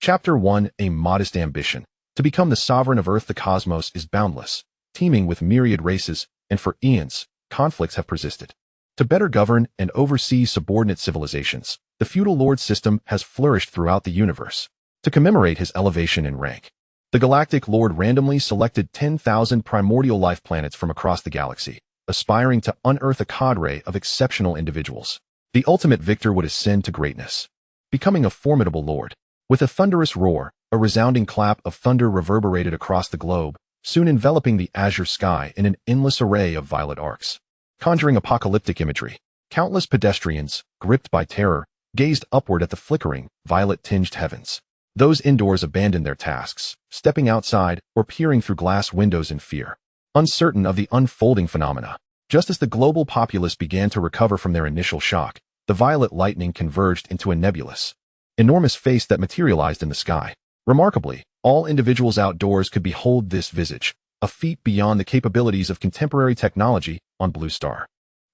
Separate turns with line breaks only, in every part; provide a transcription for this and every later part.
Chapter 1: A Modest Ambition. To become the sovereign of Earth, the cosmos is boundless, teeming with myriad races, and for eons, conflicts have persisted. To better govern and oversee subordinate civilizations, the feudal lord system has flourished throughout the universe. To commemorate his elevation in rank, the Galactic Lord randomly selected 10,000 primordial life planets from across the galaxy, aspiring to unearth a cadre of exceptional individuals. The ultimate victor would ascend to greatness, becoming a formidable lord. With a thunderous roar, a resounding clap of thunder reverberated across the globe, soon enveloping the azure sky in an endless array of violet arcs, conjuring apocalyptic imagery. Countless pedestrians, gripped by terror, gazed upward at the flickering, violet-tinged heavens. Those indoors abandoned their tasks, stepping outside or peering through glass windows in fear, uncertain of the unfolding phenomena. Just as the global populace began to recover from their initial shock, the violet lightning converged into a nebulous, enormous face that materialized in the sky. Remarkably, all individuals outdoors could behold this visage, a feat beyond the capabilities of contemporary technology on Blue Star.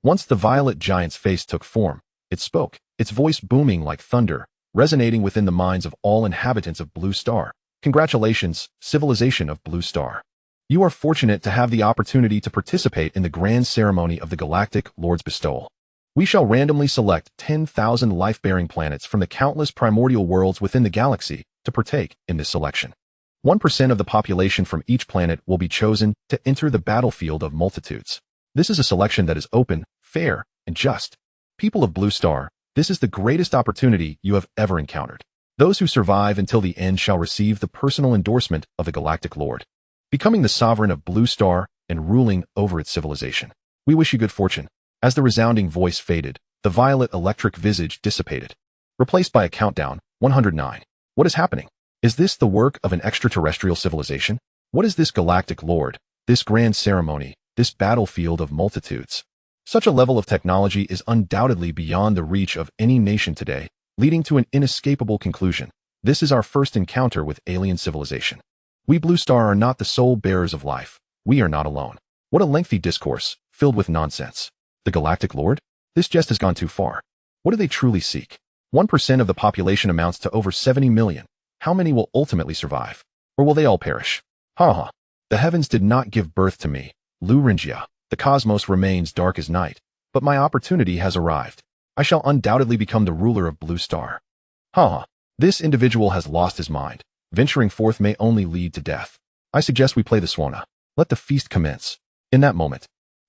Once the violet giant's face took form, it spoke, its voice booming like thunder, resonating within the minds of all inhabitants of Blue Star. Congratulations, civilization of Blue Star. You are fortunate to have the opportunity to participate in the grand ceremony of the Galactic Lord's bestowal. We shall randomly select 10,000 life-bearing planets from the countless primordial worlds within the galaxy to partake in this selection. 1% of the population from each planet will be chosen to enter the battlefield of multitudes. This is a selection that is open, fair, and just. People of Blue Star, this is the greatest opportunity you have ever encountered. Those who survive until the end shall receive the personal endorsement of the Galactic Lord, becoming the sovereign of Blue Star and ruling over its civilization. We wish you good fortune. As the resounding voice faded, the violet electric visage dissipated, replaced by a countdown, 109. What is happening? Is this the work of an extraterrestrial civilization? What is this Galactic Lord, this grand ceremony, this battlefield of multitudes? Such a level of technology is undoubtedly beyond the reach of any nation today, leading to an inescapable conclusion. This is our first encounter with alien civilization. We Blue Star are not the sole bearers of life. We are not alone. What a lengthy discourse, filled with nonsense. The Galactic Lord? This jest has gone too far. What do they truly seek? 1% of the population amounts to over 70 million. How many will ultimately survive? Or will they all perish? Ha ha. The heavens did not give birth to me, Luringia. The cosmos remains dark as night, but my opportunity has arrived. I shall undoubtedly become the ruler of Blue Star. Ha ha. This individual has lost his mind. Venturing forth may only lead to death. I suggest we play the Swana. Let the feast commence. In that moment,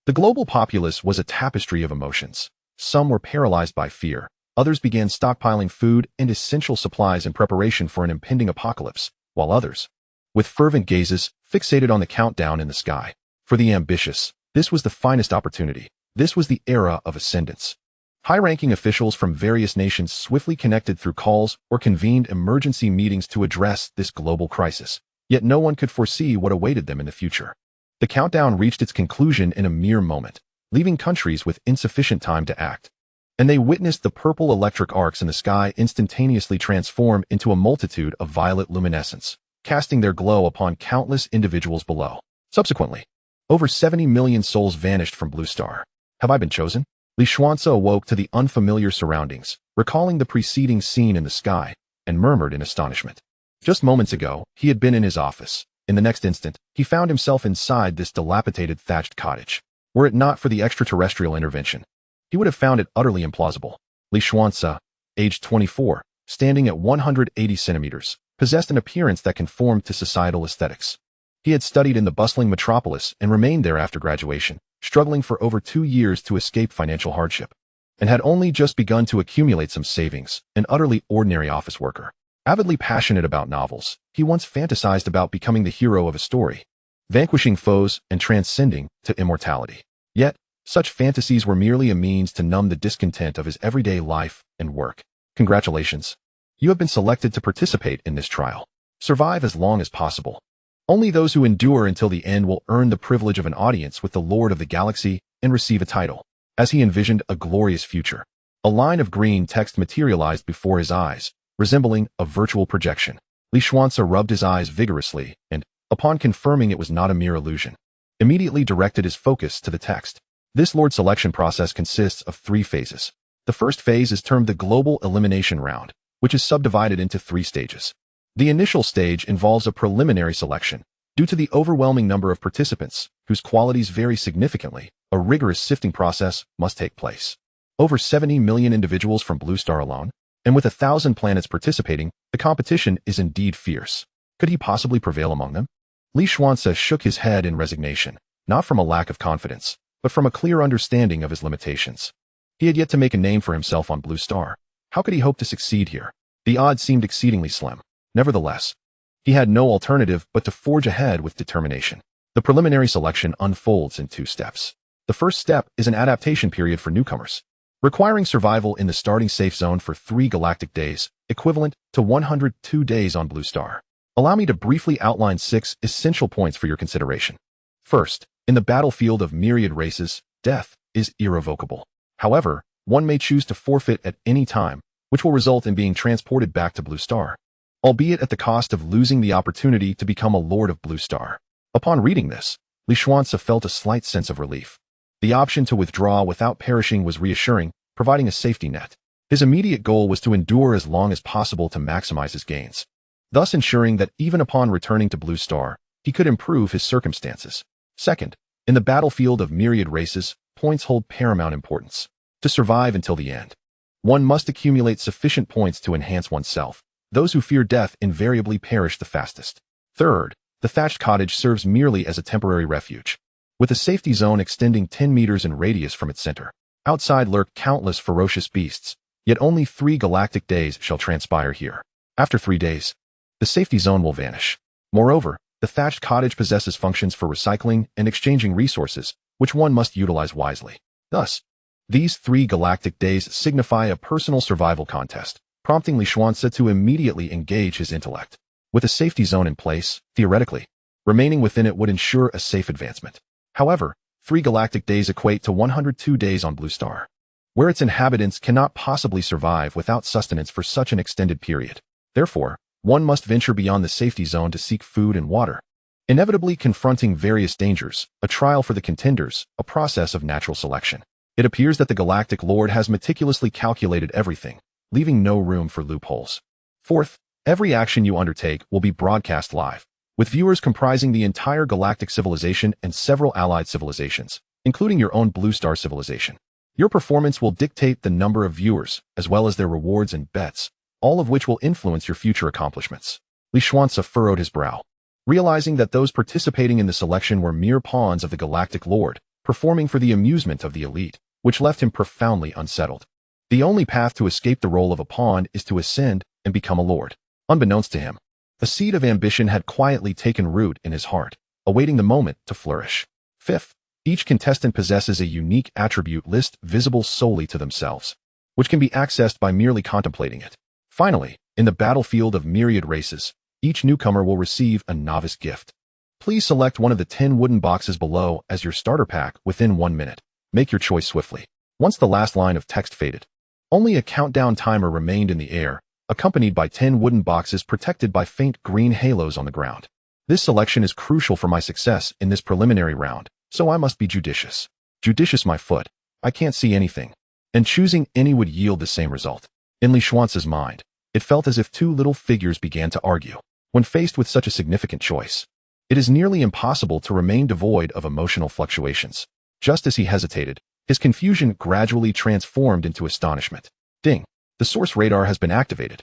the global populace was a tapestry of emotions. Some were paralyzed by fear. Others began stockpiling food and essential supplies in preparation for an impending apocalypse, while others, with fervent gazes, fixated on the countdown in the sky. For the ambitious, this was the finest opportunity. This was the era of ascendance. High-ranking officials from various nations swiftly connected through calls or convened emergency meetings to address this global crisis. Yet no one could foresee what awaited them in the future. The countdown reached its conclusion in a mere moment, leaving countries with insufficient time to act. And they witnessed the purple electric arcs in the sky instantaneously transform into a multitude of violet luminescence, casting their glow upon countless individuals below. Subsequently, over 70 million souls vanished from Blue Star. Have I been chosen? Li Xuance awoke to the unfamiliar surroundings, recalling the preceding scene in the sky, and murmured in astonishment. Just moments ago, he had been in his office. In the next instant, he found himself inside this dilapidated thatched cottage. Were it not for the extraterrestrial intervention, he would have found it utterly implausible. Li Xuance, aged 24, standing at 180 centimeters, possessed an appearance that conformed to societal aesthetics. He had studied in the bustling metropolis and remained there after graduation, struggling for over 2 years to escape financial hardship, and had only just begun to accumulate some savings, an utterly ordinary office worker. Avidly passionate about novels, he once fantasized about becoming the hero of a story, vanquishing foes and transcending to immortality. Yet, such fantasies were merely a means to numb the discontent of his everyday life and work. Congratulations. You have been selected to participate in this trial. Survive as long as possible. Only those who endure until the end will earn the privilege of an audience with the Lord of the Galaxy and receive a title. As he envisioned a glorious future, a line of green text materialized before his eyes, resembling a virtual projection. Li Xuance rubbed his eyes vigorously and, upon confirming it was not a mere illusion, immediately directed his focus to the text. This Lord selection process consists of 3 phases. The first phase is termed the Global Elimination Round, which is subdivided into 3 stages. The initial stage involves a preliminary selection. Due to the overwhelming number of participants, whose qualities vary significantly, a rigorous sifting process must take place. Over 70 million individuals from Blue Star alone, and with 1,000 planets participating, the competition is indeed fierce. Could he possibly prevail among them? Li Xuance shook his head in resignation, not from a lack of confidence, but from a clear understanding of his limitations. He had yet to make a name for himself on Blue Star. How could he hope to succeed here? The odds seemed exceedingly slim. Nevertheless, he had no alternative but to forge ahead with determination. The preliminary selection unfolds in 2 steps. The first step is an adaptation period for newcomers, requiring survival in the starting safe zone for 3 galactic days, equivalent to 102 days on Blue Star. Allow me to briefly outline 6 essential points for your consideration. First, in the battlefield of myriad races, death is irrevocable. However, one may choose to forfeit at any time, which will result in being transported back to Blue Star, albeit at the cost of losing the opportunity to become a Lord of Blue Star. Upon reading this, Li Xuance felt a slight sense of relief. The option to withdraw without perishing was reassuring, providing a safety net. His immediate goal was to endure as long as possible to maximize his gains, thus ensuring that even upon returning to Blue Star, he could improve his circumstances. Second, in the battlefield of myriad races, points hold paramount importance. To survive until the end, one must accumulate sufficient points to enhance oneself. Those who fear death invariably perish the fastest. Third, the thatched cottage serves merely as a temporary refuge, with a safety zone extending 10 meters in radius from its center. Outside lurk countless ferocious beasts, yet only 3 galactic days shall transpire here. After 3 days, the safety zone will vanish. Moreover, the thatched cottage possesses functions for recycling and exchanging resources, which one must utilize wisely. Thus, these 3 galactic days signify a personal survival contest, prompting Li Xuance to immediately engage his intellect. With a safety zone in place, theoretically, remaining within it would ensure a safe advancement. However, 3 galactic days equate to 102 days on Blue Star, where its inhabitants cannot possibly survive without sustenance for such an extended period. Therefore, one must venture beyond the safety zone to seek food and water, inevitably confronting various dangers, a trial for the contenders, a process of natural selection. It appears that the Galactic Lord has meticulously calculated everything, leaving no room for loopholes. Fourth, every action you undertake will be broadcast live, with viewers comprising the entire galactic civilization and several allied civilizations, including your own Blue Star civilization. Your performance will dictate the number of viewers, as well as their rewards and bets, all of which will influence your future accomplishments. Li Xuance furrowed his brow, realizing that those participating in the selection were mere pawns of the Galactic Lord, performing for the amusement of the elite, which left him profoundly unsettled. The only path to escape the role of a pawn is to ascend and become a lord. Unbeknownst to him, a seed of ambition had quietly taken root in his heart, awaiting the moment to flourish. Fifth, each contestant possesses a unique attribute list visible solely to themselves, which can be accessed by merely contemplating it. Finally, in the battlefield of myriad races, each newcomer will receive a novice gift. Please select one of the 10 wooden boxes below as your starter pack within 1 minute. Make your choice swiftly. Once the last line of text faded, only a countdown timer remained in the air, accompanied by 10 wooden boxes protected by faint green halos on the ground. This selection is crucial for my success in this preliminary round, so I must be judicious. Judicious, my foot. I can't see anything. And choosing any would yield the same result. In Li Xuance's mind, it felt as if 2 little figures began to argue. When faced with such a significant choice, it is nearly impossible to remain devoid of emotional fluctuations. Just as he hesitated, his confusion gradually transformed into astonishment. Ding! The source radar has been activated.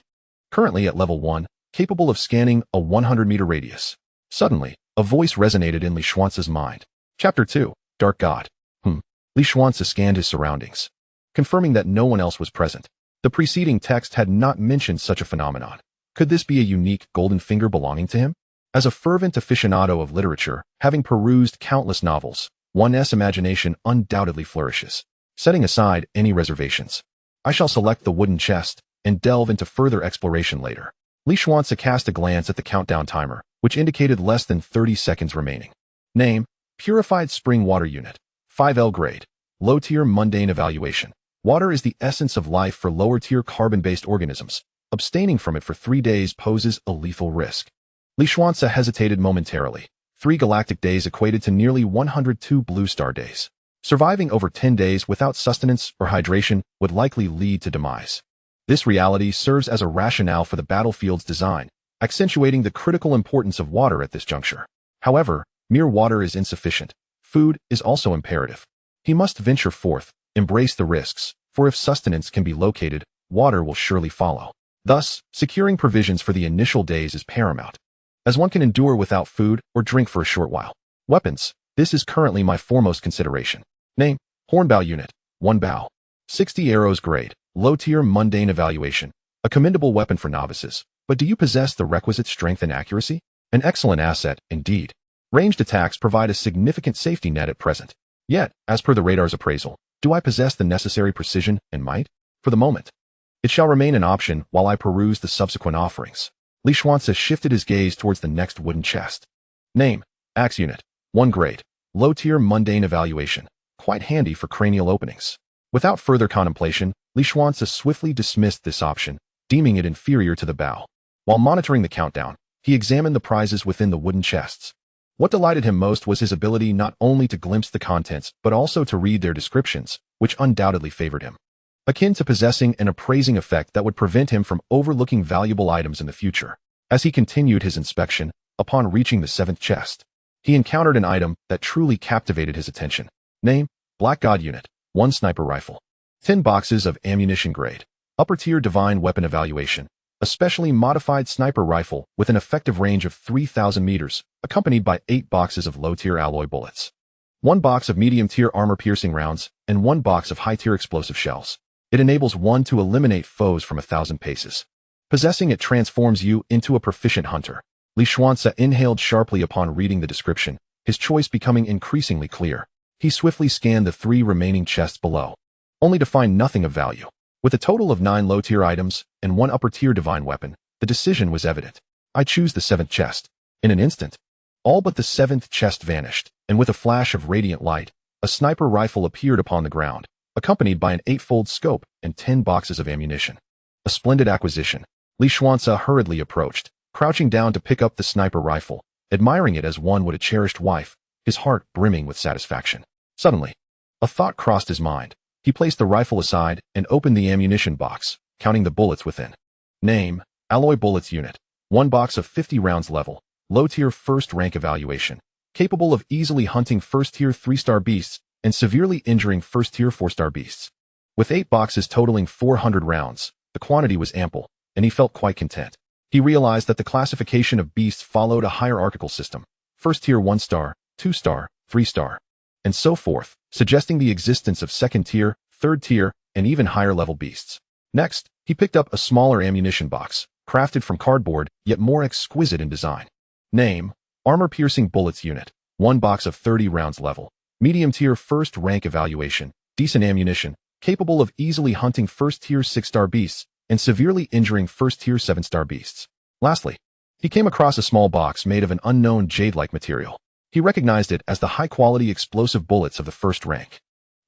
Currently at level 1, capable of scanning a 100-meter radius. Suddenly, a voice resonated in Li Xuance's mind. Chapter 2, Dark God. Li Xuance scanned his surroundings, confirming that no one else was present. The preceding text had not mentioned such a phenomenon. Could this be a unique golden finger belonging to him? As a fervent aficionado of literature, having perused countless novels, one's imagination undoubtedly flourishes. Setting aside any reservations, I shall select the wooden chest and delve into further exploration later. Li Xuance cast a glance at the countdown timer, which indicated less than 30 seconds remaining. Name: Purified Spring Water Unit. 5L grade. Low-tier mundane evaluation. Water is the essence of life for lower-tier carbon-based organisms. Abstaining from it for 3 days poses a lethal risk. Li Xuance hesitated momentarily. 3 galactic days equated to nearly 102 Blue Star days. Surviving over 10 days without sustenance or hydration would likely lead to demise. This reality serves as a rationale for the battlefield's design, accentuating the critical importance of water at this juncture. However, mere water is insufficient. Food is also imperative. He must venture forth, embrace the risks, for if sustenance can be located, water will surely follow. Thus, securing provisions for the initial days is paramount, as one can endure without food or drink for a short while. Weapons. This is currently my foremost consideration. Name: Hornbow Unit, 1 bow. 60 arrows grade, low-tier mundane evaluation. A commendable weapon for novices, but do you possess the requisite strength and accuracy? An excellent asset, indeed. Ranged attacks provide a significant safety net at present. Yet, as per the radar's appraisal, do I possess the necessary precision and might? For the moment, it shall remain an option while I peruse the subsequent offerings. Li Xuance shifted his gaze towards the next wooden chest. Name: Axe Unit, 1 grade, low-tier mundane evaluation. Quite handy for cranial openings. Without further contemplation, Li Xuance swiftly dismissed this option, deeming it inferior to the bow. While monitoring the countdown, he examined the prizes within the wooden chests. What delighted him most was his ability not only to glimpse the contents, but also to read their descriptions, which undoubtedly favored him. Akin to possessing an appraising effect that would prevent him from overlooking valuable items in the future. As he continued his inspection, upon reaching the 7th chest, he encountered an item that truly captivated his attention. Name: Black God Unit, 1 sniper rifle. 10 boxes of ammunition grade. Upper-tier divine weapon evaluation. A specially modified sniper rifle with an effective range of 3,000 meters, accompanied by 8 boxes of low-tier alloy bullets. 1 box of medium-tier armor-piercing rounds, and 1 box of high-tier explosive shells. It enables one to eliminate foes from 1,000 paces. Possessing it transforms you into a proficient hunter. Li Xuance inhaled sharply upon reading the description, his choice becoming increasingly clear. He swiftly scanned the 3 remaining chests below, only to find nothing of value. With a total of 9 low-tier items and 1 upper-tier divine weapon, the decision was evident. I choose the 7th chest. In an instant, all but the 7th chest vanished, and with a flash of radiant light, a sniper rifle appeared upon the ground, accompanied by an 8-fold scope and 10 boxes of ammunition. A splendid acquisition. Li Xuance hurriedly approached, crouching down to pick up the sniper rifle, admiring it as one would a cherished wife, his heart brimming with satisfaction. Suddenly, a thought crossed his mind. He placed the rifle aside and opened the ammunition box, counting the bullets within. Name: Alloy Bullets Unit, 1 box of 50 rounds level, low-tier first rank evaluation, capable of easily hunting first-tier 3-star beasts and severely injuring first-tier 4-star beasts. With 8 boxes totaling 400 rounds, the quantity was ample, and he felt quite content. He realized that the classification of beasts followed a hierarchical system: first-tier 1-star, 2-star, 3-star, and so forth, suggesting the existence of 2nd-tier, 3rd-tier, and even higher-level beasts. Next, he picked up a smaller ammunition box, crafted from cardboard, yet more exquisite in design. Name: Armor-Piercing Bullets Unit, 1 box of 30 rounds level, medium-tier first-rank evaluation, decent ammunition, capable of easily hunting first-tier 6-star beasts and severely injuring first-tier 7-star beasts. Lastly, he came across a small box made of an unknown jade-like material. He recognized it as the high-quality explosive bullets of the 1st rank.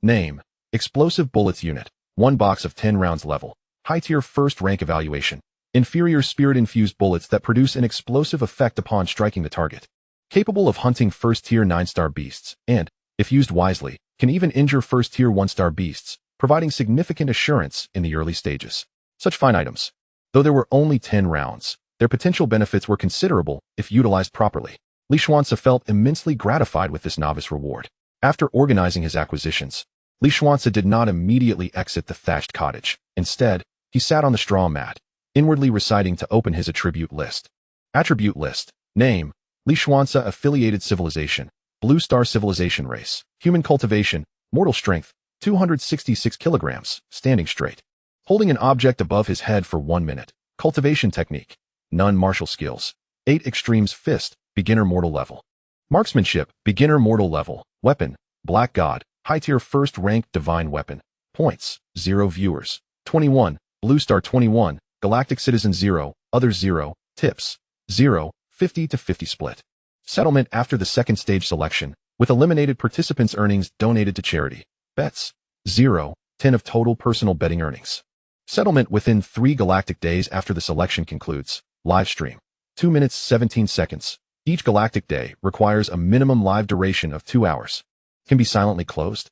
Name: Explosive Bullets Unit, 1 box of 10 rounds level, high-tier 1st rank evaluation, inferior spirit-infused bullets that produce an explosive effect upon striking the target. Capable of hunting first-tier 9-star beasts, and, if used wisely, can even injure first-tier 1-star beasts, providing significant assurance in the early stages. Such fine items. Though there were only 10 rounds, their potential benefits were considerable if utilized properly. Li Xuance felt immensely gratified with this novice reward. After organizing his acquisitions, Li Xuance did not immediately exit the thatched cottage. Instead, he sat on the straw mat, inwardly reciting to open his attribute list. Attribute list. Name: Li Xuance Affiliated Civilization, Blue Star Civilization Race, Human Cultivation, Mortal Strength, 266 kilograms, standing straight. Holding an object above his head for 1 minute. Cultivation technique. None martial skills. 8 extremes fist, beginner mortal level. Marksmanship, beginner mortal level. Weapon, Black God, high-tier 1st rank divine weapon. Points, 0 viewers. 21, Blue Star 21, Galactic Citizen 0, Others 0, Tips, 0, 50 to 50 split. Settlement after the 2nd stage selection, with eliminated participants' earnings donated to charity. Bets, 0, 10 of total personal betting earnings. Settlement within 3 galactic days after the selection concludes. Live stream, 2 minutes 17 seconds. Each galactic day requires a minimum live duration of 2 hours. Can be silently closed,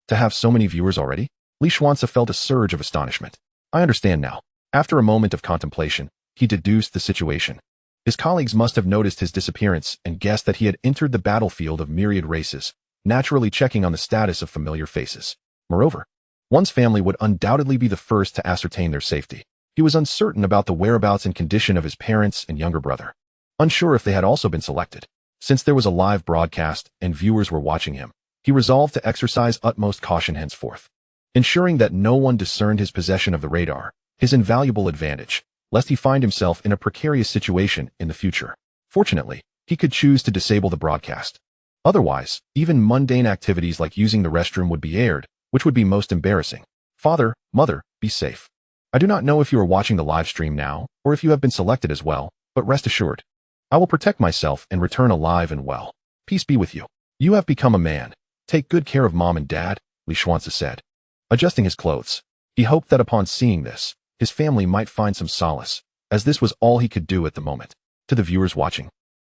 To have so many viewers already? Li Xuance felt a surge of astonishment. I understand now. After a moment of contemplation, he deduced the situation. His colleagues must have noticed his disappearance and guessed that he had entered the battlefield of myriad races, naturally checking on the status of familiar faces. Moreover, one's family would undoubtedly be the first to ascertain their safety. He was uncertain about the whereabouts and condition of his parents and younger brother, unsure if they had also been selected. Since there was a live broadcast and viewers were watching him, he resolved to exercise utmost caution henceforth, ensuring that no one discerned his possession of the radar, his invaluable advantage, lest he find himself in a precarious situation in the future. Fortunately, he could choose to disable the broadcast. Otherwise, even mundane activities like using the restroom would be aired, which would be most embarrassing. Father, mother, be safe. I do not know if you are watching the live stream now, or if you have been selected as well, but rest assured, I will protect myself and return alive and well. Peace be with you. You have become a man. Take good care of mom and dad, Li Xuance said, adjusting his clothes. He hoped that upon seeing this, his family might find some solace, as this was all he could do at the moment. To the viewers watching,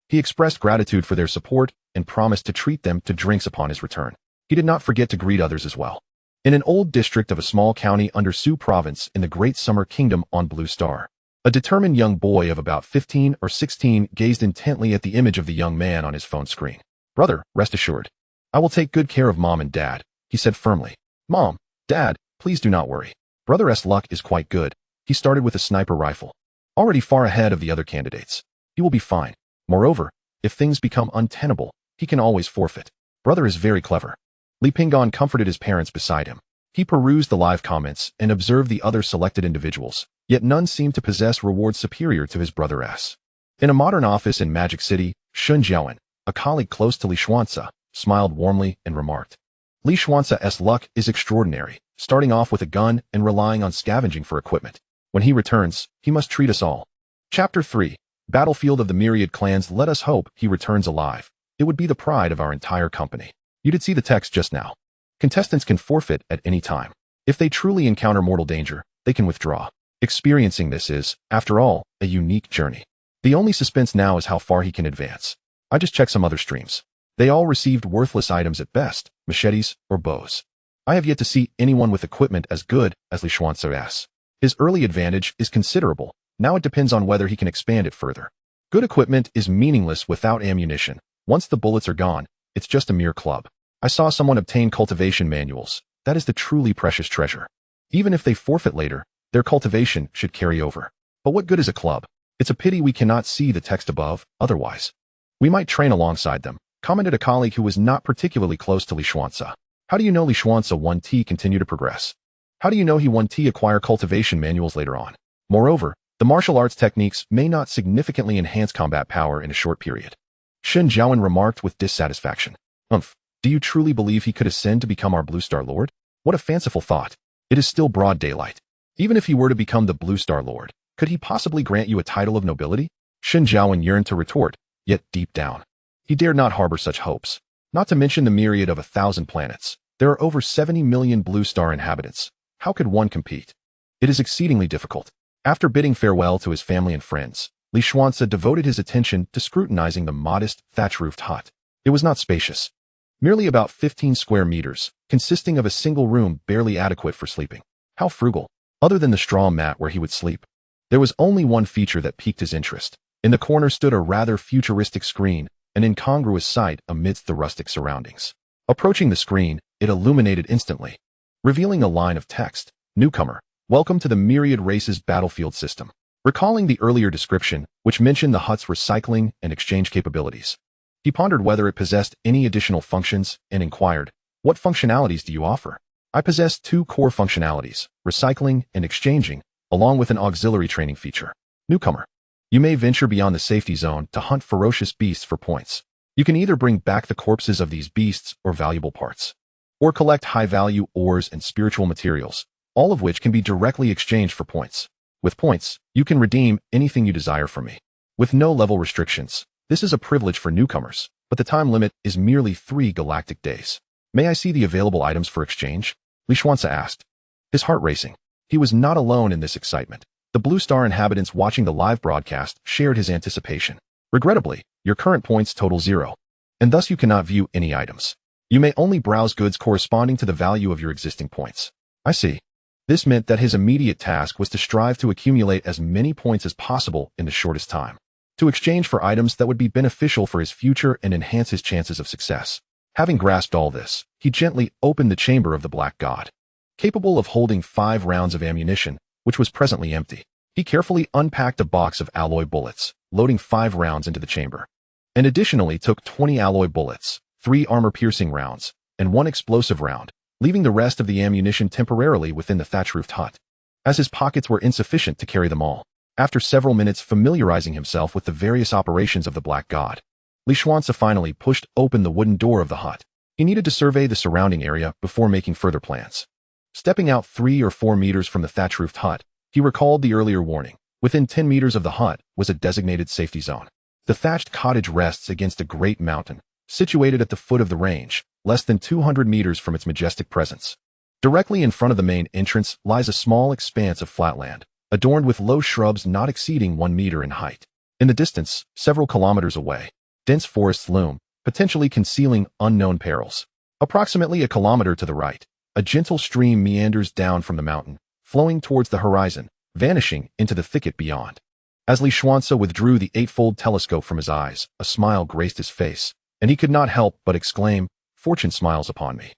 he expressed gratitude for their support and promised to treat them to drinks upon his return. He did not forget to greet others as well. In an old district of a small county under Su province in the Great Summer Kingdom on Blue Star, a determined young boy of about 15 or 16 gazed intently at the image of the young man on his phone screen. Brother, rest assured, I will take good care of mom and dad, he said firmly. Mom, dad, please do not worry. Brother's luck is quite good. He started with a sniper rifle, already far ahead of the other candidates. He will be fine. Moreover, if things become untenable, he can always forfeit. Brother is very clever. Li Pingon comforted his parents beside him. He perused the live comments and observed the other selected individuals, yet none seemed to possess rewards superior to his brother's. In a modern office in Magic City, Shun Jiawen, a colleague close to Li Xuance, smiled warmly and remarked, Li Xuance's luck is extraordinary, starting off with a gun and relying on scavenging for equipment. When he returns, he must treat us all. Chapter 3. Battlefield of the Myriad Clans. Let us hope he returns alive. It would be the pride of our entire company. You did see the text just now. Contestants can forfeit at any time. If they truly encounter mortal danger, they can withdraw. Experiencing this is, after all, a unique journey. The only suspense now is how far he can advance. I just checked some other streams. They all received worthless items at best, machetes or bows. I have yet to see anyone with equipment as good as Li Xuance's. His early advantage is considerable. Now it depends on whether he can expand it further. Good equipment is meaningless without ammunition. Once the bullets are gone, it's just a mere club. I saw someone obtain cultivation manuals. That is the truly precious treasure. Even if they forfeit later, their cultivation should carry over. But what good is a club? It's a pity we cannot see the text above, otherwise we might train alongside them, commented a colleague who was not particularly close to Li Xuance. How do you know Li Xuance 1T continue to progress? How do you know he 1T acquire cultivation manuals later on? Moreover, the martial arts techniques may not significantly enhance combat power in a short period. Shen Jiawen remarked with dissatisfaction. Do you truly believe he could ascend to become our Blue Star Lord? What a fanciful thought. It is still broad daylight. Even if he were to become the Blue Star Lord, could he possibly grant you a title of nobility? Shen Jiawen yearned to retort, yet deep down, he dared not harbor such hopes. Not to mention the myriad of 1,000 planets. There are over 70 million Blue Star inhabitants. How could one compete? It is exceedingly difficult. After bidding farewell to his family and friends, Li Xuance devoted his attention to scrutinizing the modest, thatch-roofed hut. It was not spacious. Merely about 15 square meters, consisting of a single room barely adequate for sleeping. How frugal. Other than the straw mat where he would sleep, there was only one feature that piqued his interest. In the corner stood a rather futuristic screen, an incongruous sight amidst the rustic surroundings. Approaching the screen, it illuminated instantly, revealing a line of text. Newcomer, welcome to the Myriad Races battlefield system. Recalling the earlier description, which mentioned the hut's recycling and exchange capabilities, he pondered whether it possessed any additional functions and inquired, what functionalities do you offer? I possess 2 core functionalities, recycling and exchanging, along with an auxiliary training feature. Newcomer, you may venture beyond the safety zone to hunt ferocious beasts for points. You can either bring back the corpses of these beasts or valuable parts, or collect high-value ores and spiritual materials, all of which can be directly exchanged for points. With points, you can redeem anything you desire from me. With no level restrictions, this is a privilege for newcomers, but the time limit is merely 3 galactic days. May I see the available items for exchange? Li Xuance asked, his heart racing. He was not alone in this excitement. The Blue Star inhabitants watching the live broadcast shared his anticipation. Regrettably, your current points total 0, and thus you cannot view any items. You may only browse goods corresponding to the value of your existing points. I see. This meant that his immediate task was to strive to accumulate as many points as possible in the shortest time. to exchange for items that would be beneficial for his future and enhance his chances of success. Having grasped all this, he gently opened the chamber of the Black God. Capable of holding 5 rounds of ammunition, which was presently empty, he carefully unpacked a box of alloy bullets, loading 5 rounds into the chamber, and additionally took 20 alloy bullets, 3 armor-piercing rounds, and 1 explosive round, leaving the rest of the ammunition temporarily within the thatch-roofed hut, as his pockets were insufficient to carry them all. After several minutes familiarizing himself with the various operations of the Black God, Li Xuance finally pushed open the wooden door of the hut. He needed to survey the surrounding area before making further plans. Stepping out 3 or 4 meters from the thatch-roofed hut, he recalled the earlier warning. Within 10 meters of the hut was a designated safety zone. The thatched cottage rests against a great mountain, situated at the foot of the range, less than 200 meters from its majestic presence. Directly in front of the main entrance lies a small expanse of flatland, adorned with low shrubs not exceeding 1 meter in height. In the distance, several kilometers away, dense forests loom, potentially concealing unknown perils. Approximately a kilometer to the right, a gentle stream meanders down from the mountain, flowing towards the horizon, vanishing into the thicket beyond. As Li Xuance withdrew the 8-fold telescope from his eyes, a smile graced his face, and he could not help but exclaim, "Fortune smiles upon me."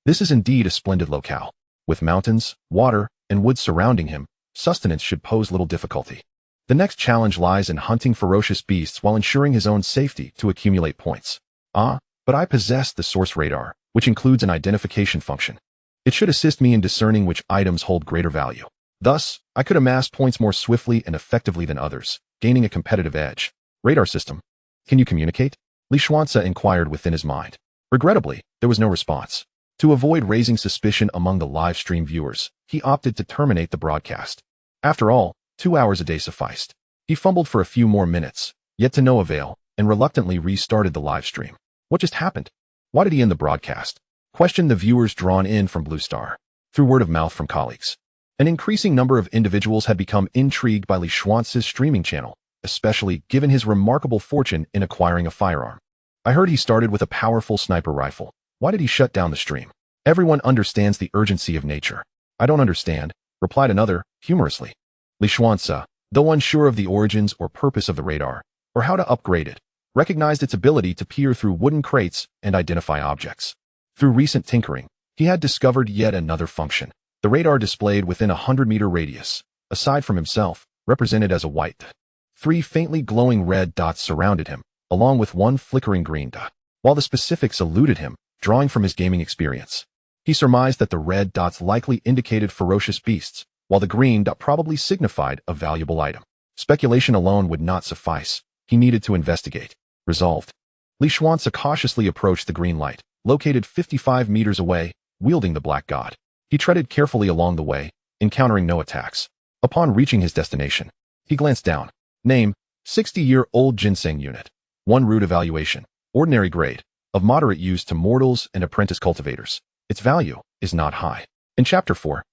This is indeed a splendid locale. With mountains, water, and woods surrounding him, sustenance should pose little difficulty. The next challenge lies in hunting ferocious beasts while ensuring his own safety to accumulate points. But I possess the source radar, which includes an identification function. It should assist me in discerning which items hold greater value. Thus, I could amass points more swiftly and effectively than others, gaining a competitive edge. Radar system. Can you communicate? Li Xuance inquired within his mind. Regrettably, there was no response. To avoid raising suspicion among the live stream viewers, he opted to terminate the broadcast. After all, 2 hours a day sufficed. He fumbled for a few more minutes, yet to no avail, and reluctantly restarted the live stream. What just happened? Why did he end the broadcast? Questioned the viewers drawn in from Blue Star. Through word of mouth from colleagues, an increasing number of individuals had become intrigued by Li Xuance's streaming channel, especially given his remarkable fortune in acquiring a firearm. I heard he started with a powerful sniper rifle. Why did he shut down the stream? Everyone understands the urgency of nature. I don't understand, replied another, humorously. Li Xuance, though unsure of the origins or purpose of the radar, or how to upgrade it, recognized its ability to peer through wooden crates and identify objects. Through recent tinkering, he had discovered yet another function. The radar displayed within a 100-meter radius, aside from himself, represented as a white dot. 3 faintly glowing red dots surrounded him, along with 1 flickering green dot. While the specifics eluded him, drawing from his gaming experience, he surmised that the red dots likely indicated ferocious beasts, while the green dot probably signified a valuable item. Speculation alone would not suffice. He needed to investigate. Resolved, Li Xuance cautiously approached the green light, located 55 meters away, wielding the Black God. He treaded carefully along the way, encountering no attacks. Upon reaching his destination, he glanced down. Name, 60-year-old ginseng unit. 1 root evaluation, ordinary grade, of moderate use to mortals and apprentice cultivators. Its value is not high. In Chapter 4,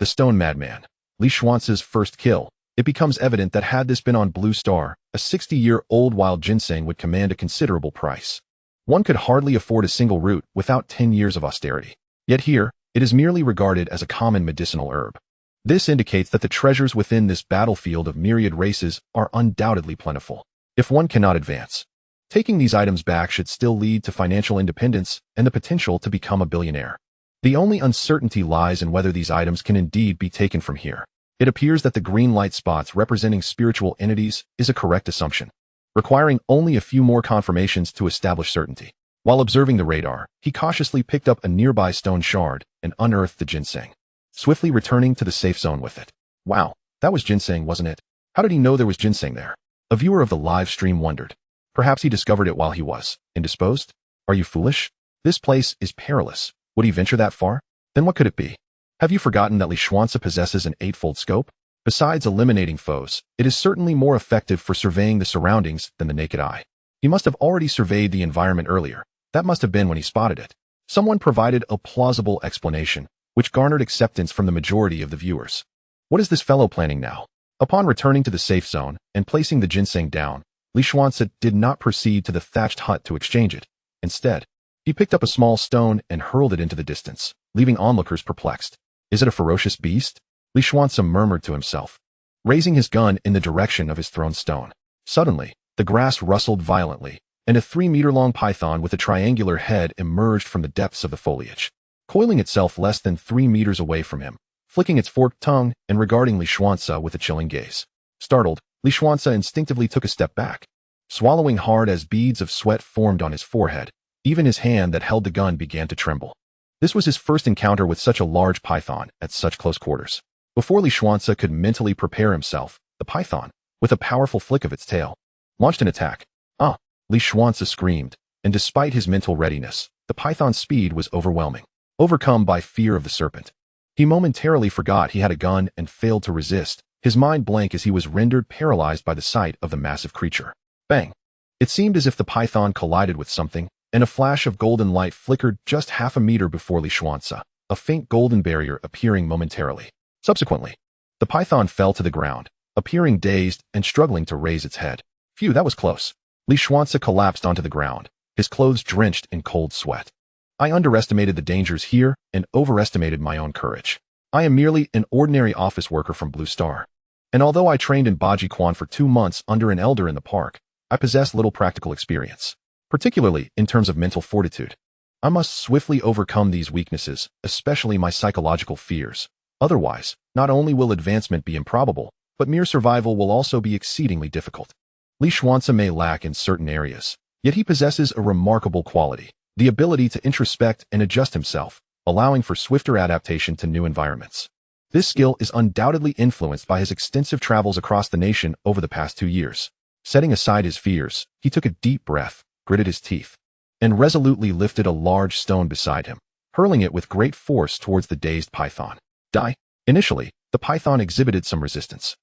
The Stone Madman, Li Xuance's first kill, it becomes evident that had this been on Blue Star, a 60-year-old wild ginseng would command a considerable price. One could hardly afford a single root without 10 years of austerity. Yet here, it is merely regarded as a common medicinal herb. This indicates that the treasures within this battlefield of myriad races are undoubtedly plentiful. If one cannot advance, taking these items back should still lead to financial independence and the potential to become a billionaire. The only uncertainty lies in whether these items can indeed be taken from here. It appears that the green light spots representing spiritual entities is a correct assumption, requiring only a few more confirmations to establish certainty. While observing the radar, he cautiously picked up a nearby stone shard and unearthed the ginseng, swiftly returning to the safe zone with it. Wow, that was ginseng, wasn't it? How did he know there was ginseng there? A viewer of the live stream wondered. Perhaps he discovered it while he was indisposed? Are you foolish? This place is perilous. Would he venture that far? Then what could it be? Have you forgotten that Li Xuance possesses an 8-fold scope? Besides eliminating foes, it is certainly more effective for surveying the surroundings than the naked eye. He must have already surveyed the environment earlier. That must have been when he spotted it. Someone provided a plausible explanation, which garnered acceptance from the majority of the viewers. What is this fellow planning now? Upon returning to the safe zone and placing the ginseng down, Li Xuance did not proceed to the thatched hut to exchange it. Instead, he picked up a small stone and hurled it into the distance, leaving onlookers perplexed. Is it a ferocious beast? Li Xuance murmured to himself, raising his gun in the direction of his thrown stone. Suddenly, The grass rustled violently, and a 3-meter-long python with a triangular head emerged from the depths of the foliage, coiling itself less than 3 meters away from him, flicking its forked tongue and regarding Li Xuance with a chilling gaze. Startled, Li Xuance instinctively took a step back, swallowing hard as beads of sweat formed on his forehead. Even his hand that held the gun began to tremble. This was his first encounter with such a large python at such close quarters. Before Li Xuance could mentally prepare himself, the python, with a powerful flick of its tail, launched an attack. Ah! Li Xuance screamed, and despite his mental readiness, the python's speed was overwhelming. Overcome by fear of the serpent, he momentarily forgot he had a gun and failed to resist, his mind blank as he was rendered paralyzed by the sight of the massive creature. Bang! It seemed as if the python collided with something, and a flash of golden light flickered just half a meter before Li Xuance, a faint golden barrier appearing momentarily. Subsequently, the python fell to the ground, appearing dazed and struggling to raise its head. Phew, that was close. Li Xuance collapsed onto the ground, his clothes drenched in cold sweat. I underestimated the dangers here and overestimated my own courage. I am merely an ordinary office worker from Blue Star. And although I trained in Baji Quan for 2 months under an elder in the park, I possess little practical experience, particularly in terms of mental fortitude. I must swiftly overcome these weaknesses, especially my psychological fears. Otherwise, not only will advancement be improbable, but mere survival will also be exceedingly difficult. Li Xuance may lack in certain areas, yet he possesses a remarkable quality, the ability to introspect and adjust himself, allowing for swifter adaptation to new environments. This skill is undoubtedly influenced by his extensive travels across the nation over the past 2 years. Setting aside his fears, he took a deep breath, gritted his teeth, and resolutely lifted a large stone beside him, hurling it with great force towards the dazed python. Die! Initially, the python exhibited some resistance.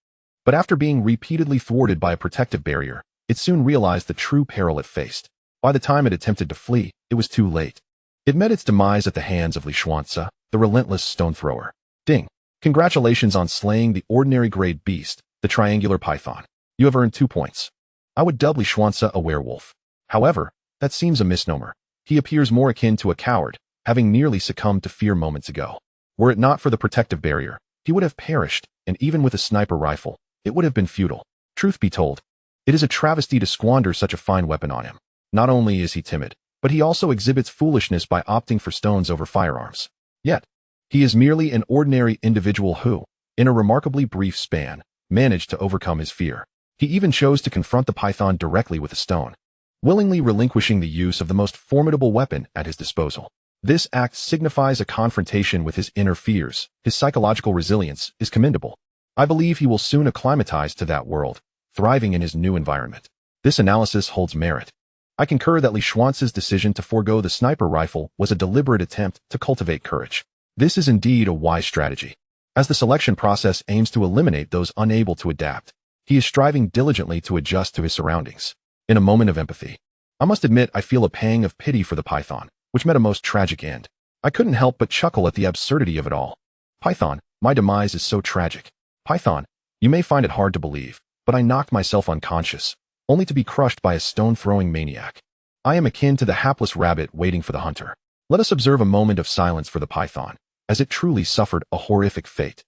But after being repeatedly thwarted by a protective barrier, it soon realized the true peril it faced. By the time it attempted to flee, it was too late. It met its demise at the hands of Li Xuance, the relentless stone thrower. Ding! Congratulations on slaying the ordinary grade beast, the triangular python. You have earned 2 points. I would dub Li Xuance a werewolf. However, that seems a misnomer. He appears more akin to a coward, having nearly succumbed to fear moments ago. Were it not for the protective barrier, he would have perished, and even with a sniper rifle, it would have been futile. Truth be told, it is a travesty to squander such a fine weapon on him. Not only is he timid, but he also exhibits foolishness by opting for stones over firearms. Yet, he is merely an ordinary individual who, in a remarkably brief span, managed to overcome his fear. He even chose to confront the python directly with a stone, willingly relinquishing the use of the most formidable weapon at his disposal. This act signifies a confrontation with his inner fears. His psychological resilience is commendable. I believe he will soon acclimatize to that world, thriving in his new environment. This analysis holds merit. I concur that Li Xuance's decision to forego the sniper rifle was a deliberate attempt to cultivate courage. This is indeed a wise strategy, as the selection process aims to eliminate those unable to adapt. He is striving diligently to adjust to his surroundings. In a moment of empathy, I must admit I feel a pang of pity for the python, which met a most tragic end. I couldn't help but chuckle at the absurdity of it all. Python, my demise is so tragic. Python, you may find it hard to believe, but I knocked myself unconscious, only to be crushed by a stone-throwing maniac. I am akin to the hapless rabbit waiting for the hunter. Let us observe a moment of silence for the python, as it truly suffered a horrific fate.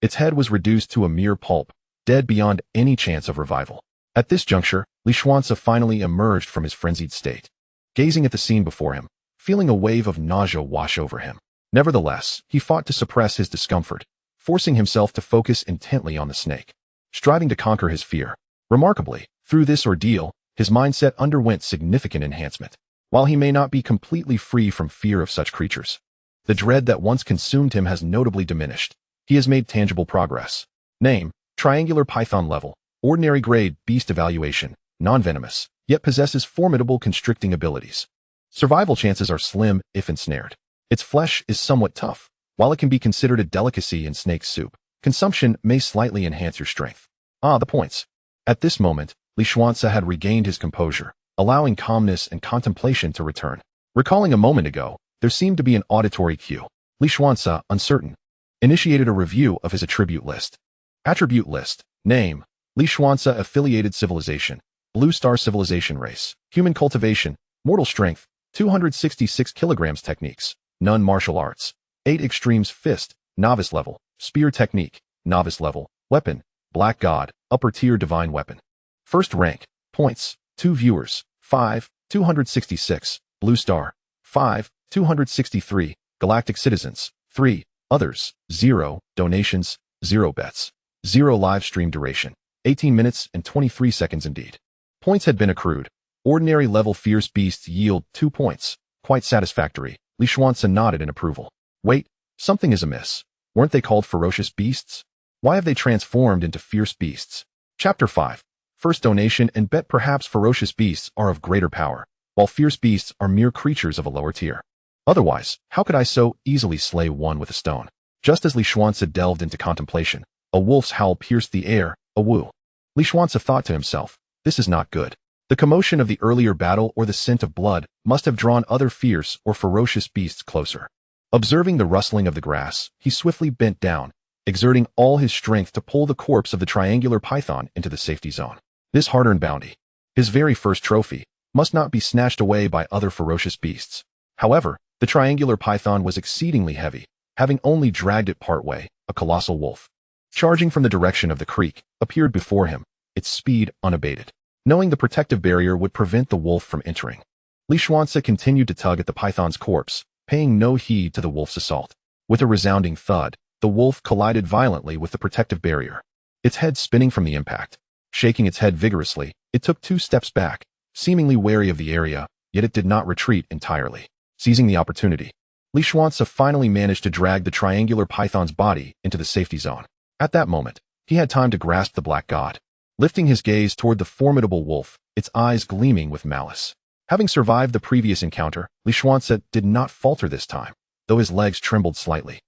Its head was reduced to a mere pulp, dead beyond any chance of revival. At this juncture, Li Xuance finally emerged from his frenzied state. Gazing at the scene before him, feeling a wave of nausea wash over him. Nevertheless, he fought to suppress his discomfort, forcing himself to focus intently on the snake, striving to conquer his fear. Remarkably, through this ordeal, his mindset underwent significant enhancement. While he may not be completely free from fear of such creatures, the dread that once consumed him has notably diminished. He has made tangible progress. Name: Triangular Python level, ordinary grade, beast evaluation, non-venomous, yet possesses formidable constricting abilities. Survival chances are slim if ensnared. Its flesh is somewhat tough. While it can be considered a delicacy in snake soup, consumption may slightly enhance your strength. Ah, the points. At this moment, Li Xuance had regained his composure, allowing calmness and contemplation to return. Recalling a moment ago, there seemed to be an auditory cue. Li Xuance, uncertain, initiated a review of his attribute list. Attribute list. Name: Li Xuance, affiliated civilization, Blue Star civilization race, human cultivation, mortal strength, 266 kilograms techniques, none martial arts, 8 extremes fist, novice level, spear technique, novice level, weapon, black god, upper tier divine weapon. First rank, Points, 2 viewers, 5, 266, Blue Star, 5, 263, Galactic Citizens, 3, Others, 0, Donations, 0 bets, 0 live stream duration, 18 minutes and 23 seconds indeed. Points had been accrued. Ordinary level fierce beasts yield 2 points. Quite satisfactory. Li Xuance nodded in approval. Wait, something is amiss. Weren't they called ferocious beasts? Why have they transformed into fierce beasts? Chapter 5. First donation and bet. Perhaps ferocious beasts are of greater power, while fierce beasts are mere creatures of a lower tier. Otherwise, how could I so easily slay one with a stone? Just as Li Xuance had delved into contemplation, a wolf's howl pierced the air, a woo. Li Xuance thought to himself, this is not good. The commotion of the earlier battle or the scent of blood must have drawn other fierce or ferocious beasts closer. Observing the rustling of the grass, he swiftly bent down, exerting all his strength to pull the corpse of the triangular python into the safety zone. This hard-earned bounty, his very first trophy, must not be snatched away by other ferocious beasts. However, the triangular python was exceedingly heavy, having only dragged it partway. A colossal wolf, charging from the direction of the creek, appeared before him, its speed unabated. Knowing the protective barrier would prevent the wolf from entering, Li Xuance continued to tug at the python's corpse, paying no heed to the wolf's assault. With a resounding thud, the wolf collided violently with the protective barrier, its head spinning from the impact. Shaking its head vigorously, it took 2 steps back, seemingly wary of the area, yet it did not retreat entirely. Seizing the opportunity, Li Xuance finally managed to drag the triangular python's body into the safety zone. At that moment, he had time to grasp the black god. Lifting his gaze toward the formidable wolf, its eyes gleaming with malice. Having survived the previous encounter, Li Xuance did not falter this time, though his legs trembled slightly.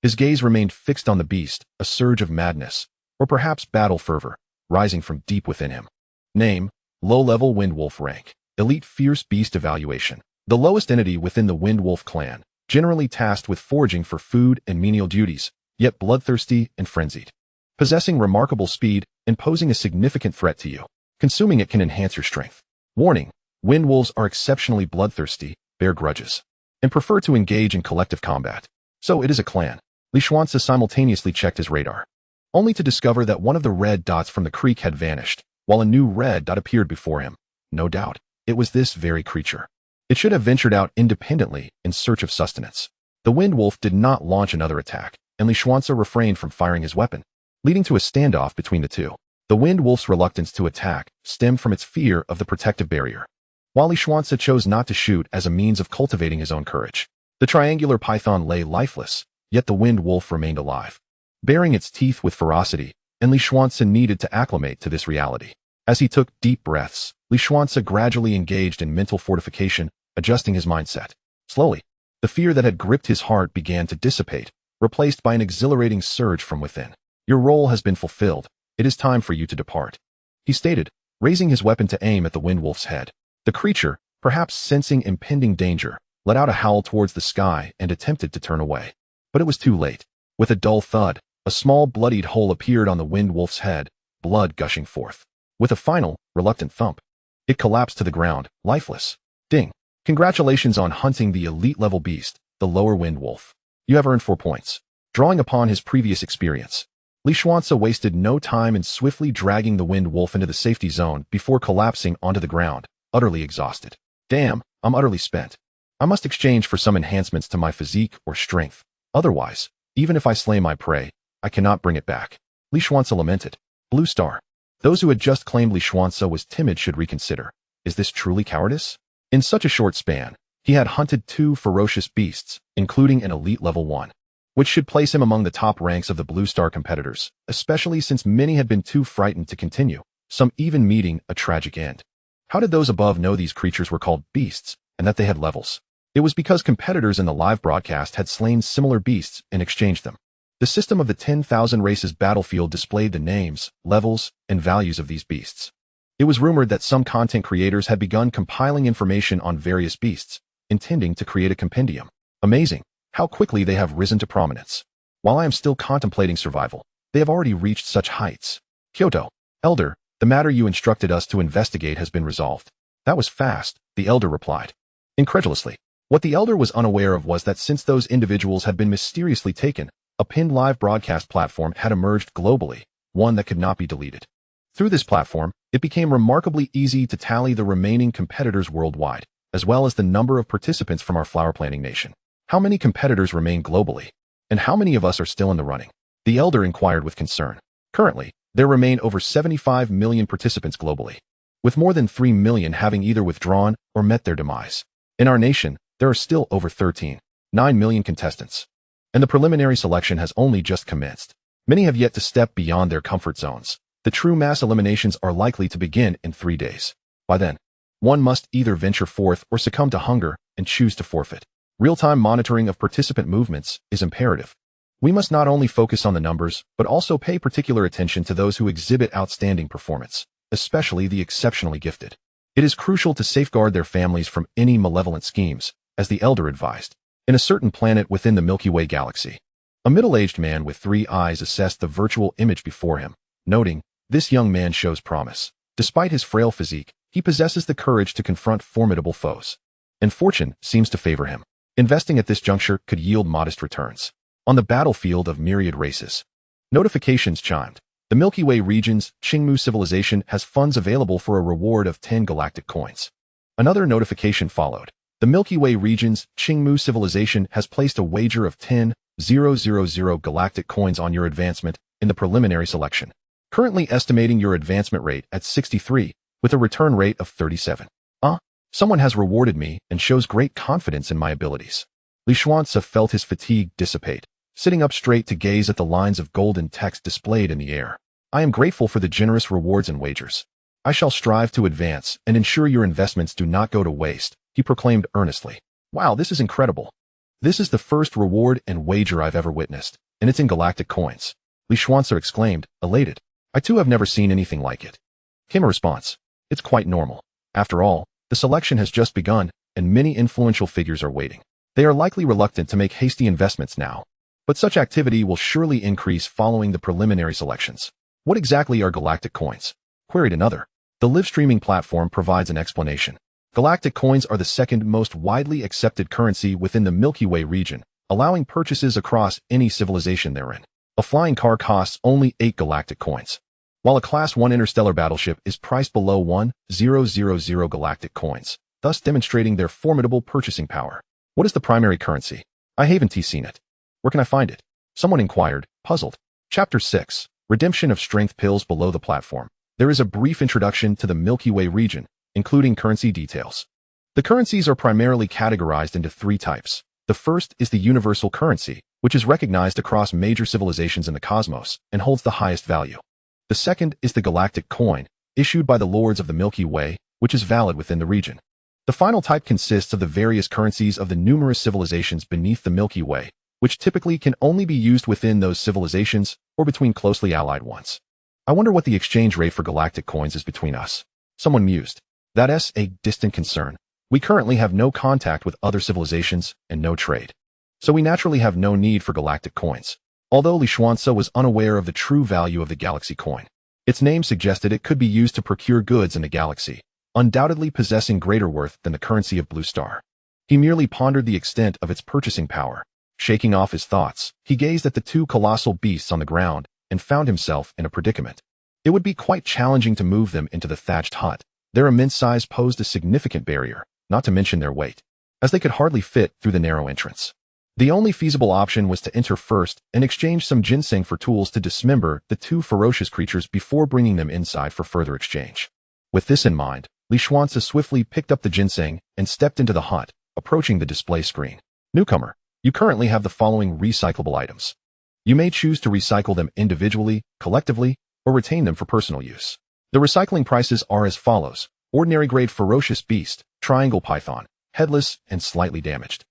His gaze remained fixed on the beast, a surge of madness, or perhaps battle fervor, rising from deep within him. Name, low-level Windwolf rank, elite fierce beast evaluation. The lowest entity within the Windwolf clan, generally tasked with foraging for food and menial duties, yet bloodthirsty and frenzied. Possessing remarkable speed and posing a significant threat to you. Consuming it can enhance your strength. Warning, Windwolves are exceptionally bloodthirsty, bear grudges, and prefer to engage in collective combat. So it is a clan. Li Xuance simultaneously checked his radar, only to discover that one of the red dots from the creek had vanished, while a new red dot appeared before him. No doubt, it was this very creature. It should have ventured out independently in search of sustenance. The Windwolf did not launch another attack, and Li Xuance refrained from firing his weapon, leading to a standoff between the two. The Windwolf's reluctance to attack stemmed from its fear of the protective barrier, while Li Xuance chose not to shoot as a means of cultivating his own courage. The triangular python lay lifeless, yet the Windwolf remained alive, baring its teeth with ferocity, and Li Xuance needed to acclimate to this reality. As he took deep breaths, Li Xuance gradually engaged in mental fortification, adjusting his mindset. Slowly, the fear that had gripped his heart began to dissipate, replaced by an exhilarating surge from within. Your role has been fulfilled. It is time for you to depart, he stated, raising his weapon to aim at the Windwolf's head. The creature, perhaps sensing impending danger, let out a howl towards the sky and attempted to turn away. But it was too late. With a dull thud, a small bloodied hole appeared on the Windwolf's head, blood gushing forth. With a final, reluctant thump, it collapsed to the ground, lifeless. Ding. Congratulations on hunting the elite-level beast, the lower Windwolf. You have earned 4 points. Drawing upon his previous experience, Li Xuance wasted no time in swiftly dragging the Windwolf into the safety zone before collapsing onto the ground, utterly exhausted. Damn, I'm utterly spent. I must exchange for some enhancements to my physique or strength. Otherwise, even if I slay my prey, I cannot bring it back. Li Xuance lamented. Blue Star. Those who had just claimed Li Xuance was timid should reconsider. Is this truly cowardice? In such a short span, he had hunted 2 ferocious beasts, including an elite level 1. Which should place him among the top ranks of the Blue Star competitors, especially since many had been too frightened to continue, some even meeting a tragic end. How did those above know these creatures were called beasts, and that they had levels? It was because competitors in the live broadcast had slain similar beasts and exchanged them. The system of the 10,000 races battlefield displayed the names, levels, and values of these beasts. It was rumored that some content creators had begun compiling information on various beasts, intending to create a compendium. Amazing how quickly they have risen to prominence. While I am still contemplating survival, they have already reached such heights. Kyoto. Elder, the matter you instructed us to investigate has been resolved. That was fast, the elder replied, incredulously. What the elder was unaware of was that since those individuals had been mysteriously taken, a pinned live broadcast platform had emerged globally, one that could not be deleted. Through this platform, It became remarkably easy to tally the remaining competitors worldwide, as well as the number of participants from our flower planting nation. How many competitors remain globally? And how many of us are still in the running? The elder inquired with concern. Currently, there remain over 75 million participants globally, with more than 3 million having either withdrawn or met their demise. In our nation, there are still over 9 million contestants, and the preliminary selection has only just commenced. Many have yet to step beyond their comfort zones. The true mass eliminations are likely to begin in 3 days. By then, one must either venture forth or succumb to hunger and choose to forfeit. Real-time monitoring of participant movements is imperative. We must not only focus on the numbers, but also pay particular attention to those who exhibit outstanding performance, especially the exceptionally gifted. It is crucial to safeguard their families from any malevolent schemes, as the elder advised. In a certain planet within the Milky Way galaxy, a middle-aged man with 3 eyes assessed the virtual image before him, noting, "This young man shows promise. Despite his frail physique, he possesses the courage to confront formidable foes, and fortune seems to favor him. Investing at this juncture could yield modest returns." On the battlefield of myriad races, notifications chimed. The Milky Way region's Qingmu civilization has funds available for a reward of 10 galactic coins. Another notification followed. The Milky Way region's Qingmu civilization has placed a wager of 10,000 galactic coins on your advancement in the preliminary selection, currently estimating your advancement rate at 63, with a return rate of 37. Someone has rewarded me and shows great confidence in my abilities. Li Xuance felt his fatigue dissipate, sitting up straight to gaze at the lines of golden text displayed in the air. "I am grateful for the generous rewards and wagers. I shall strive to advance and ensure your investments do not go to waste," he proclaimed earnestly. "Wow, this is incredible. This is the first reward and wager I've ever witnessed, and it's in galactic coins." Li Xuance exclaimed, elated. "I too have never seen anything like it." Came a response. "It's quite normal. After all, the selection has just begun, and many influential figures are waiting. They are likely reluctant to make hasty investments now, but such activity will surely increase following the preliminary selections." "What exactly are galactic coins?" queried another. The live streaming platform provides an explanation. Galactic coins are the second most widely accepted currency within the Milky Way region, allowing purchases across any civilization therein. A flying car costs only 8 galactic coins, while a Class 1 interstellar battleship is priced below 1,000 galactic coins, thus demonstrating their formidable purchasing power. "What is the primary currency? I haven't seen it. Where can I find it?" someone inquired, puzzled. Chapter 6. Redemption of Strength Pills below the platform. There is a brief introduction to the Milky Way region, including currency details. The currencies are primarily categorized into 3 types. The first is the universal currency, which is recognized across major civilizations in the cosmos and holds the highest value. The second is the galactic coin, issued by the lords of the Milky Way, which is valid within the region. The final type consists of the various currencies of the numerous civilizations beneath the Milky Way, which typically can only be used within those civilizations or between closely allied ones. "I wonder what the exchange rate for galactic coins is between us," someone mused. "That's a distant concern. We currently have no contact with other civilizations and no trade, so we naturally have no need for galactic coins." Although Li Xuance was unaware of the true value of the galaxy coin, its name suggested it could be used to procure goods in the galaxy, undoubtedly possessing greater worth than the currency of Blue Star. He merely pondered the extent of its purchasing power. Shaking off his thoughts, he gazed at the 2 colossal beasts on the ground and found himself in a predicament. It would be quite challenging to move them into the thatched hut. Their immense size posed a significant barrier, not to mention their weight, as they could hardly fit through the narrow entrance. The only feasible option was to enter first and exchange some ginseng for tools to dismember the 2 ferocious creatures before bringing them inside for further exchange. With this in mind, Li Xuance swiftly picked up the ginseng and stepped into the hut, approaching the display screen. "Newcomer, you currently have the following recyclable items. You may choose to recycle them individually, collectively, or retain them for personal use. The recycling prices are as follows: ordinary grade ferocious beast, triangle python, headless and slightly damaged.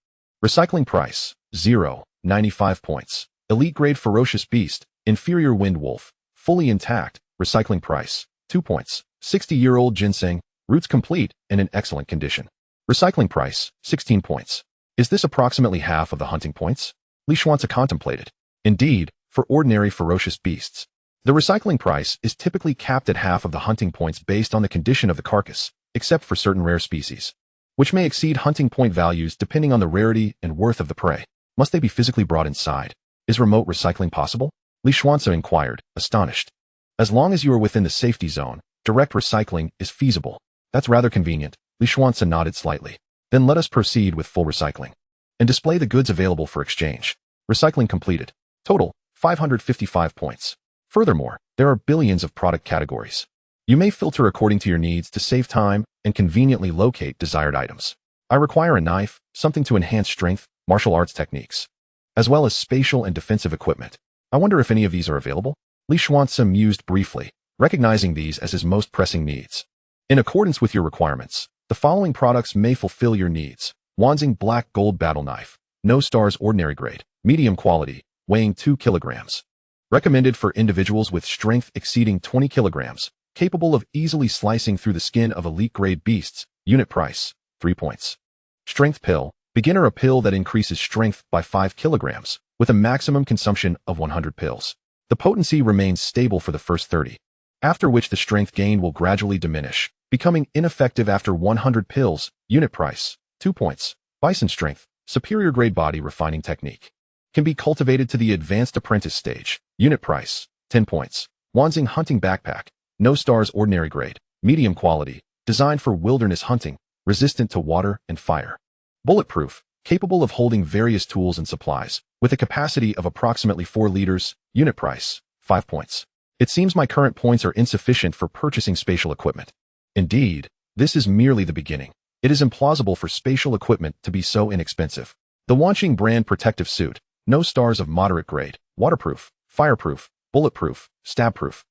Recycling price, 0, 95 points. Elite grade ferocious beast, inferior wind wolf, fully intact, recycling price, 2 points. 60-year-old ginseng, roots complete and in excellent condition. Recycling price, 16 points. Is this approximately half of the hunting points? Li Xuance contemplated. Indeed, for ordinary ferocious beasts, the recycling price is typically capped at half of the hunting points based on the condition of the carcass, except for certain rare species, which may exceed hunting point values depending on the rarity and worth of the prey. Must they be physically brought inside? Is remote recycling possible? Li Xuance inquired, astonished. As long as you are within the safety zone, Direct recycling is feasible. That's rather convenient. Li Xuance nodded slightly. Then let us proceed with full recycling. And display the goods available for exchange. Recycling completed. Total, 555 points. Furthermore, there are billions of product categories. You may filter according to your needs to save time and conveniently locate desired items. I require a knife, something to enhance strength, martial arts techniques, as well as spatial and defensive equipment. I wonder if any of these are available? Li Xuance mused briefly, recognizing these as his most pressing needs. In accordance with your requirements, the following products may fulfill your needs. Wanzing Black Gold Battle Knife. No stars, ordinary grade. Medium quality, weighing 2 kilograms. Recommended for individuals with strength exceeding 20 kilograms, capable of easily slicing through the skin of elite-grade beasts. Unit price, 3 points. Strength Pill. Beginner, a pill that increases strength by 5 kilograms, with a maximum consumption of 100 pills. The potency remains stable for the first 30, after which the strength gain will gradually diminish, becoming ineffective after 100 pills. Unit price, 2 points. Bison Strength. Superior grade body refining technique. Can be cultivated to the advanced apprentice stage. Unit price, 10 points. Wanzing Hunting Backpack. No stars, ordinary grade. Medium quality. Designed for wilderness hunting. Resistant to water and fire. Bulletproof. Capable of holding various tools and supplies. With a capacity of approximately 4 liters. Unit price, 5 points. It seems my current points are insufficient for purchasing spatial equipment. Indeed, this is merely the beginning. It is implausible for spatial equipment to be so inexpensive. The Wanching brand protective suit. No stars, of moderate grade. Waterproof, fireproof, bulletproof, stabproof,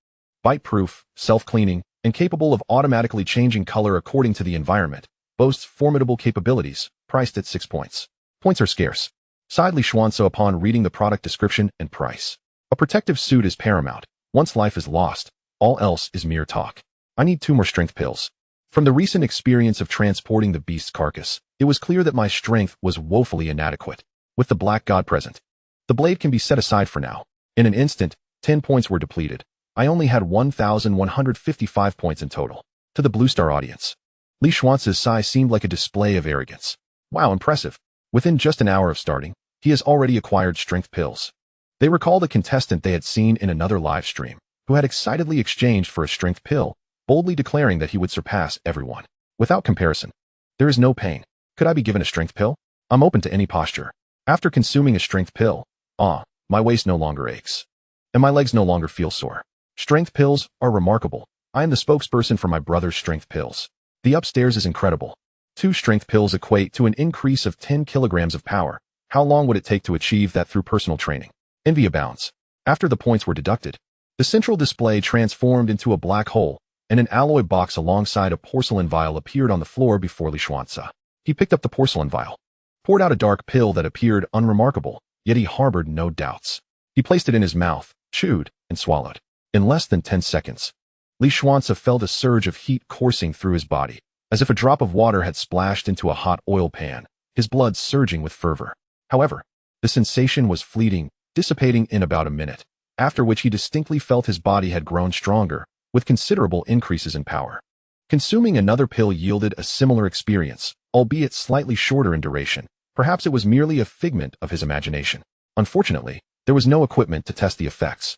bite-proof, self-cleaning, and capable of automatically changing color according to the environment. Boasts formidable capabilities, priced at 6 points. Points are scarce. Sighed Li Xuance upon reading the product description and price. A protective suit is paramount. Once life is lost, all else is mere talk. I need 2 more strength pills. From the recent experience of transporting the beast's carcass, it was clear that my strength was woefully inadequate. With the Black God present, the blade can be set aside for now. In an instant, 10 points were depleted. I only had 1,155 points in total. To the Blue Star audience, Li Xuance's sigh seemed like a display of arrogance. Wow, impressive. Within just an hour of starting, he has already acquired strength pills. They recalled a contestant they had seen in another live stream, who had excitedly exchanged for a strength pill, boldly declaring that he would surpass everyone. Without comparison, there is no pain. Could I be given a strength pill? I'm open to any posture. After consuming a strength pill, my waist no longer aches, and my legs no longer feel sore. Strength pills are remarkable. I am the spokesperson for my brother's strength pills. The upstairs is incredible. 2 strength pills equate to an increase of 10 kilograms of power. How long would it take to achieve that through personal training? Envy abounds. After the points were deducted, the central display transformed into a black hole, and an alloy box alongside a porcelain vial appeared on the floor before Li Xuance. He picked up the porcelain vial, poured out a dark pill that appeared unremarkable, yet he harbored no doubts. He placed it in his mouth, chewed, and swallowed. In less than 10 seconds, Li Xuance felt a surge of heat coursing through his body, as if a drop of water had splashed into a hot oil pan, his blood surging with fervor. However, the sensation was fleeting, dissipating in about a minute, after which he distinctly felt his body had grown stronger, with considerable increases in power. Consuming another pill yielded a similar experience, albeit slightly shorter in duration. Perhaps it was merely a figment of his imagination. Unfortunately, there was no equipment to test the effects.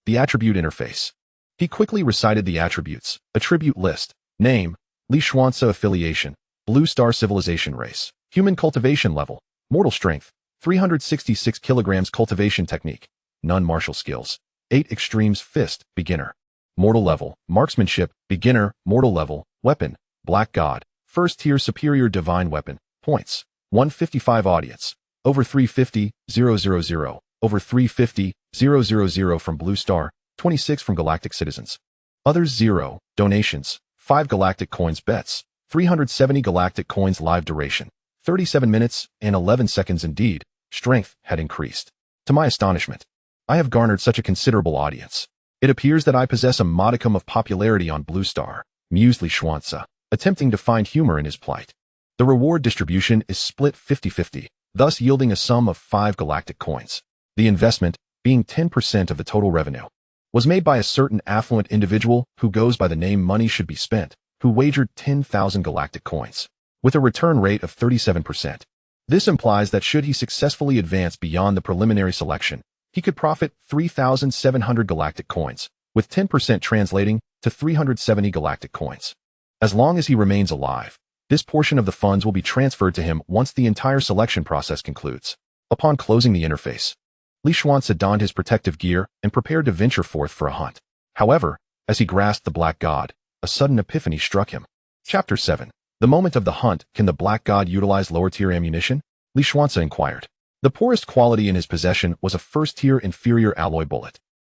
The attribute interface. He quickly recited the attributes. Attribute list. Name, Li Xuance. Affiliation, Blue Star Civilization race. Human cultivation level, mortal strength, 366 kilograms. Cultivation technique, none. Martial skills, 8 extremes. Fist, beginner. Mortal level, marksmanship, beginner. Mortal level, weapon, Black God. First tier superior divine weapon. Points, 155. Audience, over 350, 000, over 350, 000 from Blue Star, 26 from Galactic Citizens. Others 0, donations, 5 galactic coins. Bets, 370 galactic coins. Live duration, 37 minutes and 11 seconds. Indeed, strength had increased. To my astonishment, I have garnered such a considerable audience. It appears that I possess a modicum of popularity on Blue Star, mused Li Xuance, attempting to find humor in his plight. The reward distribution is split 50-50, thus yielding a sum of 5 galactic coins. The investment, being 10% of the total revenue, was made by a certain affluent individual who goes by the name Money Should Be Spent, who wagered 10,000 galactic coins, with a return rate of 37%. This implies that should he successfully advance beyond the preliminary selection, he could profit 3,700 galactic coins, with 10% translating to 370 galactic coins. As long as he remains alive, this portion of the funds will be transferred to him once the entire selection process concludes. Upon closing the interface, Li Xuance had donned his protective gear and prepared to venture forth for a hunt. However, as he grasped the Black God, a sudden epiphany struck him. Chapter 7. The moment of the hunt. Can the Black God utilize lower-tier ammunition? Li Xuance inquired. The poorest quality in his possession was a first-tier inferior alloy bullet,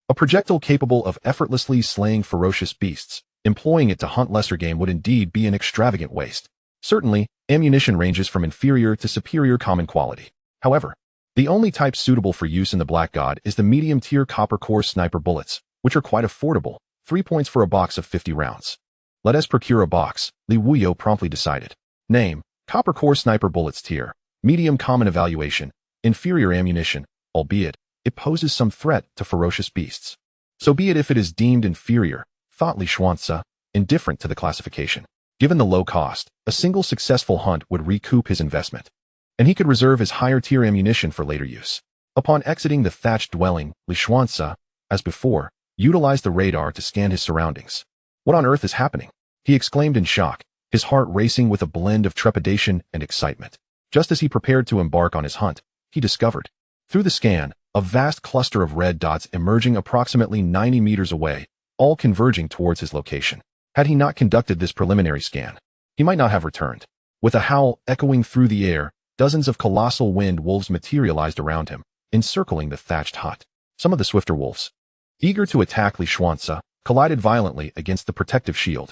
a projectile capable of effortlessly slaying ferocious beasts. Employing it to hunt lesser game would indeed be an extravagant waste. Certainly, ammunition ranges from inferior to superior common quality. However, the only type suitable for use in the Black God is the medium-tier copper core sniper bullets, which are quite affordable, 3 points for a box of 50 rounds. Let us procure a box, Li Xuance promptly decided. Name, copper core sniper bullets tier, medium common evaluation, inferior ammunition, albeit it poses some threat to ferocious beasts. So be it if it is deemed inferior, thought Li Xuance, indifferent to the classification. Given the low cost, a single successful hunt would recoup his investment, and he could reserve his higher-tier ammunition for later use. Upon exiting the thatched dwelling, Li Xuance, as before, utilized the radar to scan his surroundings. What on earth is happening? He exclaimed in shock, his heart racing with a blend of trepidation and excitement. Just as he prepared to embark on his hunt, he discovered, through the scan, a vast cluster of red dots emerging approximately 90 meters away, all converging towards his location. Had he not conducted this preliminary scan, he might not have returned. With a howl echoing through the air, dozens of colossal wind wolves materialized around him, encircling the thatched hut. Some of the swifter wolves, eager to attack Li Xuance, collided violently against the protective shield.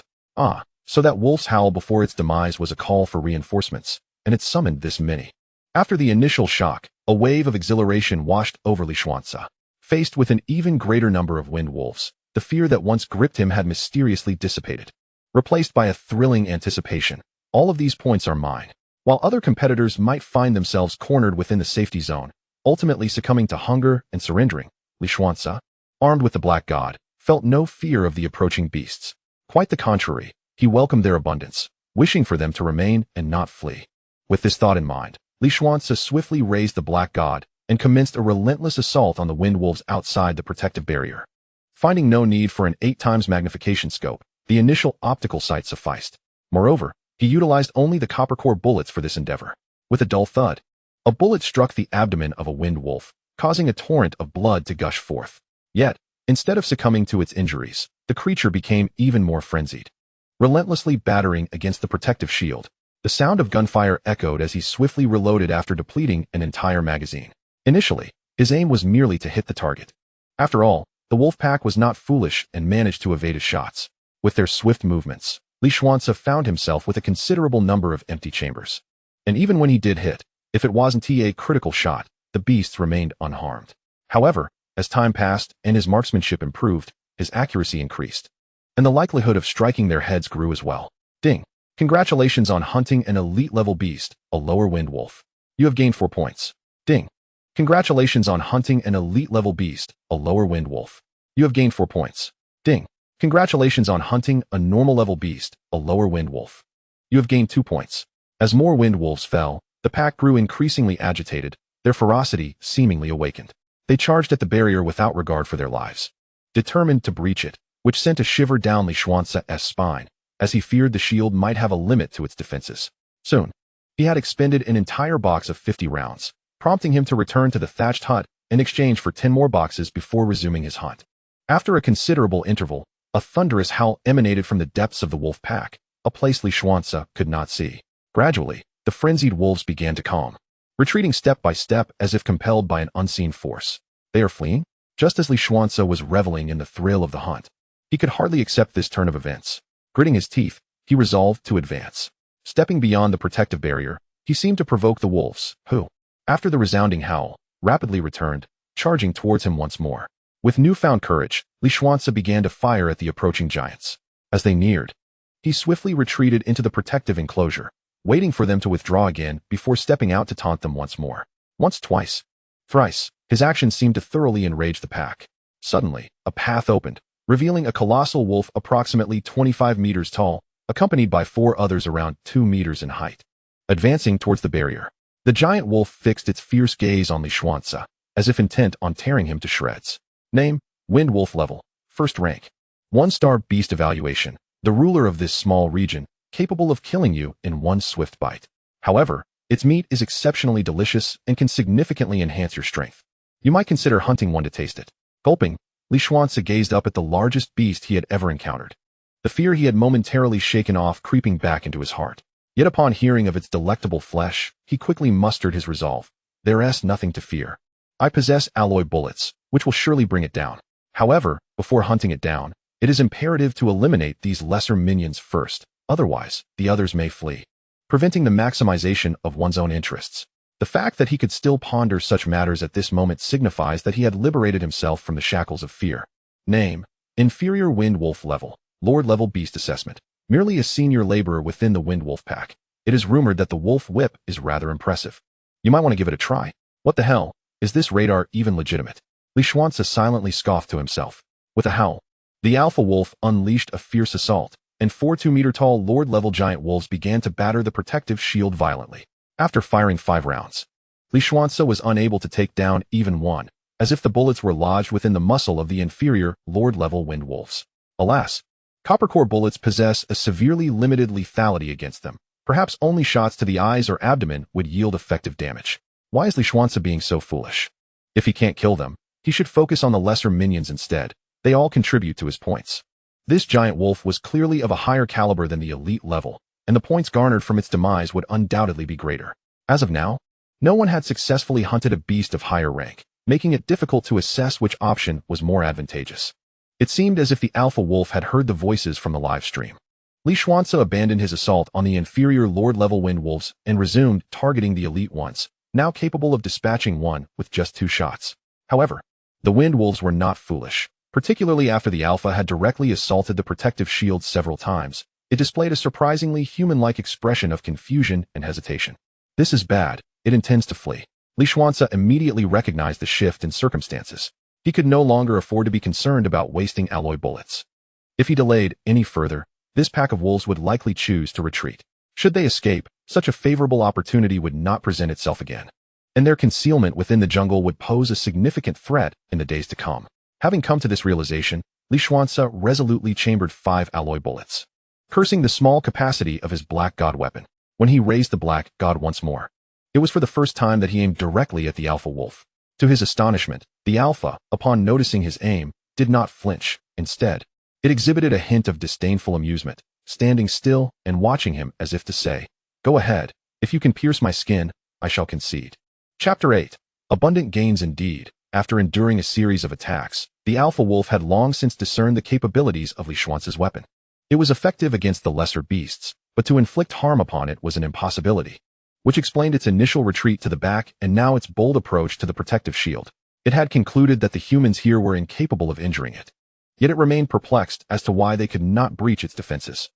So that wolf's howl before its demise was a call for reinforcements, and it summoned this many. After the initial shock, a wave of exhilaration washed over Li Xuance. Faced with an even greater number of wind wolves, the fear that once gripped him had mysteriously dissipated, replaced by a thrilling anticipation. All of these points are mine. While other competitors might find themselves cornered within the safety zone, ultimately succumbing to hunger and surrendering, Li Xuance, armed with the Black God, felt no fear of the approaching beasts. Quite the contrary, he welcomed their abundance, wishing for them to remain and not flee. With this thought in mind, Li Xuance swiftly raised the Black God and commenced a relentless assault on the wind wolves outside the protective barrier. Finding no need for an 8x magnification scope, the initial optical sight sufficed. Moreover, he utilized only the copper core bullets for this endeavor. With a dull thud, a bullet struck the abdomen of a wind wolf, causing a torrent of blood to gush forth. Yet, instead of succumbing to its injuries, the creature became even more frenzied. Relentlessly battering against the protective shield, the sound of gunfire echoed as he swiftly reloaded after depleting an entire magazine. Initially, his aim was merely to hit the target. After all, the wolf pack was not foolish and managed to evade his shots. With their swift movements, Li Xuance found himself with a considerable number of empty chambers. And even when he did hit, if it wasn't a critical shot, the beasts remained unharmed. However, as time passed and his marksmanship improved, his accuracy increased, and the likelihood of striking their heads grew as well. Ding! Congratulations on hunting an elite-level beast, a lower wind wolf. You have gained 4 points. Ding! Congratulations on hunting an elite-level beast, a lower wind wolf. You have gained 4 points. Ding! Congratulations on hunting a normal-level beast, a lower wind wolf. You have gained 2 points. As more wind wolves fell, the pack grew increasingly agitated, their ferocity seemingly awakened. They charged at the barrier without regard for their lives, determined to breach it, which sent a shiver down Li Xuance's spine, as he feared the shield might have a limit to its defenses. Soon, he had expended an entire box of 50 rounds, prompting him to return to the thatched hut in exchange for 10 more boxes before resuming his hunt. After a considerable interval, a thunderous howl emanated from the depths of the wolf pack, a place Li Xuance could not see. Gradually, the frenzied wolves began to calm, retreating step by step as if compelled by an unseen force. They are fleeing? Just as Li Xuance was reveling in the thrill of the hunt, he could hardly accept this turn of events. Gritting his teeth, he resolved to advance. Stepping beyond the protective barrier, he seemed to provoke the wolves, who, after the resounding howl, rapidly returned, charging towards him once more. With newfound courage, Li Xuance began to fire at the approaching giants. As they neared, he swiftly retreated into the protective enclosure, waiting for them to withdraw again before stepping out to taunt them once more. Once, twice, thrice, his actions seemed to thoroughly enrage the pack. Suddenly, a path opened, revealing a colossal wolf approximately 25 meters tall, accompanied by 4 others around 2 meters in height. Advancing towards the barrier, the giant wolf fixed its fierce gaze on Li Xuance, as if intent on tearing him to shreds. Name, Wind Wolf level, 1st rank. 1-star beast evaluation. The ruler of this small region, capable of killing you in one swift bite. However, its meat is exceptionally delicious and can significantly enhance your strength. You might consider hunting one to taste it. Gulping, Li Xuance gazed up at the largest beast he had ever encountered. The fear he had momentarily shaken off creeping back into his heart. Yet upon hearing of its delectable flesh, he quickly mustered his resolve. There is nothing to fear. I possess alloy bullets, which will surely bring it down. However, before hunting it down, it is imperative to eliminate these lesser minions first, otherwise, the others may flee, preventing the maximization of one's own interests. The fact that he could still ponder such matters at this moment signifies that he had liberated himself from the shackles of fear. Name: Inferior Wind Wolf Level, Lord Level Beast Assessment. Merely a senior laborer within the Wind Wolf pack. It is rumored that the Wolf Whip is rather impressive. You might want to give it a try. What the hell? Is this radar even legitimate? Li Xuance silently scoffed to himself. With a howl, the Alpha Wolf unleashed a fierce assault, and 4 2-meter-tall Lord-level giant wolves began to batter the protective shield violently. After firing 5 rounds, Li Xuance was unable to take down even one, as if the bullets were lodged within the muscle of the inferior Lord-level wind wolves. Alas, coppercore bullets possess a severely limited lethality against them. Perhaps only shots to the eyes or abdomen would yield effective damage. Why is Li Xuance being so foolish? If he can't kill them, he should focus on the lesser minions instead. They all contribute to his points. This giant wolf was clearly of a higher caliber than the elite level, and the points garnered from its demise would undoubtedly be greater. As of now, no one had successfully hunted a beast of higher rank, making it difficult to assess which option was more advantageous. It seemed as if the Alpha Wolf had heard the voices from the live stream. Li Xuance abandoned his assault on the inferior Lord-level wind wolves and resumed targeting the elite ones, now capable of dispatching one with just 2 shots. However, the wind wolves were not foolish. Particularly after the Alpha had directly assaulted the protective shield several times, it displayed a surprisingly human-like expression of confusion and hesitation. This is bad. It intends to flee. Li Xuance immediately recognized the shift in circumstances. He could no longer afford to be concerned about wasting alloy bullets. If he delayed any further, this pack of wolves would likely choose to retreat. Should they escape, such a favorable opportunity would not present itself again, and their concealment within the jungle would pose a significant threat in the days to come. Having come to this realization, Li Xuance resolutely chambered 5 alloy bullets, cursing the small capacity of his Black God weapon. When he raised the Black God once more, it was for the first time that he aimed directly at the Alpha Wolf. To his astonishment, the Alpha, upon noticing his aim, did not flinch. Instead, it exhibited a hint of disdainful amusement, standing still and watching him as if to say, "Go ahead. If you can pierce my skin, I shall concede." Chapter 8. Abundant gains indeed. After enduring a series of attacks, the Alpha Wolf had long since discerned the capabilities of Li Xuance's weapon. It was effective against the lesser beasts, but to inflict harm upon it was an impossibility, which explained its initial retreat to the back and now its bold approach to the protective shield. It had concluded that the humans here were incapable of injuring it. Yet it remained perplexed as to why they could not breach its defenses.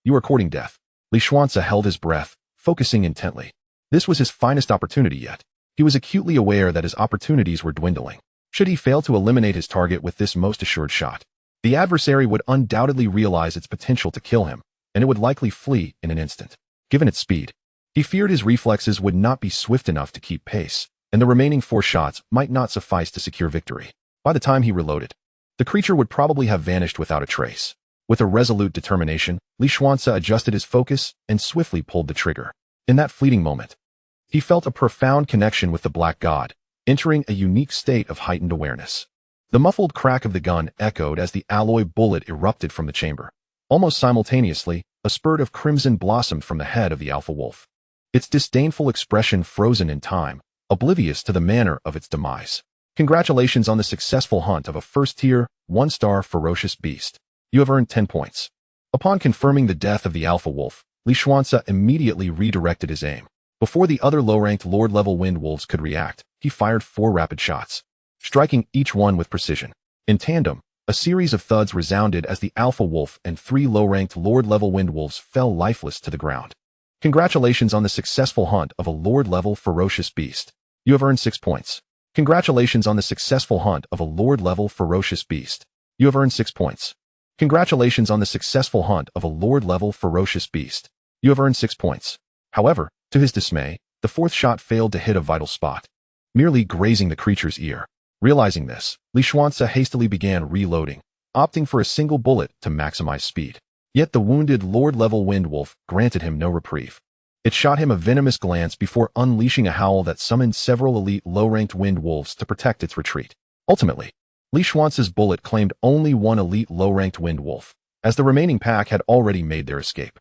You are courting death. Li Xuance held his breath, focusing intently. This was his finest opportunity yet. He was acutely aware that his opportunities were dwindling. Should he fail to eliminate his target with this most assured shot, the adversary would undoubtedly realize its potential to kill him, and it would likely flee in an instant. Given its speed, he feared his reflexes would not be swift enough to keep pace, and the remaining 4 shots might not suffice to secure victory. By the time he reloaded, the creature would probably have vanished without a trace. With a resolute determination, Li Xuance adjusted his focus and swiftly pulled the trigger. In that fleeting moment, he felt a profound connection with the Black God, entering a unique state of heightened awareness. The muffled crack of the gun echoed as the alloy bullet erupted from the chamber. Almost simultaneously, a spurt of crimson blossomed from the head of the Alpha Wolf, its disdainful expression frozen in time, oblivious to the manner of its demise. Congratulations on the successful hunt of a first-tier, 1-star ferocious beast. You have earned 10 points. Upon confirming the death of the Alpha Wolf, Li Xuance immediately redirected his aim. Before the other low-ranked Lord-level wind wolves could react, he fired 4 rapid shots, striking each one with precision. In tandem, a series of thuds resounded as the Alpha Wolf and 3 low-ranked Lord-level wind wolves fell lifeless to the ground. Congratulations on the successful hunt of a Lord-level ferocious beast. You have earned 6 points. Congratulations on the successful hunt of a Lord-level ferocious beast. You have earned 6 points. Congratulations on the successful hunt of a Lord-level ferocious beast. You have earned 6 points. However, to his dismay, the 4th shot failed to hit a vital spot, merely grazing the creature's ear. Realizing this, Li Xuance hastily began reloading, opting for a single bullet to maximize speed. Yet the wounded Lord-level Wind Wolf granted him no reprieve. It shot him a venomous glance before unleashing a howl that summoned several elite low-ranked Wind Wolves to protect its retreat. Ultimately, Li Xuance's bullet claimed only one elite low-ranked Wind Wolf, as the remaining pack had already made their escape.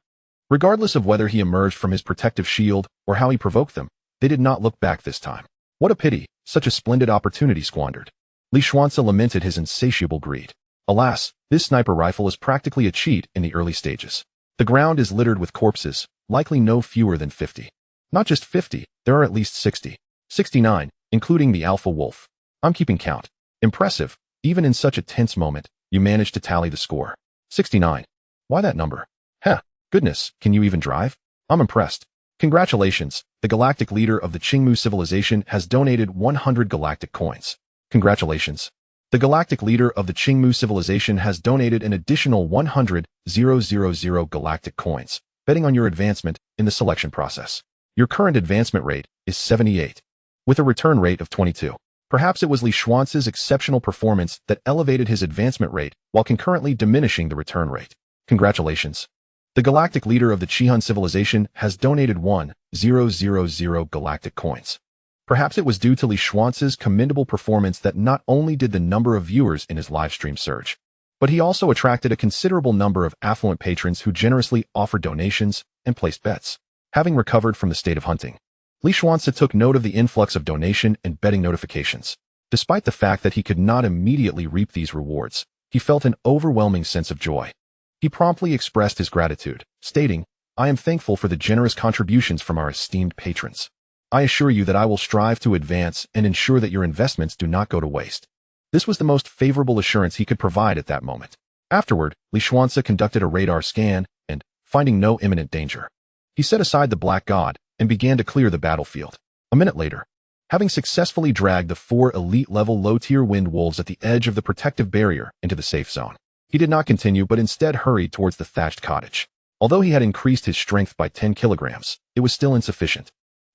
Regardless of whether he emerged from his protective shield or how he provoked them, they did not look back this time. What a pity, such a splendid opportunity squandered. Li Xuance lamented his insatiable greed. Alas, this sniper rifle is practically a cheat in the early stages. The ground is littered with corpses, likely no fewer than 50. Not just 50, there are at least 60. 69, including the alpha wolf. I'm keeping count. Impressive, even in such a tense moment, you managed to tally the score. 69. Why that number? Heh, goodness, can you even drive? I'm impressed. Congratulations, the galactic leader of the Qingmu civilization has donated 100 galactic coins. Congratulations. The galactic leader of the Qingmu civilization has donated an additional 100,000 galactic coins, betting on your advancement in the selection process. Your current advancement rate is 78, with a return rate of 22. Perhaps it was Li Xuance's exceptional performance that elevated his advancement rate while concurrently diminishing the return rate. Congratulations. The galactic leader of the Qihun civilization has donated 1,000 galactic coins. Perhaps it was due to Li Xuance's commendable performance that not only did the number of viewers in his livestream surge, but he also attracted a considerable number of affluent patrons who generously offered donations and placed bets. Having recovered from the state of hunting, Li Xuance took note of the influx of donation and betting notifications. Despite the fact that he could not immediately reap these rewards, he felt an overwhelming sense of joy. He promptly expressed his gratitude, stating, "I am thankful for the generous contributions from our esteemed patrons. I assure you that I will strive to advance and ensure that your investments do not go to waste." This was the most favorable assurance he could provide at that moment. Afterward, Li Xuance conducted a radar scan and, finding no imminent danger, he set aside the Black God and began to clear the battlefield. A minute later, having successfully dragged the 4 elite-level low-tier Wind Wolves at the edge of the protective barrier into the safe zone, he did not continue but instead hurried towards the thatched cottage. Although he had increased his strength by 10 kilograms, it was still insufficient,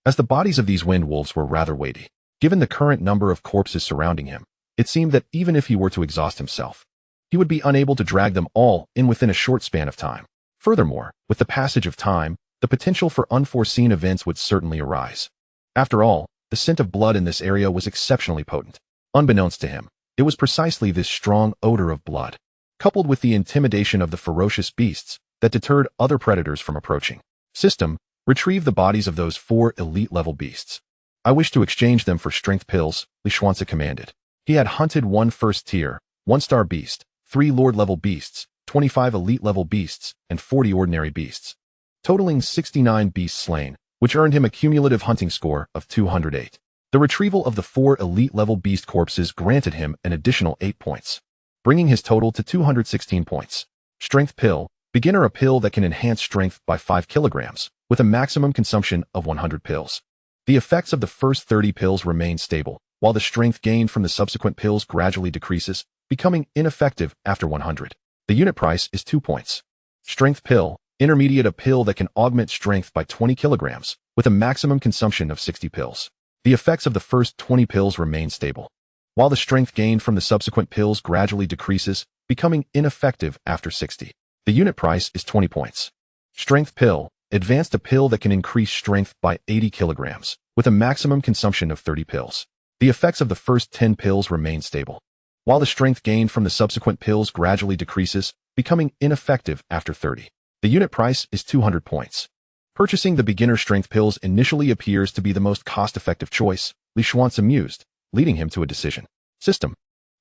as the bodies of these Wind Wolves were rather weighty. Given the current number of corpses surrounding him, it seemed that even if he were to exhaust himself, he would be unable to drag them all in within a short span of time. Furthermore, with the passage of time, the potential for unforeseen events would certainly arise. After all, the scent of blood in this area was exceptionally potent. Unbeknownst to him, it was precisely this strong odor of blood, coupled with the intimidation of the ferocious beasts, that deterred other predators from approaching. System, retrieve the bodies of those 4 elite-level beasts. I wish to exchange them for strength pills, Li Xuance commanded. He had hunted 1 first-tier, 1-star beast, 3 lord-level beasts, 25 elite-level beasts, and 40 ordinary beasts, totaling 69 beasts slain, which earned him a cumulative hunting score of 208. The retrieval of the 4 elite-level beast corpses granted him an additional 8 points, bringing his total to 216 points. Strength pill, beginner, a pill that can enhance strength by 5 kilograms, with a maximum consumption of 100 pills. The effects of the first 30 pills remain stable, while the strength gained from the subsequent pills gradually decreases, becoming ineffective after 100. The unit price is 2 points. Strength pill, intermediate, a pill that can augment strength by 20 kilograms, with a maximum consumption of 60 pills. The effects of the first 20 pills remain stable, while the strength gained from the subsequent pills gradually decreases, becoming ineffective after 60. The unit price is 20 points. Strength pill, advanced, a pill that can increase strength by 80 kilograms, with a maximum consumption of 30 pills. The effects of the first 10 pills remain stable, while the strength gained from the subsequent pills gradually decreases, becoming ineffective after 30. The unit price is 200 points. Purchasing the beginner strength pills initially appears to be the most cost-effective choice, Li Xuance mused, leading him to a decision. System.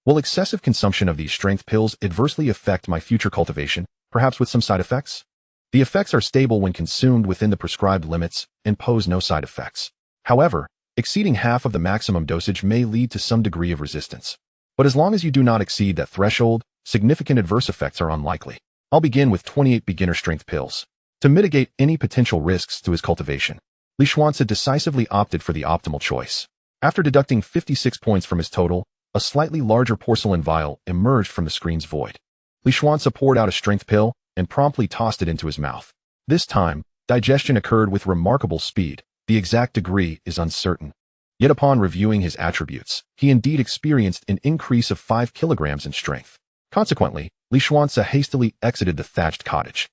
Will excessive consumption of these strength pills adversely affect my future cultivation, perhaps with some side effects? The effects are stable when consumed within the prescribed limits and pose no side effects. However, exceeding half of the maximum dosage may lead to some degree of resistance. But as long as you do not exceed that threshold, significant adverse effects are unlikely. I'll begin with 28 beginner strength pills. To mitigate any potential risks to his cultivation, Li Xuance decisively opted for the optimal choice. After deducting 56 points from his total, a slightly larger porcelain vial emerged from the screen's void. Li Xuance poured out a strength pill and promptly tossed it into his mouth. This time, digestion occurred with remarkable speed. The exact degree is uncertain. Yet upon reviewing his attributes, he indeed experienced an increase of 5 kilograms in strength. Consequently, Li Xuance hastily exited the thatched cottage,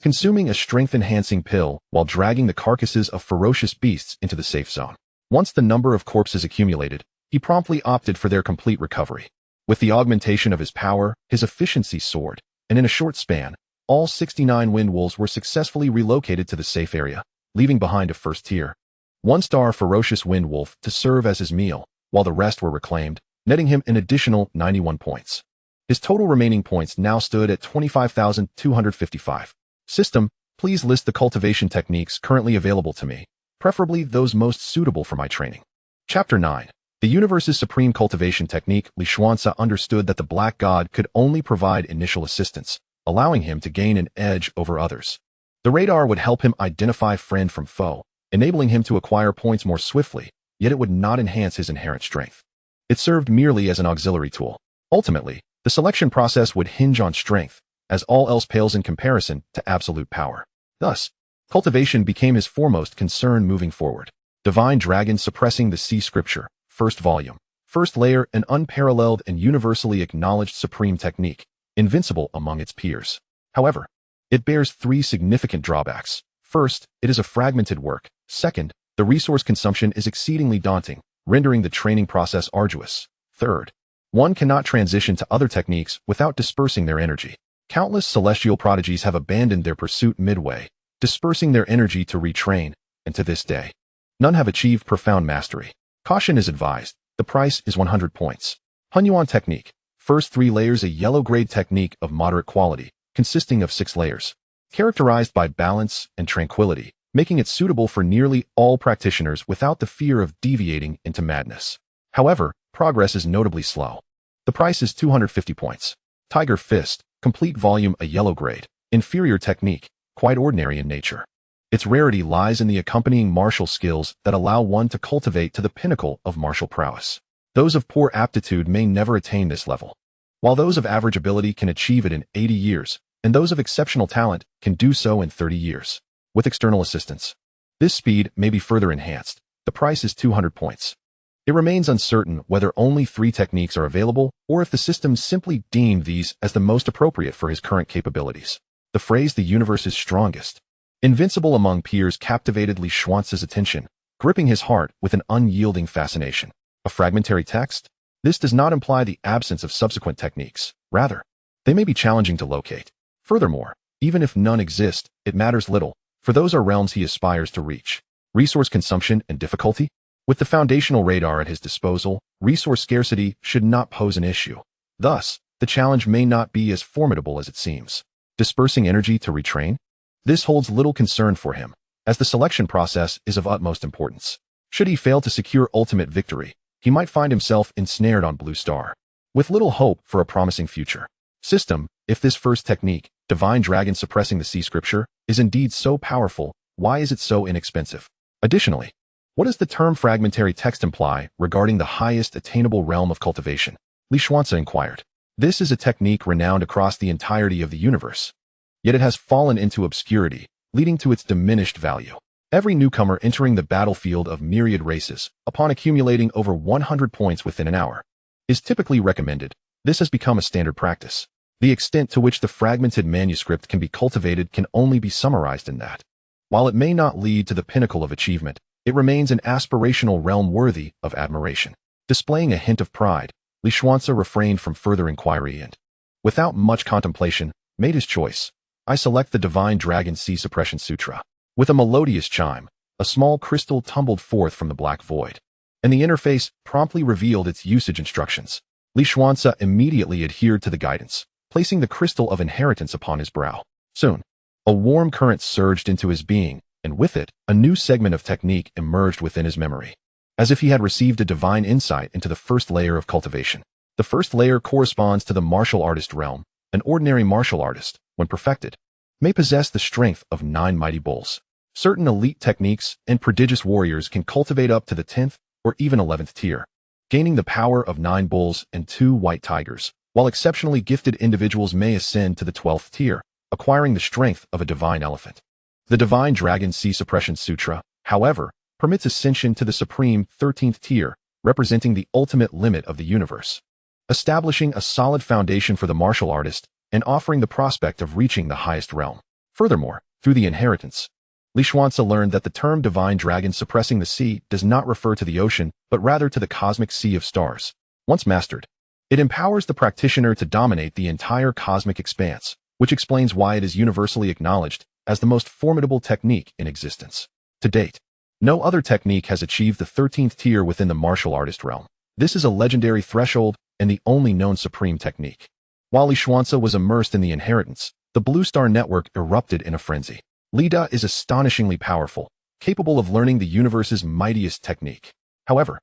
consuming a strength-enhancing pill while dragging the carcasses of ferocious beasts into the safe zone. Once the number of corpses accumulated, he promptly opted for their complete recovery. With the augmentation of his power, his efficiency soared, and in a short span, all 69 wind wolves were successfully relocated to the safe area, leaving behind a first-tier, one-star ferocious wind wolf to serve as his meal, while the rest were reclaimed, netting him an additional 91 points. His total remaining points now stood at 25,255. System, please list the cultivation techniques currently available to me, preferably those most suitable for my training. Chapter 9. The universe's supreme cultivation technique. Li Xuance understood that the Black God could only provide initial assistance, allowing him to gain an edge over others. The radar would help him identify friend from foe, enabling him to acquire points more swiftly, yet it would not enhance his inherent strength. It served merely as an auxiliary tool. Ultimately, the selection process would hinge on strength, as all else pales in comparison to absolute power. Thus, cultivation became his foremost concern moving forward. Divine Dragon Suppressing the Sea Scripture, First Volume. First Layer, an unparalleled and universally acknowledged supreme technique, invincible among its peers. However, it bears three significant drawbacks. First, it is a fragmented work. Second, the resource consumption is exceedingly daunting, rendering the training process arduous. Third, one cannot transition to other techniques without dispersing their energy. Countless celestial prodigies have abandoned their pursuit midway, dispersing their energy to retrain, and to this day, none have achieved profound mastery. Caution is advised. The price is 100 points. Hunyuan Technique. First 3 layers. A yellow-grade technique of moderate quality, consisting of 6 layers, characterized by balance and tranquility, making it suitable for nearly all practitioners without the fear of deviating into madness. However, progress is notably slow. The price is 250 points. Tiger Fist. Complete volume. A yellow grade, inferior technique, quite ordinary in nature. Its rarity lies in the accompanying martial skills that allow one to cultivate to the pinnacle of martial prowess. Those of poor aptitude may never attain this level, while those of average ability can achieve it in 80 years, and those of exceptional talent can do so in 30 years. With external assistance, this speed may be further enhanced. The price is 200 points. It remains uncertain whether only 3 techniques are available or if the system simply deemed these as the most appropriate for his current capabilities. The phrase "the universe's strongest," invincible among peers, captivated Li Xuance's attention, gripping his heart with an unyielding fascination. A fragmentary text? This does not imply the absence of subsequent techniques. Rather, they may be challenging to locate. Furthermore, even if none exist, it matters little, for those are realms he aspires to reach. Resource consumption and difficulty? With the foundational radar at his disposal, resource scarcity should not pose an issue. Thus, the challenge may not be as formidable as it seems. Dispersing energy to retrain? This holds little concern for him, as the selection process is of utmost importance. Should he fail to secure ultimate victory, he might find himself ensnared on Blue Star, with little hope for a promising future. System, if this first technique, Divine Dragon Suppressing the Sea Scripture, is indeed so powerful, why is it so inexpensive? Additionally, what does the term fragmentary text imply regarding the highest attainable realm of cultivation? Li Xuance inquired. This is a technique renowned across the entirety of the universe, yet it has fallen into obscurity, leading to its diminished value. Every newcomer entering the battlefield of myriad races, upon accumulating over 100 points within an hour, is typically recommended. This has become a standard practice. The extent to which the fragmented manuscript can be cultivated can only be summarized in that, while it may not lead to the pinnacle of achievement, it remains an aspirational realm worthy of admiration. Displaying a hint of pride, Li Xuance refrained from further inquiry and, without much contemplation, made his choice. I select the Divine Dragon Sea Suppression Sutra. With a melodious chime, a small crystal tumbled forth from the black void, and the interface promptly revealed its usage instructions. Li Xuance immediately adhered to the guidance, placing the crystal of inheritance upon his brow. Soon, a warm current surged into his being, and with it, a new segment of technique emerged within his memory, as if he had received a divine insight into the first layer of cultivation. The first layer corresponds to the martial artist realm. An ordinary martial artist, when perfected, may possess the strength of 9 mighty bulls. Certain elite techniques and prodigious warriors can cultivate up to the 10th or even 11th tier, gaining the power of 9 bulls and 2 white tigers, while exceptionally gifted individuals may ascend to the 12th tier, acquiring the strength of a divine elephant. The Divine Dragon Sea Suppression Sutra, however, permits ascension to the supreme 13th tier, representing the ultimate limit of the universe. establishing a solid foundation for the martial artist and offering the prospect of reaching the highest realm. Furthermore, through the inheritance, Li Xuance learned that the term divine dragon suppressing the sea does not refer to the ocean, but rather to the cosmic sea of stars. Once mastered, it empowers the practitioner to dominate the entire cosmic expanse, which explains why it is universally acknowledged as the most formidable technique in existence. To date, no other technique has achieved the 13th tier within the martial artist realm. This is a legendary threshold and the only known supreme technique. While Li Xuance was immersed in the inheritance, the Blue Star Network erupted in a frenzy. Lida is astonishingly powerful, capable of learning the universe's mightiest technique. However,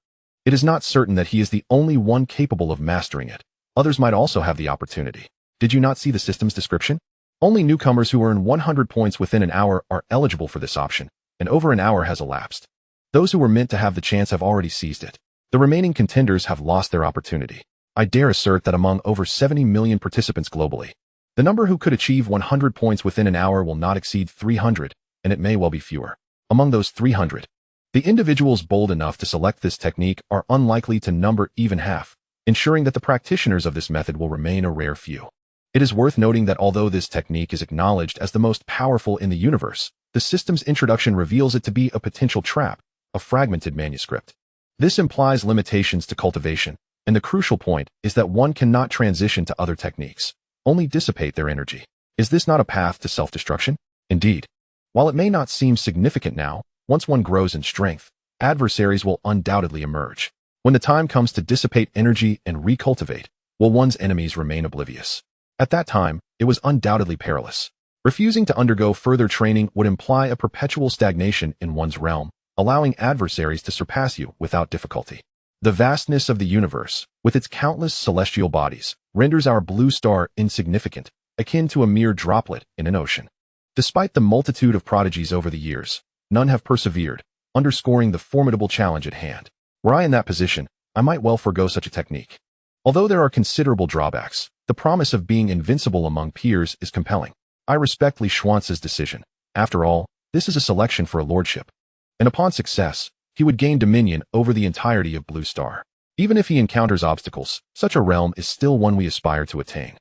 it is not certain that he is the only one capable of mastering it. Others might also have the opportunity. Did you not see the system's description? Only newcomers who earn 100 points within an hour are eligible for this option, and over an hour has elapsed. Those who were meant to have the chance have already seized it. The remaining contenders have lost their opportunity. I dare assert that among over 70 million participants globally, the number who could achieve 100 points within an hour will not exceed 300, and it may well be fewer. Among those 300, the individuals bold enough to select this technique are unlikely to number even half, ensuring that the practitioners of this method will remain a rare few. It is worth noting that although this technique is acknowledged as the most powerful in the universe, the system's introduction reveals it to be a potential trap, a fragmented manuscript. This implies limitations to cultivation, and the crucial point is that one cannot transition to other techniques, only dissipate their energy. Is this not a path to self-destruction? Indeed. While it may not seem significant now, once one grows in strength, adversaries will undoubtedly emerge. When the time comes to dissipate energy and recultivate, will one's enemies remain oblivious? At that time, it was undoubtedly perilous. Refusing to undergo further training would imply a perpetual stagnation in one's realm, allowing adversaries to surpass you without difficulty. The vastness of the universe, with its countless celestial bodies, renders our blue star insignificant, akin to a mere droplet in an ocean. Despite the multitude of prodigies over the years, none have persevered, underscoring the formidable challenge at hand. Were I in that position, I might well forego such a technique. Although there are considerable drawbacks, the promise of being invincible among peers is compelling. I respect Li Xuance's decision. After all, this is a selection for a lordship. And upon success, he would gain dominion over the entirety of Blue Star. Even if he encounters obstacles, such a realm is still one we aspire to attain.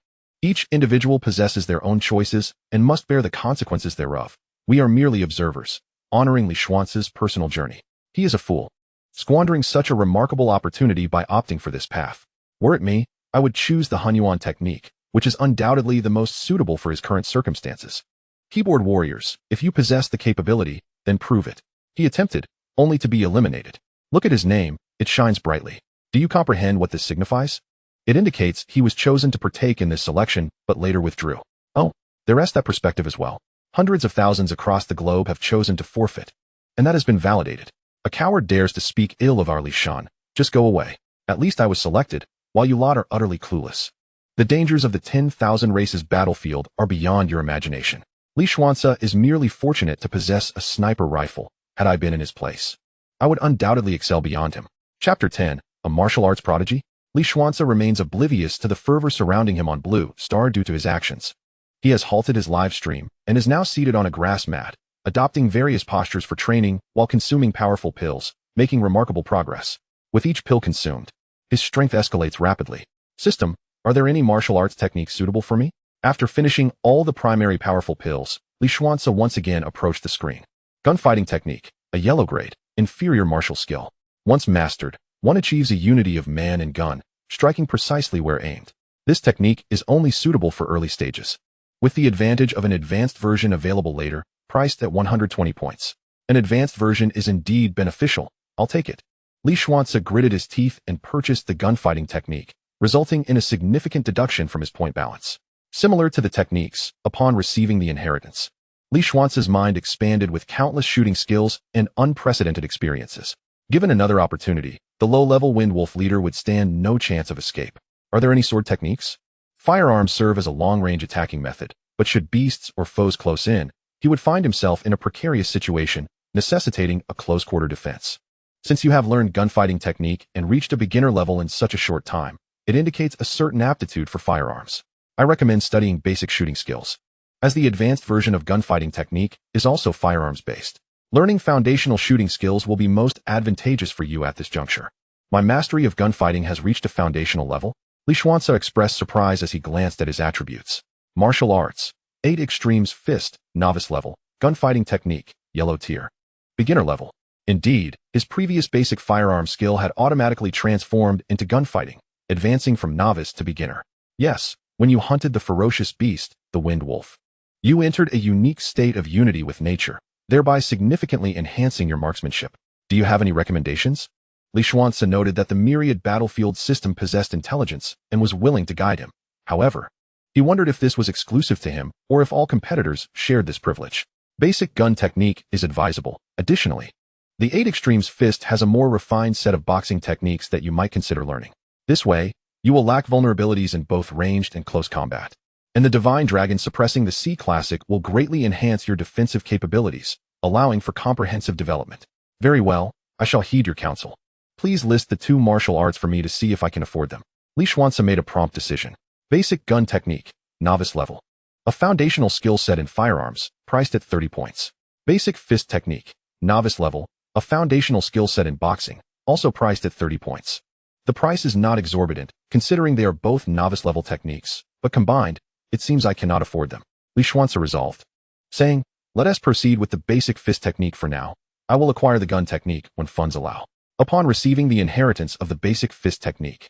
Each individual possesses their own choices and must bear the consequences thereof. We are merely observers, honoring Li Xuance's personal journey. He is a fool, squandering such a remarkable opportunity by opting for this path. Were it me, I would choose the Hunyuan technique, which is undoubtedly the most suitable for his current circumstances. Keyboard warriors, if you possess the capability, then prove it. He attempted, only to be eliminated. Look at his name, it shines brightly. Do you comprehend what this signifies? It indicates he was chosen to partake in this selection, but later withdrew. Oh, there is that perspective as well. Hundreds of thousands across the globe have chosen to forfeit, and that has been validated. A coward dares to speak ill of our Li Xuan. Just go away. At least I was selected, while you lot are utterly clueless. The dangers of the 10,000 races battlefield are beyond your imagination. Li Xuance is merely fortunate to possess a sniper rifle. Had I been in his place, I would undoubtedly excel beyond him. Chapter 10, a martial arts prodigy? Li Xuance remains oblivious to the fervor surrounding him on Blue Star due to his actions. He has halted his live stream and is now seated on a grass mat, adopting various postures for training while consuming powerful pills, making remarkable progress. With each pill consumed, his strength escalates rapidly. System, are there any martial arts techniques suitable for me? After finishing all the primary powerful pills, Li Xuance once again approached the screen. Gunfighting technique, a yellow grade, inferior martial skill. Once mastered, one achieves a unity of man and gun, striking precisely where aimed. This technique is only suitable for early stages, with the advantage of an advanced version available later, priced at 120 points. An advanced version is indeed beneficial. I'll take it. Li Xuance gritted his teeth and purchased the gunfighting technique, resulting in a significant deduction from his point balance. Similar to the techniques, upon receiving the inheritance, Li Xuance's mind expanded with countless shooting skills and unprecedented experiences. Given another opportunity, the low-level Wind Wolf leader would stand no chance of escape. Are there any sword techniques? Firearms serve as a long-range attacking method, but should beasts or foes close in, he would find himself in a precarious situation, necessitating a close-quarter defense. Since you have learned gunfighting technique and reached a beginner level in such a short time, it indicates a certain aptitude for firearms. I recommend studying basic shooting skills, as the advanced version of gunfighting technique is also firearms-based. Learning foundational shooting skills will be most advantageous for you at this juncture. My mastery of gunfighting has reached a foundational level. Li Xuance expressed surprise as he glanced at his attributes. Martial arts. 8 extremes fist, novice level. Gunfighting technique, yellow tier. Beginner level. Indeed, his previous basic firearm skill had automatically transformed into gunfighting, advancing from novice to beginner. Yes, when you hunted the ferocious beast, the wind wolf, you entered a unique state of unity with nature, thereby significantly enhancing your marksmanship. Do you have any recommendations? Li Xuance noted that the myriad battlefield system possessed intelligence and was willing to guide him. However, he wondered if this was exclusive to him or if all competitors shared this privilege. Basic gun technique is advisable. Additionally, the 8 extremes fist has a more refined set of boxing techniques that you might consider learning. This way, you will lack vulnerabilities in both ranged and close combat. And the Divine Dragon suppressing the C classic will greatly enhance your defensive capabilities, allowing for comprehensive development. Very well, I shall heed your counsel. Please list the 2 martial arts for me to see if I can afford them. Li Xuance made a prompt decision. Basic gun technique, novice level. A foundational skill set in firearms, priced at 30 points. Basic fist technique, novice level. A foundational skill set in boxing, also priced at 30 points. The price is not exorbitant, considering they are both novice-level techniques, but combined, it seems I cannot afford them. Li Xuance resolved, saying, let us proceed with the basic fist technique for now. I will acquire the gun technique when funds allow. Upon receiving the inheritance of the basic fist technique,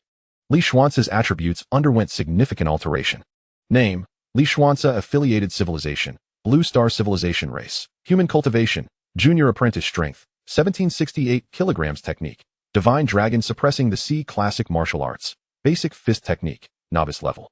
Li Xuance's attributes underwent significant alteration. Name, Li Xuance Affiliated Civilization, Blue Star Civilization Race, Human Cultivation, Junior Apprentice Strength, 1768 kilograms technique, Divine Dragon suppressing the C classic martial arts, basic fist technique, novice level.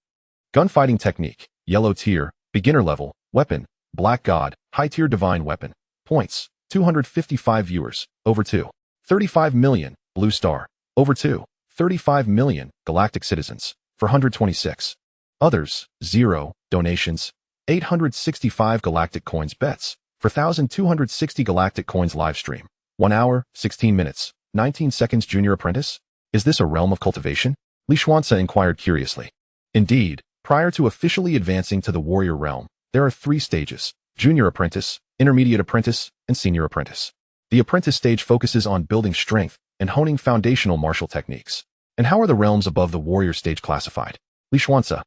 Gunfighting technique, yellow tier, beginner level, weapon, Black God, high tier divine weapon, points, 255 viewers, over 2. 35 million, Blue Star, over 2. 35 million, Galactic Citizens, for 126. Others, 0, donations, 865 Galactic Coins bets, for 1,260 Galactic Coins live stream. 1 hour, 16 minutes, 19 seconds Junior Apprentice? Is this a realm of cultivation? Li Xuance inquired curiously. Indeed, prior to officially advancing to the warrior realm, there are 3 stages: Junior Apprentice, Intermediate Apprentice, and Senior Apprentice. The apprentice stage focuses on building strength and honing foundational martial techniques. And how are the realms above the warrior stage classified? Li Xuance,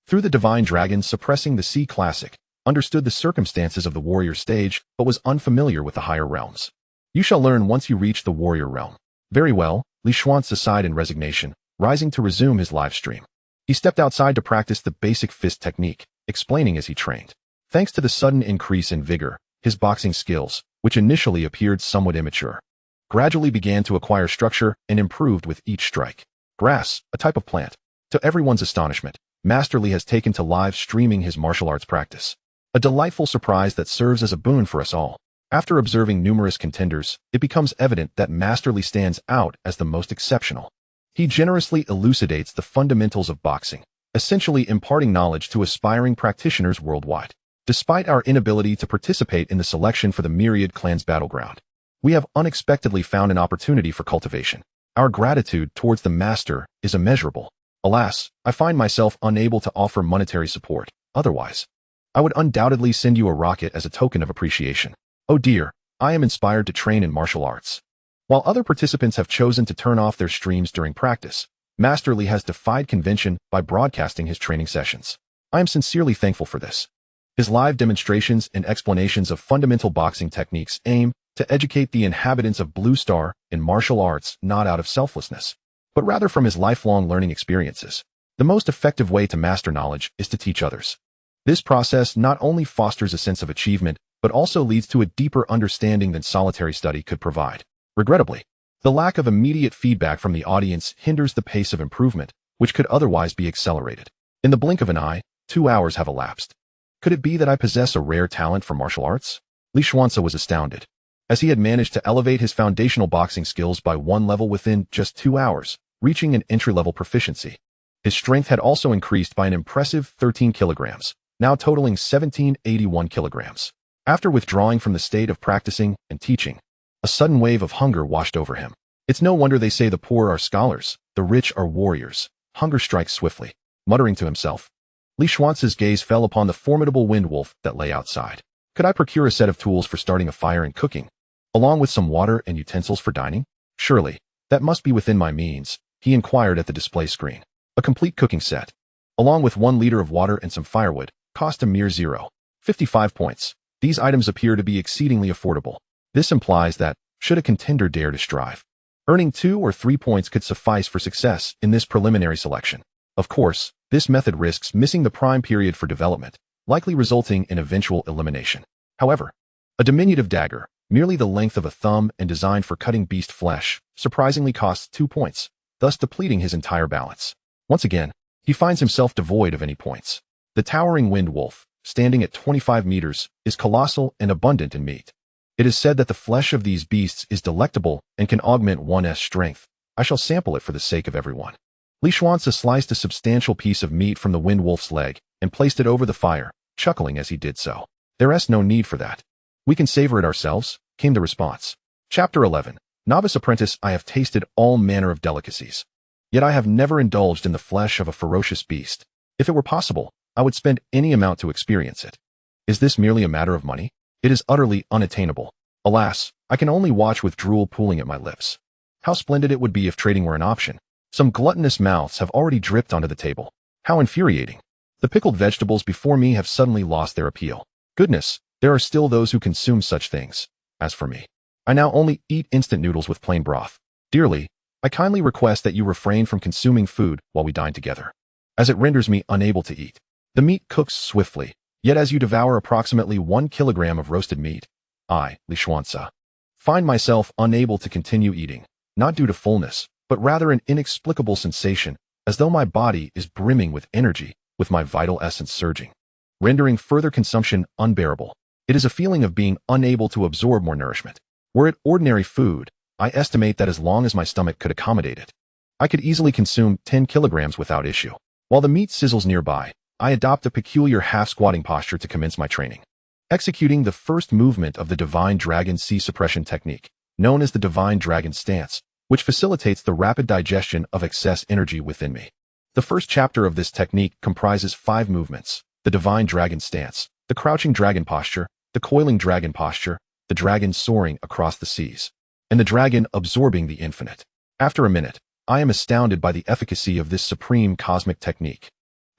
through the Divine Dragon suppressing the C classic, understood the circumstances of the warrior stage but was unfamiliar with the higher realms. You shall learn once you reach the warrior realm. Very well, Li Xuance sighed in resignation, rising to resume his live stream. He stepped outside to practice the basic fist technique, explaining as he trained. Thanks to the sudden increase in vigor, his boxing skills, which initially appeared somewhat immature, gradually began to acquire structure and improved with each strike. Grass, a type of plant. To everyone's astonishment, Master Li has taken to live streaming his martial arts practice. A delightful surprise that serves as a boon for us all. After observing numerous contenders, it becomes evident that Master Li stands out as the most exceptional. He generously elucidates the fundamentals of boxing, essentially imparting knowledge to aspiring practitioners worldwide. Despite our inability to participate in the selection for the Myriad Clan's battleground, we have unexpectedly found an opportunity for cultivation. Our gratitude towards the Master is immeasurable. Alas, I find myself unable to offer monetary support. Otherwise, I would undoubtedly send you a rocket as a token of appreciation. Oh dear, I am inspired to train in martial arts. While other participants have chosen to turn off their streams during practice, Master Li has defied convention by broadcasting his training sessions. I am sincerely thankful for this. His live demonstrations and explanations of fundamental boxing techniques aim to educate the inhabitants of Blue Star in martial arts not out of selflessness, but rather from his lifelong learning experiences. The most effective way to master knowledge is to teach others. This process not only fosters a sense of achievement, but also leads to a deeper understanding than solitary study could provide. Regrettably, the lack of immediate feedback from the audience hinders the pace of improvement, which could otherwise be accelerated. In the blink of an eye, 2 hours have elapsed. Could it be that I possess a rare talent for martial arts? Li Xuance was astounded, as he had managed to elevate his foundational boxing skills by 1 level within just 2 hours, reaching an entry-level proficiency. His strength had also increased by an impressive 13 kilograms, now totaling 1781 kilograms. After withdrawing from the state of practicing and teaching, a sudden wave of hunger washed over him. It's no wonder they say the poor are scholars, the rich are warriors. Hunger strikes swiftly. Muttering to himself, Li Xuance's gaze fell upon the formidable wind wolf that lay outside. Could I procure a set of tools for starting a fire and cooking, along with some water and utensils for dining? Surely, that must be within my means, he inquired at the display screen. A complete cooking set, along with 1 liter of water and some firewood, cost a mere 0.55 points. These items appear to be exceedingly affordable. This implies that, should a contender dare to strive, earning 2 or 3 points could suffice for success in this preliminary selection. Of course, this method risks missing the prime period for development, likely resulting in eventual elimination. However, a diminutive dagger, merely the length of a thumb and designed for cutting beast flesh, surprisingly costs 2 points, thus depleting his entire balance. Once again, he finds himself devoid of any points. The towering wind wolf, standing at 25 meters, is colossal and abundant in meat. It is said that the flesh of these beasts is delectable and can augment one's strength. I shall sample it for the sake of everyone. Li Xuance sliced a substantial piece of meat from the wind wolf's leg and placed it over the fire, chuckling as he did so. There's no need for that. We can savor it ourselves, came the response. Chapter 11. Novice Apprentice. I have tasted all manner of delicacies. Yet I have never indulged in the flesh of a ferocious beast. If it were possible, I would spend any amount to experience it. Is this merely a matter of money? It is utterly unattainable. Alas, I can only watch with drool pooling at my lips. How splendid it would be if trading were an option. Some gluttonous mouths have already dripped onto the table. How infuriating. The pickled vegetables before me have suddenly lost their appeal. Goodness, there are still those who consume such things. As for me, I now only eat instant noodles with plain broth. Dearly, I kindly request that you refrain from consuming food while we dine together, as it renders me unable to eat. The meat cooks swiftly, yet as you devour approximately 1 kilogram of roasted meat, I, Li Xuance, find myself unable to continue eating, not due to fullness, but rather an inexplicable sensation, as though my body is brimming with energy, with my vital essence surging, rendering further consumption unbearable. It is a feeling of being unable to absorb more nourishment. Were it ordinary food, I estimate that as long as my stomach could accommodate it, I could easily consume 10 kilograms without issue. While the meat sizzles nearby, I adopt a peculiar half-squatting posture to commence my training, executing the first movement of the Divine Dragon Sea Suppression technique, known as the Divine Dragon Stance, which facilitates the rapid digestion of excess energy within me. The first chapter of this technique comprises 5 movements: the Divine Dragon Stance, the Crouching Dragon Posture, the Coiling Dragon Posture, the Dragon Soaring Across the Seas, and the Dragon Absorbing the Infinite. After a minute, I am astounded by the efficacy of this supreme cosmic technique,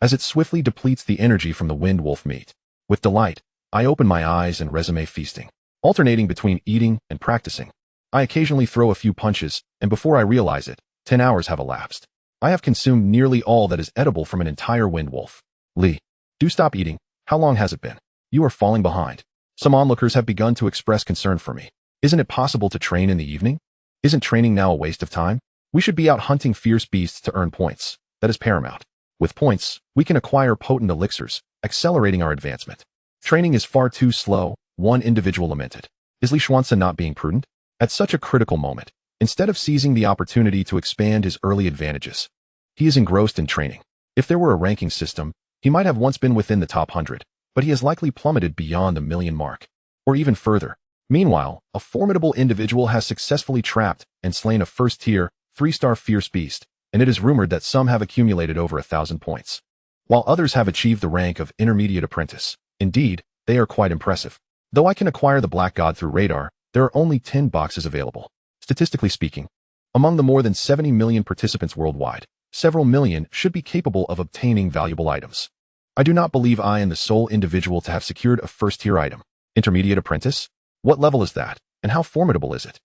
as it swiftly depletes the energy from the wind wolf meat. With delight, I open my eyes and resume feasting, alternating between eating and practicing. I occasionally throw a few punches, and before I realize it, 10 hours have elapsed. I have consumed nearly all that is edible from an entire wind wolf. Li, do stop eating. How long has it been? You are falling behind. Some onlookers have begun to express concern for me. Isn't it possible to train in the evening? Isn't training now a waste of time? We should be out hunting fierce beasts to earn points. That is paramount. With points, we can acquire potent elixirs, accelerating our advancement. Training is far too slow, one individual lamented. Is Li Xuance not being prudent? At such a critical moment, instead of seizing the opportunity to expand his early advantages, he is engrossed in training. If there were a ranking system, he might have once been within the top 100, but he has likely plummeted beyond the million mark, or even further. Meanwhile, a formidable individual has successfully trapped and slain a first-tier, 3-star fierce beast, and it is rumored that some have accumulated over 1,000 points, while others have achieved the rank of intermediate apprentice. Indeed, they are quite impressive. Though I can acquire the Black God through radar, there are only 10 boxes available. Statistically speaking, among the more than 70 million participants worldwide, several million should be capable of obtaining valuable items. I do not believe I am the sole individual to have secured a first-tier item. Intermediate apprentice? What level is that, and how formidable is it?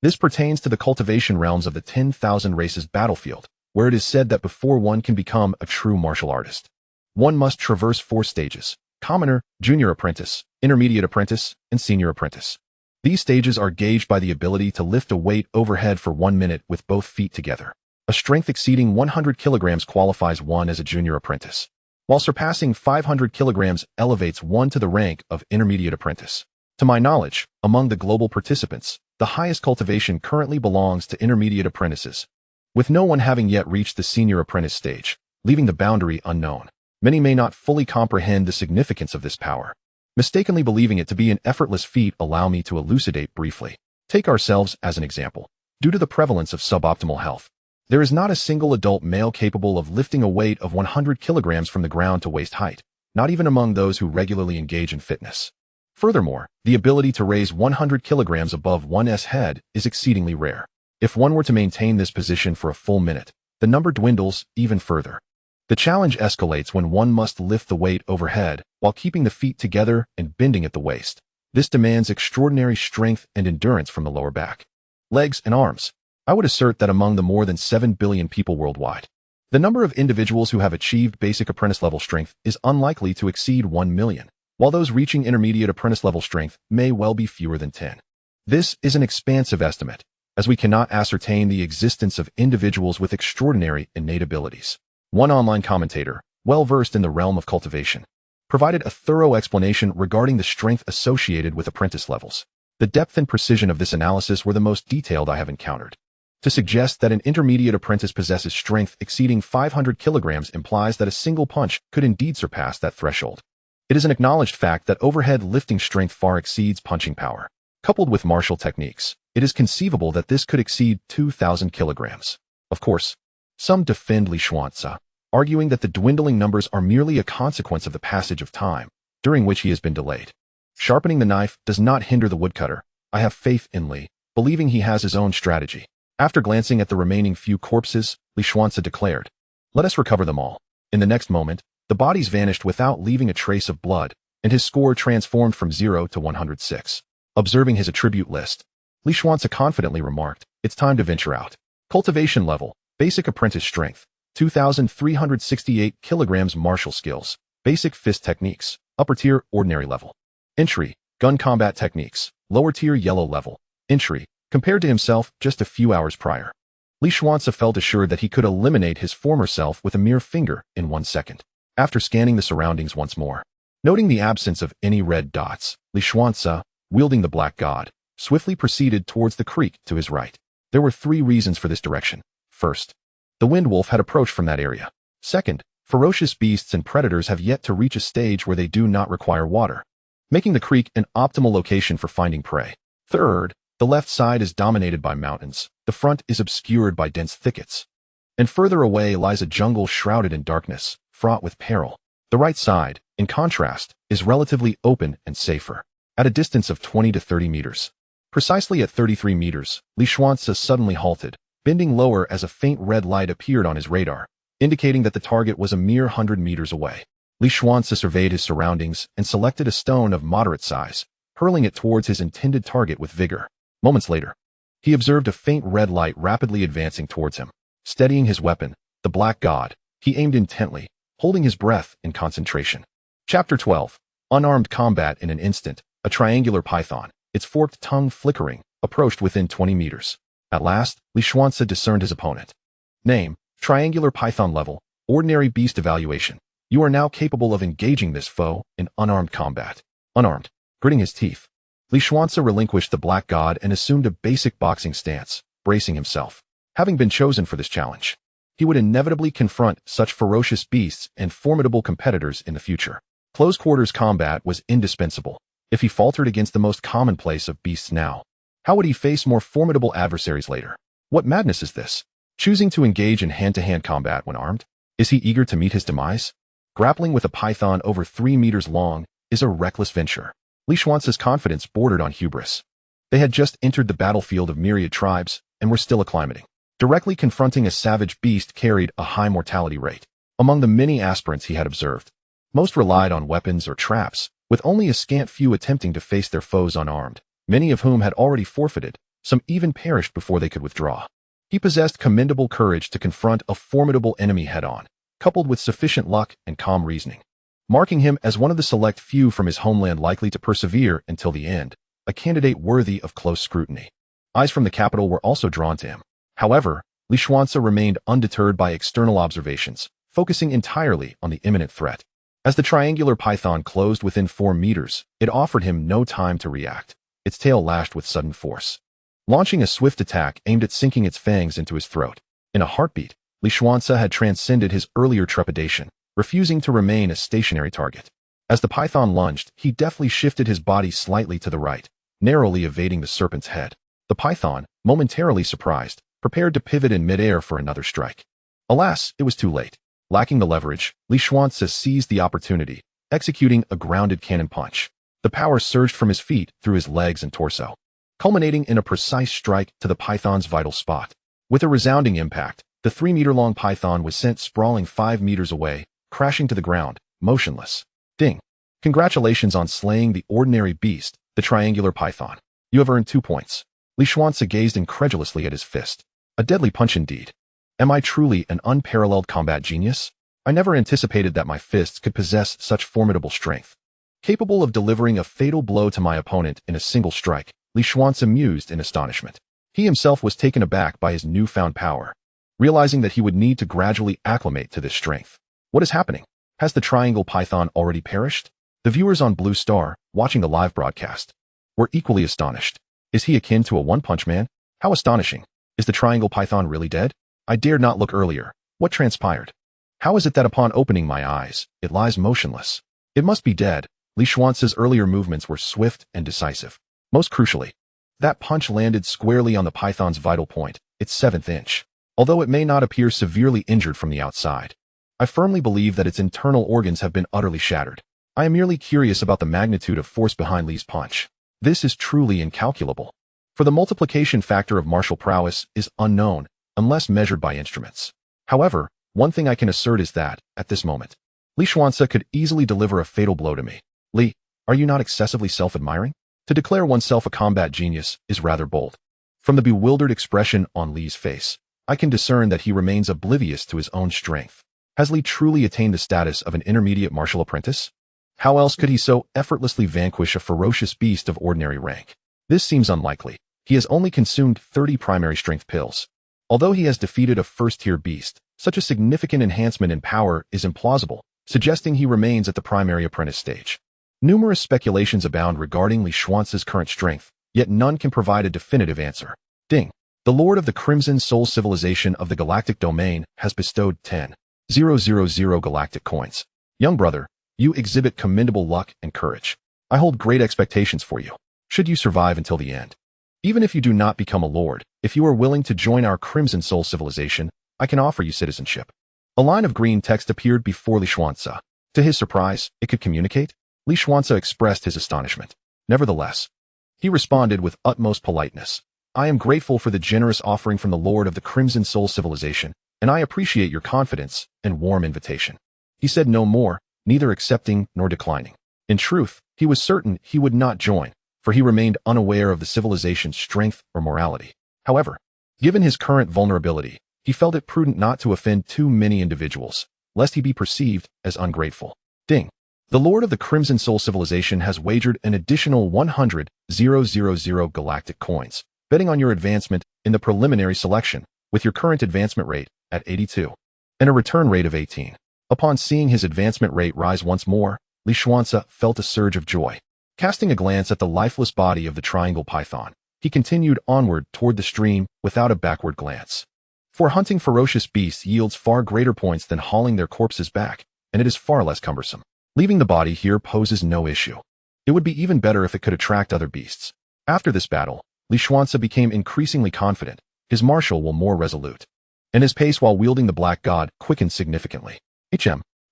This pertains to the cultivation realms of the 10,000 races battlefield, where it is said that before one can become a true martial artist, one must traverse 4 stages: commoner, junior apprentice, intermediate apprentice, and senior apprentice. These stages are gauged by the ability to lift a weight overhead for 1 minute with both feet together. A strength exceeding 100 kilograms qualifies one as a junior apprentice, while surpassing 500 kilograms elevates one to the rank of intermediate apprentice. To my knowledge, among the global participants, the highest cultivation currently belongs to intermediate apprentices, with no one having yet reached the senior apprentice stage, leaving the boundary unknown. Many may not fully comprehend the significance of this power, mistakenly believing it to be an effortless feat. Allow me to elucidate briefly. Take ourselves as an example. Due to the prevalence of suboptimal health, there is not a single adult male capable of lifting a weight of 100 kilograms from the ground to waist height, not even among those who regularly engage in fitness. Furthermore, the ability to raise 100 kilograms above one's head is exceedingly rare. If one were to maintain this position for a full minute, the number dwindles even further. The challenge escalates when one must lift the weight overhead while keeping the feet together and bending at the waist. This demands extraordinary strength and endurance from the lower back, legs, and arms. I would assert that among the more than 7 billion people worldwide, the number of individuals who have achieved basic apprentice-level strength is unlikely to exceed 1 million, while those reaching intermediate apprentice-level strength may well be fewer than 10. This is an expansive estimate, as we cannot ascertain the existence of individuals with extraordinary innate abilities. One online commentator, well-versed in the realm of cultivation, provided a thorough explanation regarding the strength associated with apprentice levels. The depth and precision of this analysis were the most detailed I have encountered. To suggest that an intermediate apprentice possesses strength exceeding 500 kilograms implies that a single punch could indeed surpass that threshold. It is an acknowledged fact that overhead lifting strength far exceeds punching power. Coupled with martial techniques, it is conceivable that this could exceed 2,000 kilograms. Of course, some defend Li Xuance, arguing that the dwindling numbers are merely a consequence of the passage of time, during which he has been delayed. Sharpening the knife does not hinder the woodcutter. I have faith in Li, believing he has his own strategy. After glancing at the remaining few corpses, Li Xuance declared, "Let us recover them all." In the next moment, the bodies vanished without leaving a trace of blood, and his score transformed from 0 to 106. Observing his attribute list, Li Xuance confidently remarked, "It's time to venture out." Cultivation level, basic apprentice strength, 2,368 kilograms martial skills, basic fist techniques, upper tier ordinary level. Entry, gun combat techniques, lower tier yellow level. Entry, compared to himself just a few hours prior. Li Xuance felt assured that he could eliminate his former self with a mere finger in 1 second. After scanning the surroundings once more, noting the absence of any red dots, Li Xuance, wielding the Black God, swiftly proceeded towards the creek to his right. There were 3 reasons for this direction. First, the wind wolf had approached from that area. Second, ferocious beasts and predators have yet to reach a stage where they do not require water, making the creek an optimal location for finding prey. Third, the left side is dominated by mountains, the front is obscured by dense thickets, and further away lies a jungle shrouded in darkness, fraught with peril. The right side, in contrast, is relatively open and safer, at a distance of 20 to 30 meters. Precisely at 33 meters, Li Xuance suddenly halted, bending lower as a faint red light appeared on his radar, indicating that the target was a mere 100 meters away. Li Xuance surveyed his surroundings and selected a stone of moderate size, hurling it towards his intended target with vigor. Moments later, he observed a faint red light rapidly advancing towards him. Steadying his weapon, the Black God, he aimed intently, holding his breath in concentration. Chapter 12. Unarmed combat. In an instant, a triangular python, its forked tongue flickering, approached within 20 meters. At last, Li Xuance discerned his opponent. Name, triangular python level, ordinary beast evaluation. You are now capable of engaging this foe in unarmed combat. Unarmed. Gritting his teeth, Li Xuance relinquished the Black God and assumed a basic boxing stance, bracing himself. Having been chosen for this challenge, he would inevitably confront such ferocious beasts and formidable competitors in the future. Close quarters combat was indispensable. If he faltered against the most commonplace of beasts now, how would he face more formidable adversaries later? What madness is this? Choosing to engage in hand-to-hand combat when armed? Is he eager to meet his demise? Grappling with a python over 3 meters long is a reckless venture. Li Xuance's confidence bordered on hubris. They had just entered the battlefield of myriad tribes and were still acclimating. Directly confronting a savage beast carried a high mortality rate. Among the many aspirants he had observed, most relied on weapons or traps, with only a scant few attempting to face their foes unarmed, many of whom had already forfeited, some even perished before they could withdraw. He possessed commendable courage to confront a formidable enemy head-on, coupled with sufficient luck and calm reasoning, marking him as one of the select few from his homeland likely to persevere until the end, a candidate worthy of close scrutiny. Eyes from the capital were also drawn to him. However, Li Xuance remained undeterred by external observations, focusing entirely on the imminent threat. As the triangular python closed within 4 meters, it offered him no time to react. Its tail lashed with sudden force, launching a swift attack aimed at sinking its fangs into his throat. In a heartbeat, Li Xuance had transcended his earlier trepidation, refusing to remain a stationary target. As the python lunged, he deftly shifted his body slightly to the right, narrowly evading the serpent's head. The python, momentarily surprised, prepared to pivot in midair for another strike. Alas, it was too late. Lacking the leverage, Li Xuance seized the opportunity, executing a grounded cannon punch. The power surged from his feet through his legs and torso, culminating in a precise strike to the python's vital spot. With a resounding impact, The 3-meter-long python was sent sprawling 5 meters away, crashing to the ground, motionless. Ding. Congratulations on slaying the ordinary beast, the triangular python. You have earned 2 points. Li Xuance gazed incredulously at his fist. A deadly punch indeed. Am I truly an unparalleled combat genius? I never anticipated that my fists could possess such formidable strength. Capable of delivering a fatal blow to my opponent in a single strike, Li Xuance mused in astonishment. He himself was taken aback by his newfound power, realizing that he would need to gradually acclimate to this strength. What is happening? Has the triangle python already perished? The viewers on Blue Star, watching the live broadcast, were equally astonished. Is he akin to a one-punch man? How astonishing. Is the triangle python really dead? I dared not look earlier. What transpired? How is it that upon opening my eyes, it lies motionless? It must be dead. Li Xuance's earlier movements were swift and decisive. Most crucially, that punch landed squarely on the python's vital point, its 7th inch. Although it may not appear severely injured from the outside, I firmly believe that its internal organs have been utterly shattered. I am merely curious about the magnitude of force behind Li's punch. This is truly incalculable. For the multiplication factor of martial prowess is unknown, unless measured by instruments. However, one thing I can assert is that, at this moment, Li Xuance could easily deliver a fatal blow to me. Li, are you not excessively self-admiring? To declare oneself a combat genius is rather bold. From the bewildered expression on Li's face, I can discern that he remains oblivious to his own strength. Has Li truly attained the status of an intermediate martial apprentice? How else could he so effortlessly vanquish a ferocious beast of ordinary rank? This seems unlikely. He has only consumed 30 primary strength pills. Although he has defeated a first-tier beast, such a significant enhancement in power is implausible, suggesting he remains at the primary apprentice stage. Numerous speculations abound regarding Li Xuance's current strength, yet none can provide a definitive answer. Ding. The Lord of the Crimson Soul Civilization of the Galactic Domain has bestowed 10,000 galactic coins. Young brother, you exhibit commendable luck and courage. I hold great expectations for you, should you survive until the end. Even if you do not become a lord, if you are willing to join our Crimson Soul Civilization, I can offer you citizenship. A line of green text appeared before Li Xuance. To his surprise, it could communicate. Li Xuance expressed his astonishment. Nevertheless, he responded with utmost politeness. I am grateful for the generous offering from the Lord of the Crimson Soul Civilization, and I appreciate your confidence and warm invitation. He said no more, neither accepting nor declining. In truth, he was certain he would not join, for he remained unaware of the civilization's strength or morality. However, given his current vulnerability, he felt it prudent not to offend too many individuals, lest he be perceived as ungrateful. Ding. The Lord of the Crimson Soul Civilization has wagered an additional 100,000 galactic coins, betting on your advancement in the preliminary selection, with your current advancement rate at 82, and a return rate of 18. Upon seeing his advancement rate rise once more, Li Xuance felt a surge of joy. Casting a glance at the lifeless body of the triangle python, he continued onward toward the stream without a backward glance. For hunting ferocious beasts yields far greater points than hauling their corpses back, and it is far less cumbersome. Leaving the body here poses no issue. It would be even better if it could attract other beasts. After this battle, Li Xuance became increasingly confident, his martial will more resolute, and his pace while wielding the Black God quickened significantly.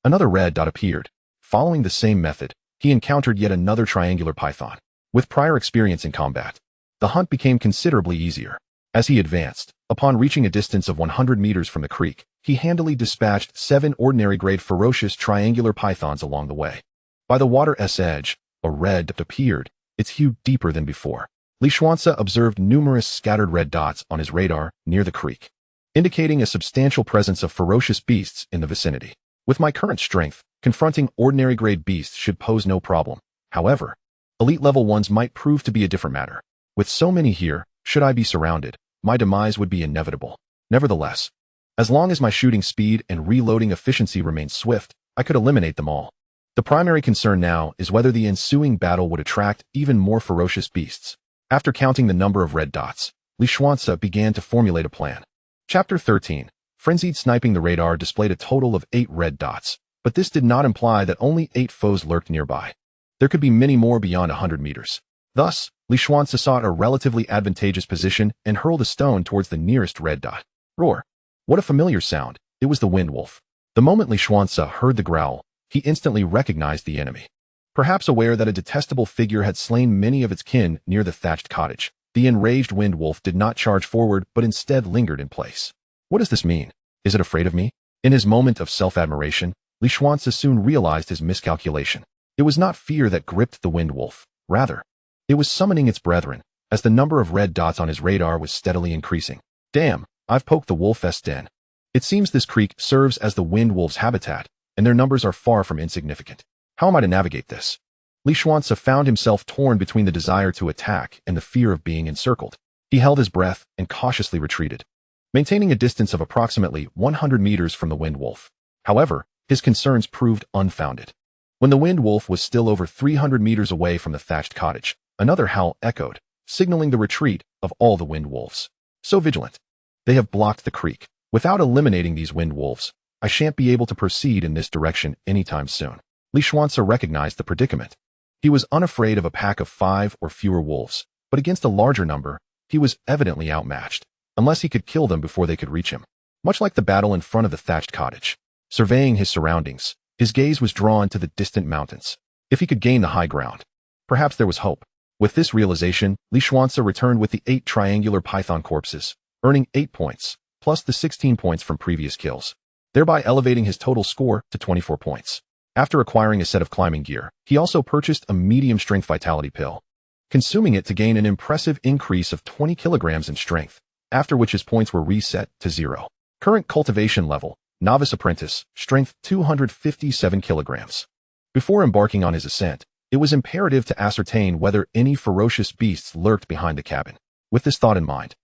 Another red dot appeared. Following the same method, he encountered yet another triangular python. With prior experience in combat, the hunt became considerably easier. As he advanced, upon reaching a distance of 100 meters from the creek, he handily dispatched 7 ordinary-grade ferocious triangular pythons along the way. By the water's edge, a red dot appeared, its hue deeper than before. Li Xuance observed numerous scattered red dots on his radar near the creek, indicating a substantial presence of ferocious beasts in the vicinity. With my current strength, confronting ordinary-grade beasts should pose no problem. However, elite-level ones might prove to be a different matter. With so many here, should I be surrounded, my demise would be inevitable. Nevertheless, as long as my shooting speed and reloading efficiency remain swift, I could eliminate them all. The primary concern now is whether the ensuing battle would attract even more ferocious beasts. After counting the number of red dots, Li Xuance began to formulate a plan. Chapter 13. Frenzied sniping. The radar displayed a total of 8 red dots, but this did not imply that only 8 foes lurked nearby. There could be many more beyond 100 meters. Thus, Li Xuance sought a relatively advantageous position and hurled a stone towards the nearest red dot. Roar. What a familiar sound. It was the wind wolf. The moment Li Xuance heard the growl, he instantly recognized the enemy. Perhaps aware that a detestable figure had slain many of its kin near the thatched cottage, the enraged wind wolf did not charge forward but instead lingered in place. What does this mean? Is it afraid of me? In his moment of self-admiration, Li Xuance soon realized his miscalculation. It was not fear that gripped the wind wolf. Rather, it was summoning its brethren, as the number of red dots on his radar was steadily increasing. Damn, I've poked the wolf-fest den. It seems this creek serves as the wind wolf's habitat, and their numbers are far from insignificant. How am I to navigate this? Li Xuance found himself torn between the desire to attack and the fear of being encircled. He held his breath and cautiously retreated, maintaining a distance of approximately 100 meters from the wind wolf. However, his concerns proved unfounded. When the wind wolf was still over 300 meters away from the thatched cottage, another howl echoed, signaling the retreat of all the wind wolves. So vigilant. They have blocked the creek. Without eliminating these wind wolves, I shan't be able to proceed in this direction anytime soon. Li Xuance recognized the predicament. He was unafraid of a pack of 5 or fewer wolves, but against a larger number, he was evidently outmatched, unless he could kill them before they could reach him. Much like the battle in front of the thatched cottage. Surveying his surroundings, his gaze was drawn to the distant mountains. If he could gain the high ground, perhaps there was hope. With this realization, Li Xuance returned with the 8 triangular python corpses, earning 8 points, plus the 16 points from previous kills, thereby elevating his total score to 24 points. After acquiring a set of climbing gear, he also purchased a medium-strength vitality pill, consuming it to gain an impressive increase of 20 kilograms in strength, after which his points were reset to 0. Current cultivation level, novice apprentice, strength 257 kilograms. Before embarking on his ascent, it was imperative to ascertain whether any ferocious beasts lurked behind the cabin. With this thought in mind,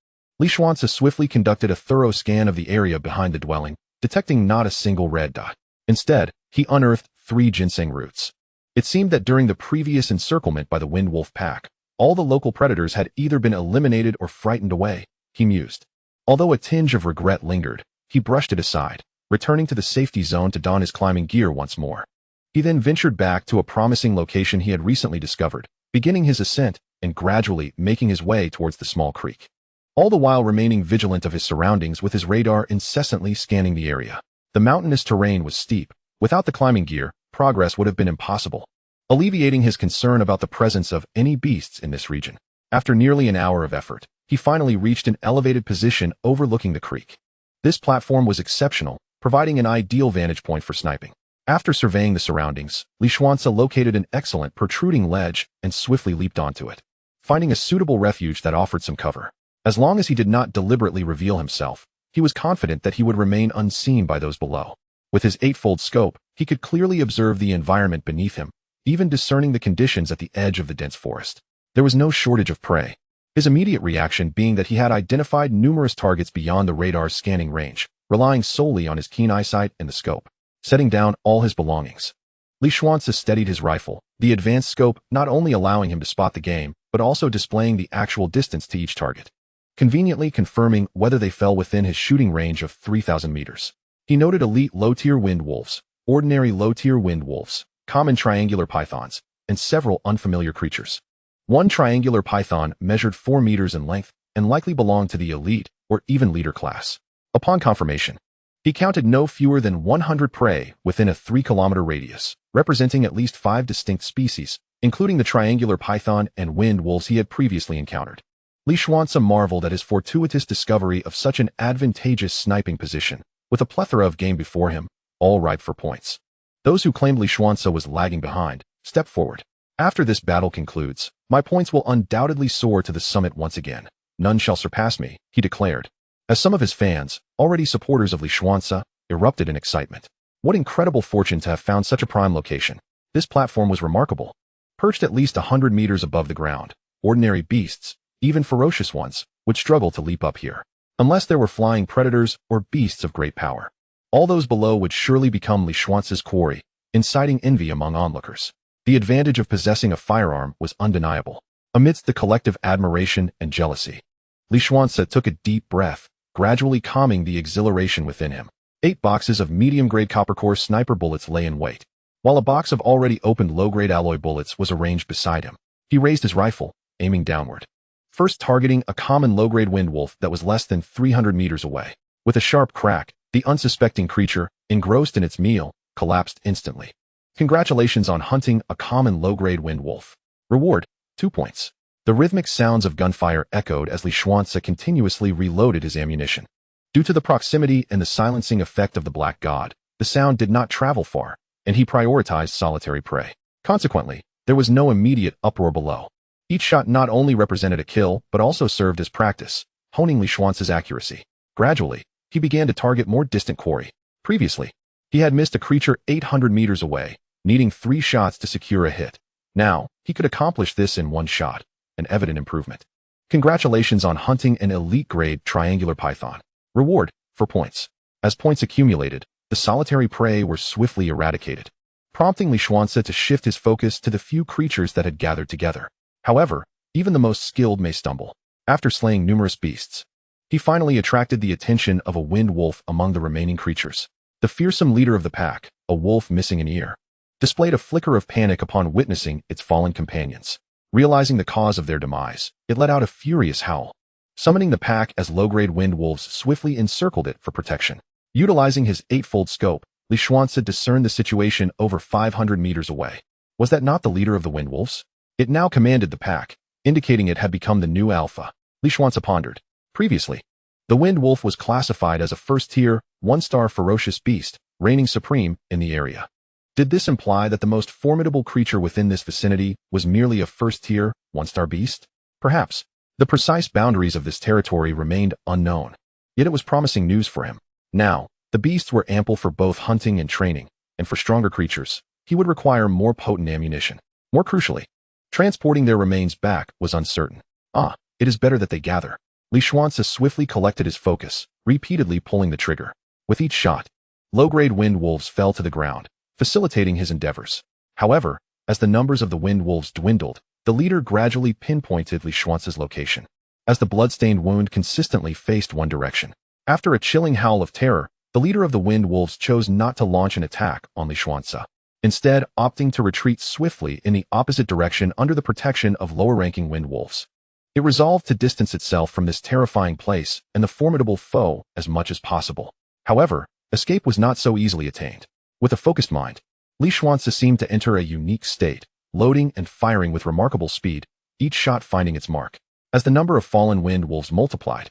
Li Xuance swiftly conducted a thorough scan of the area behind the dwelling, detecting not a single red dot. Instead, he unearthed 3 ginseng roots. It seemed that during the previous encirclement by the wind wolf pack, all the local predators had either been eliminated or frightened away, he mused. Although a tinge of regret lingered, he brushed it aside, returning to the safety zone to don his climbing gear once more. He then ventured back to a promising location he had recently discovered, beginning his ascent and gradually making his way towards the small creek, all the while remaining vigilant of his surroundings with his radar incessantly scanning the area. The mountainous terrain was steep. Without the climbing gear, progress would have been impossible, alleviating his concern about the presence of any beasts in this region. After nearly an hour of effort, he finally reached an elevated position overlooking the creek. This platform was exceptional, providing an ideal vantage point for sniping. After surveying the surroundings, Li Xuance located an excellent protruding ledge and swiftly leaped onto it, finding a suitable refuge that offered some cover. As long as he did not deliberately reveal himself, he was confident that he would remain unseen by those below. With his 8-fold scope, he could clearly observe the environment beneath him, even discerning the conditions at the edge of the dense forest. There was no shortage of prey, his immediate reaction being that he had identified numerous targets beyond the radar's scanning range, relying solely on his keen eyesight and the scope. Setting down all his belongings, Li Xuance steadied his rifle, the advanced scope not only allowing him to spot the game, but also displaying the actual distance to each target, conveniently confirming whether they fell within his shooting range of 3,000 meters. He noted elite low-tier wind wolves, ordinary low-tier wind wolves, common triangular pythons, and several unfamiliar creatures. One triangular python measured 4 meters in length and likely belonged to the elite or even leader class. Upon confirmation, he counted no fewer than 100 prey within a 3-kilometer radius, representing at least 5 distinct species, including the triangular python and wind wolves he had previously encountered. Li Xuance marveled at his fortuitous discovery of such an advantageous sniping position, with a plethora of game before him, all ripe for points. Those who claimed Li Xuance was lagging behind, stepped forward. After this battle concludes, my points will undoubtedly soar to the summit once again. None shall surpass me, he declared, as some of his fans, already supporters of Li Xuance, erupted in excitement. What incredible fortune to have found such a prime location. This platform was remarkable. Perched at least 100 meters above the ground, ordinary beasts, even ferocious ones, would struggle to leap up here, unless there were flying predators or beasts of great power. All those below would surely become Li Xuance's quarry, inciting envy among onlookers. The advantage of possessing a firearm was undeniable. Amidst the collective admiration and jealousy, Li Xuance took a deep breath, gradually calming the exhilaration within him. 8 boxes of medium-grade copper-core sniper bullets lay in wait, while a box of already opened low-grade alloy bullets was arranged beside him. He raised his rifle, aiming downward, first targeting a common low-grade wind wolf that was less than 300 meters away. With a sharp crack, the unsuspecting creature, engrossed in its meal, collapsed instantly. Congratulations on hunting a common low-grade wind wolf. Reward, 2 points. The rhythmic sounds of gunfire echoed as Li Xuance continuously reloaded his ammunition. Due to the proximity and the silencing effect of the black god, the sound did not travel far, and he prioritized solitary prey. Consequently, there was no immediate uproar below. Each shot not only represented a kill, but also served as practice, honing Li Xuance's accuracy. Gradually, he began to target more distant quarry. Previously, he had missed a creature 800 meters away, needing 3 shots to secure a hit. Now, he could accomplish this in 1 shot, an evident improvement. Congratulations on hunting an elite-grade triangular python. Reward, for points. As points accumulated, the solitary prey were swiftly eradicated, prompting Li Xuance to shift his focus to the few creatures that had gathered together. However, even the most skilled may stumble. After slaying numerous beasts, he finally attracted the attention of a wind wolf among the remaining creatures. The fearsome leader of the pack, a wolf missing an ear, displayed a flicker of panic upon witnessing its fallen companions. Realizing the cause of their demise, it let out a furious howl. Summoning the pack as low-grade wind wolves swiftly encircled it for protection. Utilizing his 8-fold scope, Li Xuance discerned the situation over 500 meters away. Was that not the leader of the wind wolves? It now commanded the pack, indicating it had become the new alpha. Li Xuance pondered. Previously, the wind wolf was classified as a first-tier, 1-star ferocious beast, reigning supreme in the area. Did this imply that the most formidable creature within this vicinity was merely a first-tier, 1-star beast? Perhaps. The precise boundaries of this territory remained unknown. Yet it was promising news for him. Now, the beasts were ample for both hunting and training, and for stronger creatures, he would require more potent ammunition. More crucially, transporting their remains back was uncertain. It is better that they gather. Li Xuance swiftly collected his focus, repeatedly pulling the trigger. With each shot, low-grade wind wolves fell to the ground, facilitating his endeavors. However, as the numbers of the wind wolves dwindled, the leader gradually pinpointed Li Xuance's location, as the blood-stained wound consistently faced one direction. After a chilling howl of terror, the leader of the wind wolves chose not to launch an attack on Li Xuance, instead opting to retreat swiftly in the opposite direction under the protection of lower-ranking wind wolves. It resolved to distance itself from this terrifying place and the formidable foe as much as possible. However, escape was not so easily attained. With a focused mind, Li Xuance seemed to enter a unique state, loading and firing with remarkable speed, each shot finding its mark. As the number of fallen wind wolves multiplied,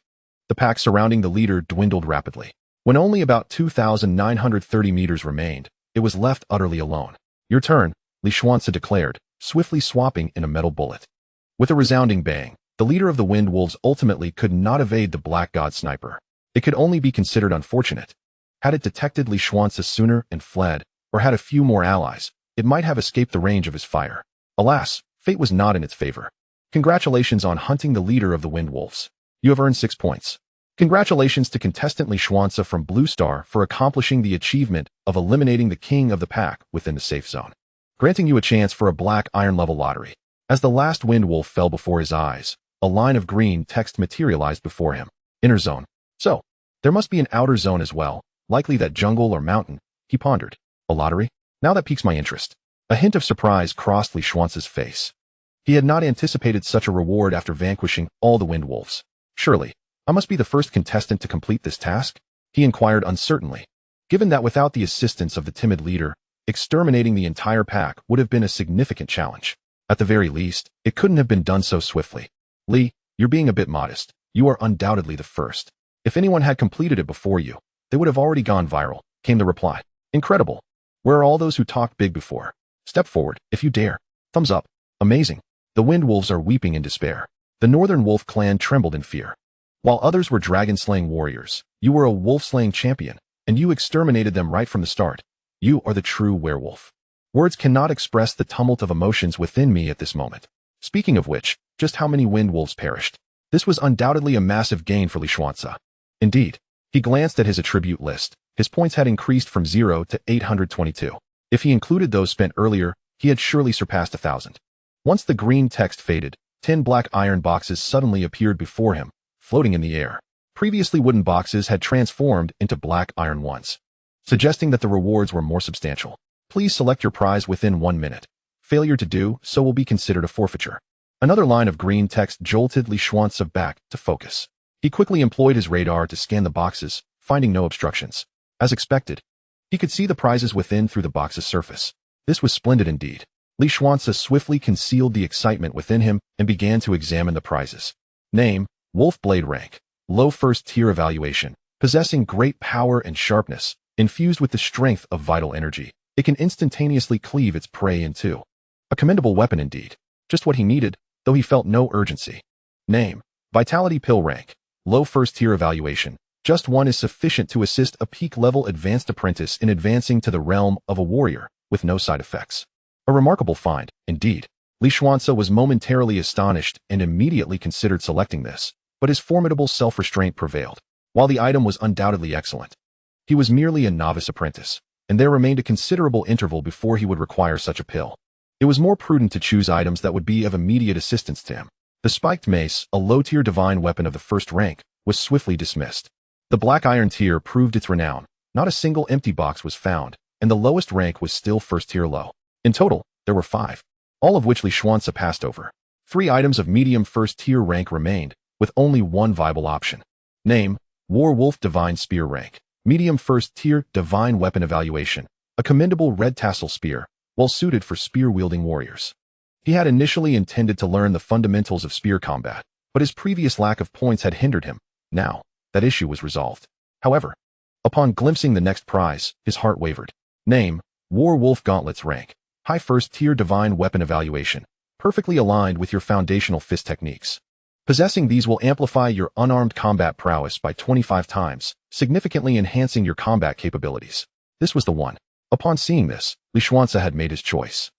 the pack surrounding the leader dwindled rapidly. When only about 2,930 meters remained, it was left utterly alone. Your turn, Li Xuance declared, swiftly swapping in a metal bullet. With a resounding bang, the leader of the wind wolves ultimately could not evade the black god sniper. It could only be considered unfortunate. Had it detected Li Xuance sooner and fled, or had a few more allies, it might have escaped the range of his fire. Alas, fate was not in its favor. Congratulations on hunting the leader of the wind wolves. You have earned 6 points. Congratulations to Contestant Li Xuance from Blue Star for accomplishing the achievement of eliminating the king of the pack within the safe zone, granting you a chance for a black iron level lottery. As the last wind wolf fell before his eyes, a line of green text materialized before him. Inner zone. So, there must be an outer zone as well, likely that jungle or mountain, he pondered. A lottery? Now that piques my interest. A hint of surprise crossed Li Xuance's face. He had not anticipated such a reward after vanquishing all the wind wolves. Surely, I must be the first contestant to complete this task? He inquired uncertainly. Given that without the assistance of the timid leader, exterminating the entire pack would have been a significant challenge. At the very least, it couldn't have been done so swiftly. Li, you're being a bit modest. You are undoubtedly the first. If anyone had completed it before you, they would have already gone viral, came the reply. Incredible. Where are all those who talked big before? Step forward, if you dare. Thumbs up. Amazing. The wind wolves are weeping in despair. The Northern Wolf clan trembled in fear. While others were dragon-slaying warriors, you were a wolf-slaying champion, and you exterminated them right from the start. You are the true werewolf. Words cannot express the tumult of emotions within me at this moment. Speaking of which, just how many wind wolves perished? This was undoubtedly a massive gain for Li Xuance. Indeed, he glanced at his attribute list. His points had increased from 0 to 822. If he included those spent earlier, he had surely surpassed 1,000. Once the green text faded, 10 black iron boxes suddenly appeared before him, floating in the air. Previously wooden boxes had transformed into black iron ones, suggesting that the rewards were more substantial. Please select your prize within 1 minute. Failure to do so will be considered a forfeiture. Another line of green text jolted Li Xuance back to focus. He quickly employed his radar to scan the boxes, finding no obstructions. As expected, he could see the prizes within through the box's surface. This was splendid indeed. Li Xuance swiftly concealed the excitement within him and began to examine the prizes. Name, Wolf Blade rank, low first tier evaluation, Possessing great power and sharpness, infused with the strength of vital energy, it can instantaneously cleave its prey in two. A commendable weapon indeed. Just what he needed, though he felt no urgency. Name: Vitality Pill. Rank: low first tier evaluation. Just one is sufficient to assist a peak-level advanced apprentice in advancing to the realm of a warrior, with no side effects. A remarkable find, indeed. Li Xuance was momentarily astonished and immediately considered selecting this, but his formidable self-restraint prevailed. While the item was undoubtedly excellent, he was merely a novice apprentice, and there remained a considerable interval before he would require such a pill. It was more prudent to choose items that would be of immediate assistance to him. The spiked mace, a low-tier divine weapon of the first rank, was swiftly dismissed. The black iron tier proved its renown. Not a single empty box was found, and the lowest rank was still first tier low. In total, there were 5, all of which Li Xuance passed over. 3 items of medium first tier rank remained, with only one viable option. Name: War Wolf Divine Spear. Rank: medium first tier divine weapon evaluation. A commendable red tassel spear, well suited for spear-wielding warriors. He had initially intended to learn the fundamentals of spear combat, but his previous lack of points had hindered him. Now, that issue was resolved. However, upon glimpsing the next prize, his heart wavered. Name: War Wolf Gauntlets. Rank: high first tier divine weapon evaluation, perfectly aligned with your foundational fist techniques. Possessing these will amplify your unarmed combat prowess by 25 times, significantly enhancing your combat capabilities. This was the one. Upon seeing this, Li Xuance had made his choice.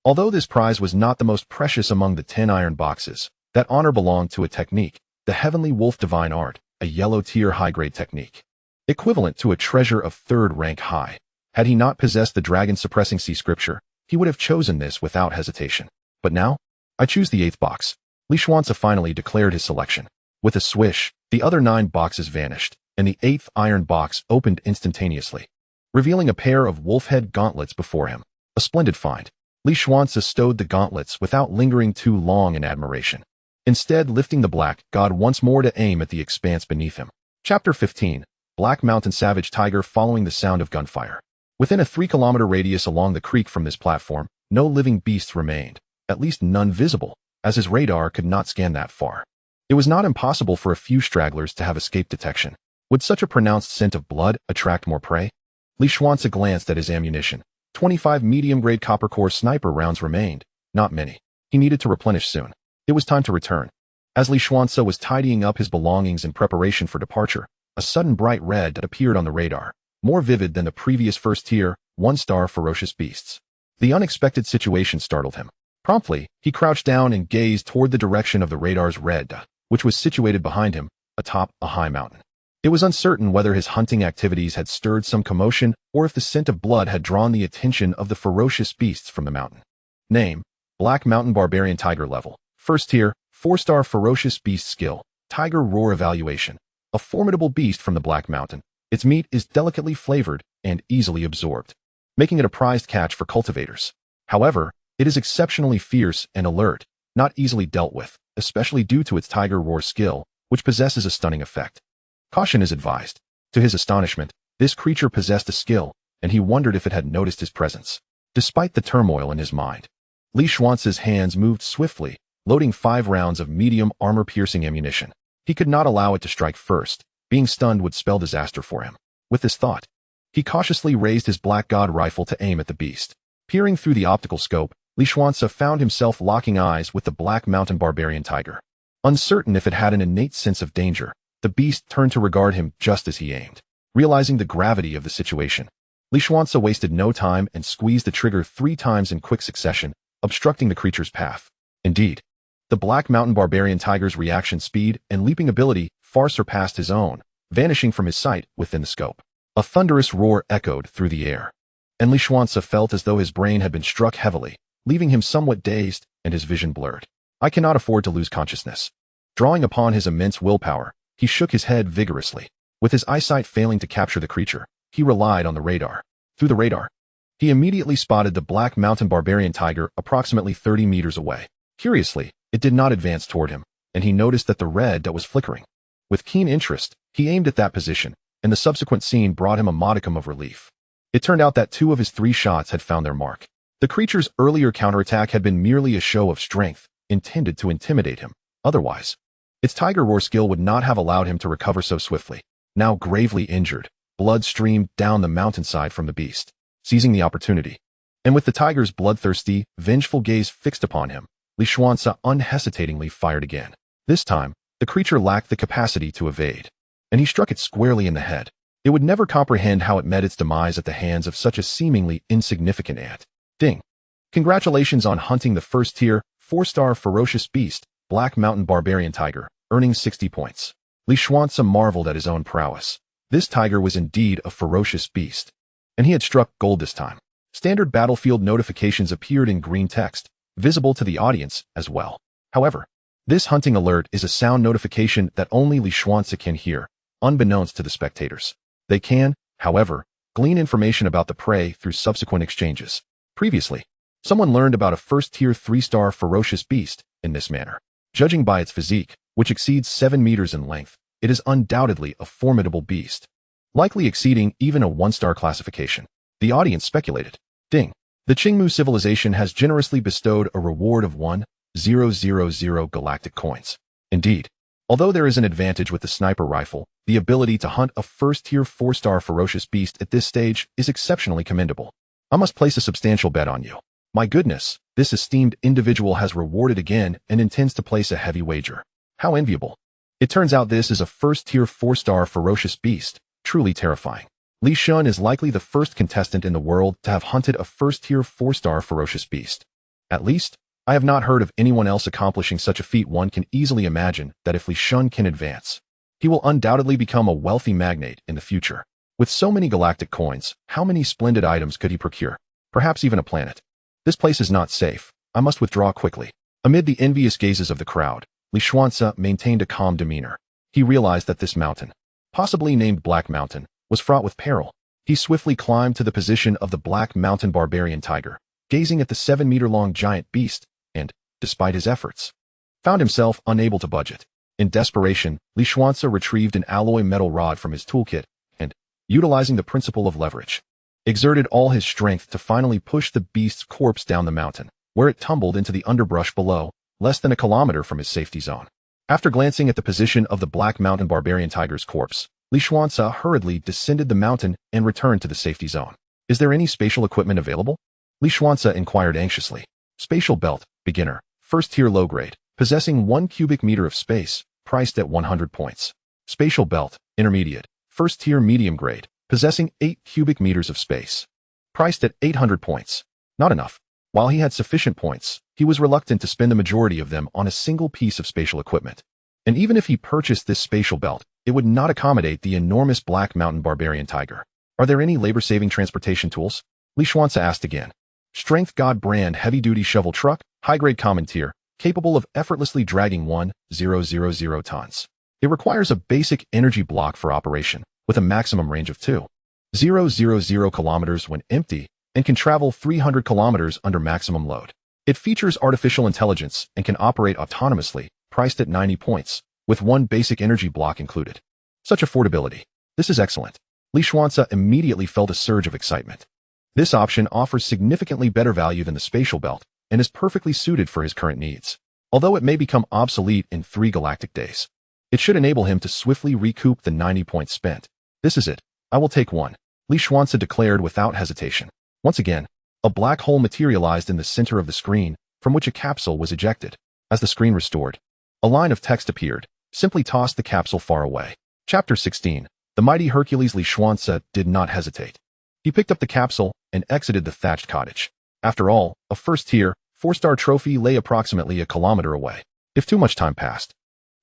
Although this prize was not the most precious among the 10 iron boxes, that honor belonged to a technique, the Heavenly Wolf Divine Art, a yellow-tier high-grade technique. Equivalent to a treasure of 3rd rank high. Had he not possessed the dragon-suppressing sea scripture, he would have chosen this without hesitation. But now, I choose the 8th box. Li Xuance finally declared his selection. With a swish, the other 9 boxes vanished, and the 8th iron box opened instantaneously, revealing a pair of wolf-head gauntlets before him. A splendid find. Li Xuance stowed the gauntlets without lingering too long in admiration, instead lifting the black god once more to aim at the expanse beneath him. Chapter 15. Black Mountain Savage Tiger. Following the sound of gunfire. Within a 3-kilometer radius along the creek from this platform, no living beasts remained, at least none visible, as his radar could not scan that far. It was not impossible for a few stragglers to have escaped detection. Would such a pronounced scent of blood attract more prey? Li Xuance glanced at his ammunition. 25 medium-grade copper-core sniper rounds remained. Not many. He needed to replenish soon. It was time to return. As Li Xuance was tidying up his belongings in preparation for departure, a sudden bright red dot appeared on the radar, more vivid than the previous first-tier, 1-star ferocious beasts. The unexpected situation startled him. Promptly, he crouched down and gazed toward the direction of the radar's red dot, which was situated behind him, atop a high mountain. It was uncertain whether his hunting activities had stirred some commotion or if the scent of blood had drawn the attention of the ferocious beasts from the mountain. Name: Black Mountain Barbarian Tiger. Level: first tier, 4-star ferocious beast skill, Tiger Roar evaluation. A formidable beast from the Black Mountain. Its meat is delicately flavored and easily absorbed, making it a prized catch for cultivators. However, it is exceptionally fierce and alert, not easily dealt with, especially due to its Tiger Roar skill, which possesses a stunning effect. Caution is advised. To his astonishment, this creature possessed a skill, and he wondered if it had noticed his presence. Despite the turmoil in his mind, Li Xuance's hands moved swiftly, loading 5 rounds of medium armor-piercing ammunition. He could not allow it to strike first. Being stunned would spell disaster for him. With this thought, he cautiously raised his Black God rifle to aim at the beast. Peering through the optical scope, Li Xuance found himself locking eyes with the Black Mountain Barbarian Tiger. Uncertain if it had an innate sense of danger, the beast turned to regard him just as he aimed. Realizing the gravity of the situation, Li Xuance wasted no time and squeezed the trigger 3 times in quick succession, obstructing the creature's path. Indeed, the Black Mountain Barbarian Tiger's reaction speed and leaping ability far surpassed his own, vanishing from his sight within the scope. A thunderous roar echoed through the air, and Li Xuance felt as though his brain had been struck heavily, leaving him somewhat dazed and his vision blurred. I cannot afford to lose consciousness. Drawing upon his immense willpower, he shook his head vigorously. With his eyesight failing to capture the creature, he relied on the radar. Through the radar, he immediately spotted the Black Mountain Barbarian Tiger approximately 30 meters away. Curiously, it did not advance toward him, and he noticed that the red dot was flickering. With keen interest, he aimed at that position, and the subsequent scene brought him a modicum of relief. It turned out that 2 of his 3 shots had found their mark. The creature's earlier counterattack had been merely a show of strength, intended to intimidate him. Otherwise, its Tiger Roar skill would not have allowed him to recover so swiftly. now gravely injured. Blood streamed down the mountainside from the beast, seizing the opportunity. And with the tiger's bloodthirsty, vengeful gaze fixed upon him, Li Xuance unhesitatingly fired again. This time, the creature lacked the capacity to evade, and he struck it squarely in the head. It would never comprehend how it met its demise at the hands of such a seemingly insignificant ant. Ding! Congratulations on hunting the first-tier, 4-star ferocious beast, Black Mountain Barbarian Tiger, earning 60 points. Li Xuance marveled at his own prowess. This tiger was indeed a ferocious beast, and he had struck gold this time. Standard battlefield notifications appeared in green text, visible to the audience as well. However, this hunting alert is a sound notification that only Li Xuance can hear, unbeknownst to the spectators. They can, however, glean information about the prey through subsequent exchanges. Previously, someone learned about a first-tier 3-star ferocious beast in this manner. Judging by its physique, which exceeds 7 meters in length, it is undoubtedly a formidable beast, likely exceeding even a 1-star classification. The audience speculated. Ding! The Qingmu civilization has generously bestowed a reward of 1,000 galactic coins. Indeed, although there is an advantage with the sniper rifle, the ability to hunt a first-tier 4-star ferocious beast at this stage is exceptionally commendable. I must place a substantial bet on you. My goodness, this esteemed individual has rewarded again and intends to place a heavy wager. How enviable. It turns out this is a first-tier 4-star ferocious beast, truly terrifying. Li Xuance is likely the first contestant in the world to have hunted a first-tier 4-star ferocious beast. At least, I have not heard of anyone else accomplishing such a feat. One can easily imagine that if Li Xuance can advance, he will undoubtedly become a wealthy magnate in the future. With so many galactic coins, how many splendid items could he procure? Perhaps even a planet. This place is not safe. I must withdraw quickly. Amid the envious gazes of the crowd, Li Xuance maintained a calm demeanor. He realized that this mountain, possibly named Black Mountain, was fraught with peril. He swiftly climbed to the position of the Black Mountain Barbarian Tiger, gazing at the 7-meter-long giant beast, and, despite his efforts, found himself unable to budge it. In desperation, Li Xuance retrieved an alloy metal rod from his toolkit, and, utilizing the principle of leverage, exerted all his strength to finally push the beast's corpse down the mountain, where it tumbled into the underbrush below, less than a kilometer from his safety zone. After glancing at the position of the Black Mountain Barbarian Tiger's corpse, Li Xuance hurriedly descended the mountain and returned to the safety zone. Is there any spatial equipment available? Li Xuance inquired anxiously. Spatial belt, beginner, first-tier low-grade, possessing 1 cubic meter of space, priced at 100 points. Spatial belt, intermediate, first-tier medium-grade, possessing 8 cubic meters of space, priced at 800 points. Not enough. While he had sufficient points, he was reluctant to spend the majority of them on a single piece of spatial equipment. And even if he purchased this spatial belt, it would not accommodate the enormous Black Mountain Barbarian Tiger. Are there any labor-saving transportation tools? Li Xuance asked again. Strength God brand heavy-duty shovel truck, high-grade common tier, capable of effortlessly dragging 1,000 tons. It requires a basic energy block for operation, with a maximum range of 2,000 kilometers when empty, and can travel 300 kilometers under maximum load. It features artificial intelligence and can operate autonomously, priced at 90 points, with 1 basic energy block included. Such affordability. This is excellent. Li Xuance immediately felt a surge of excitement. This option offers significantly better value than the spatial belt, and is perfectly suited for his current needs. Although it may become obsolete in 3 galactic days, it should enable him to swiftly recoup the 90 points spent. This is it. I will take one, Li Xuance declared without hesitation. Once again, a black hole materialized in the center of the screen, from which a capsule was ejected. As the screen restored, a line of text appeared. Simply toss the capsule far away. Chapter 16. The mighty Hercules. Li Xuance did not hesitate. He picked up the capsule and exited the thatched cottage. After all, a first-tier, 4-star trophy lay approximately a kilometer away. If too much time passed,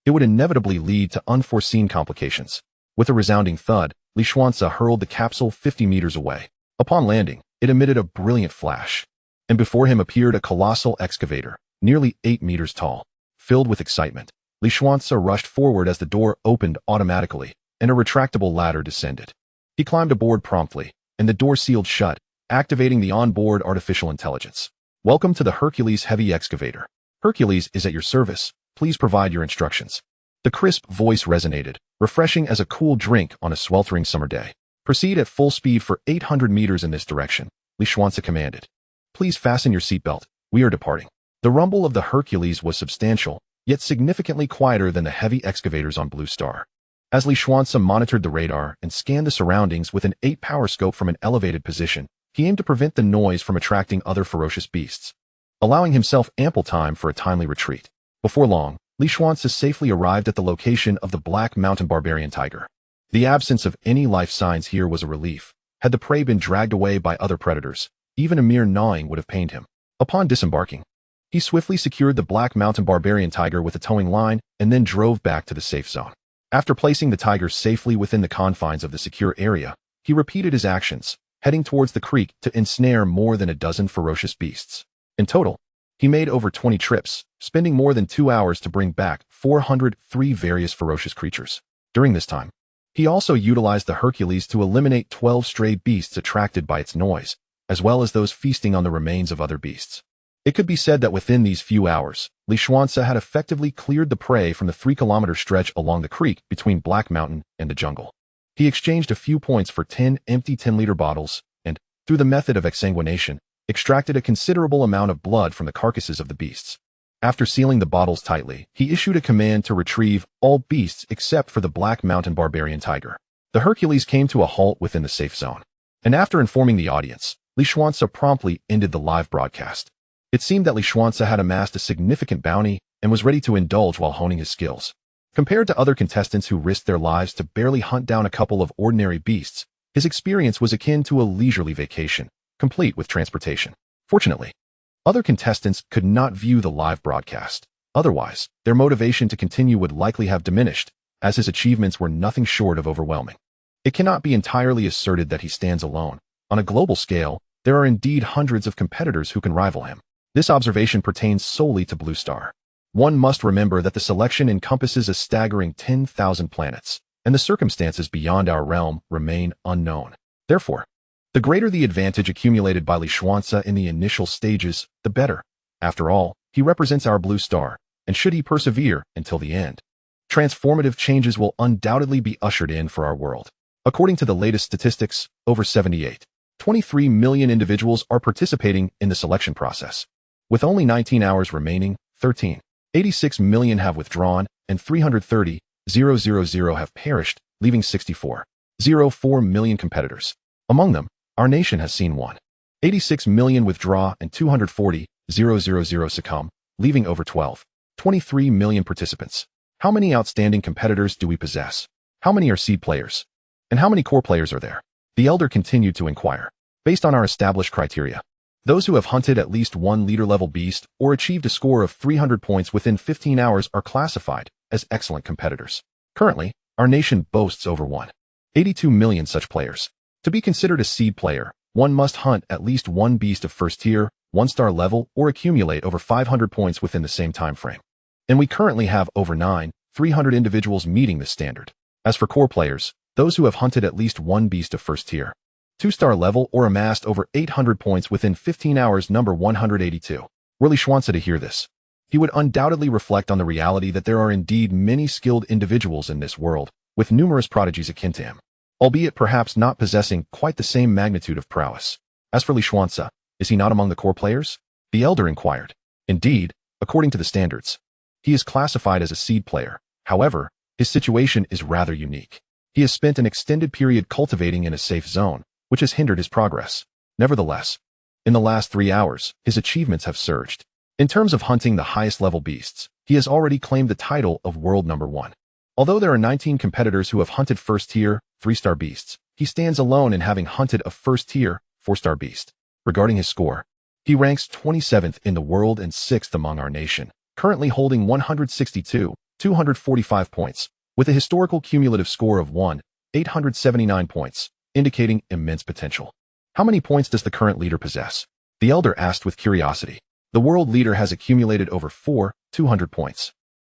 it would inevitably lead to unforeseen complications. With a resounding thud, Li Xuance hurled the capsule 50 meters away. Upon landing, it emitted a brilliant flash, and before him appeared a colossal excavator, nearly 8 meters tall. Filled with excitement, Li Xuance rushed forward as the door opened automatically, and a retractable ladder descended. He climbed aboard promptly, and the door sealed shut, activating the onboard artificial intelligence. Welcome to the Hercules Heavy Excavator. Hercules is at your service. Please provide your instructions. The crisp voice resonated, refreshing as a cool drink on a sweltering summer day. Proceed at full speed for 800 meters in this direction, Li Xuance commanded. Please fasten your seatbelt. We are departing. The rumble of the Hercules was substantial, yet significantly quieter than the heavy excavators on Blue Star. As Li Xuance monitored the radar and scanned the surroundings with an 8-power scope from an elevated position, he aimed to prevent the noise from attracting other ferocious beasts, allowing himself ample time for a timely retreat. Before long, Li Xuance safely arrived at the location of the Black Mountain Barbarian Tiger. The absence of any life signs here was a relief. Had the prey been dragged away by other predators, even a mere gnawing would have pained him. Upon disembarking, he swiftly secured the Black Mountain Barbarian Tiger with a towing line and then drove back to the safe zone. After placing the tiger safely within the confines of the secure area, he repeated his actions, heading towards the creek to ensnare more than a dozen ferocious beasts. In total, he made over 20 trips, spending more than 2 hours to bring back 403 various ferocious creatures. During this time, he also utilized the Hercules to eliminate 12 stray beasts attracted by its noise, as well as those feasting on the remains of other beasts. It could be said that within these few hours, Li Xuance had effectively cleared the prey from the 3-kilometer stretch along the creek between Black Mountain and the jungle. He exchanged a few points for 10 empty 10-liter bottles and, through the method of exsanguination, extracted a considerable amount of blood from the carcasses of the beasts. After sealing the bottles tightly, he issued a command to retrieve all beasts except for the Black Mountain Barbarian Tiger. The Hercules came to a halt within the safe zone, and after informing the audience, Li Xuance promptly ended the live broadcast. It seemed that Li Xuance had amassed a significant bounty and was ready to indulge while honing his skills. Compared to other contestants who risked their lives to barely hunt down a couple of ordinary beasts, his experience was akin to a leisurely vacation, complete with transportation. Fortunately, other contestants could not view the live broadcast. Otherwise, their motivation to continue would likely have diminished, as his achievements were nothing short of overwhelming. It cannot be entirely asserted that he stands alone. On a global scale, there are indeed hundreds of competitors who can rival him. This observation pertains solely to Blue Star. One must remember that the selection encompasses a staggering 10,000 planets, and the circumstances beyond our realm remain unknown. Therefore, the greater the advantage accumulated by Li Xuance in the initial stages, the better. After all, he represents our Blue Star, and should he persevere until the end, transformative changes will undoubtedly be ushered in for our world. According to the latest statistics, over 23 million individuals are participating in the selection process. With only 19 hours remaining, 86 million have withdrawn, and 330,000 have perished, leaving 64.04 million competitors. Among them, our nation has seen 86 million withdraw and 240,000 succumb, leaving over 23 million participants. How many outstanding competitors do we possess? How many are seed players? And how many core players are there? The elder continued to inquire. Based on our established criteria, those who have hunted at least one leader-level beast or achieved a score of 300 points within 15 hours are classified as excellent competitors. Currently, our nation boasts over 82 million such players. To be considered a seed player, one must hunt at least one beast of first tier, 1-star level, or accumulate over 500 points within the same time frame. And we currently have over 300 individuals meeting this standard. As for core players, those who have hunted at least one beast of first tier, 2-star level, or amassed over 800 points within 15 hours number 182. Were Li Xuance to hear this, he would undoubtedly reflect on the reality that there are indeed many skilled individuals in this world, with numerous prodigies akin to him, albeit perhaps not possessing quite the same magnitude of prowess. As for Li Xuance, is he not among the core players? The elder inquired. Indeed, according to the standards, he is classified as a seed player. However, his situation is rather unique. He has spent an extended period cultivating in a safe zone, which has hindered his progress. Nevertheless, in the last 3 hours, his achievements have surged. In terms of hunting the highest level beasts, he has already claimed the title of world number 1. Although there are 19 competitors who have hunted first tier, 3-star beasts, he stands alone in having hunted a first tier, 4-star beast. Regarding his score, he ranks 27th in the world and 6th among our nation, currently holding 245 points, with a historical cumulative score of 879 points, indicating immense potential. How many points does the current leader possess? The elder asked with curiosity. The world leader has accumulated over 200 points,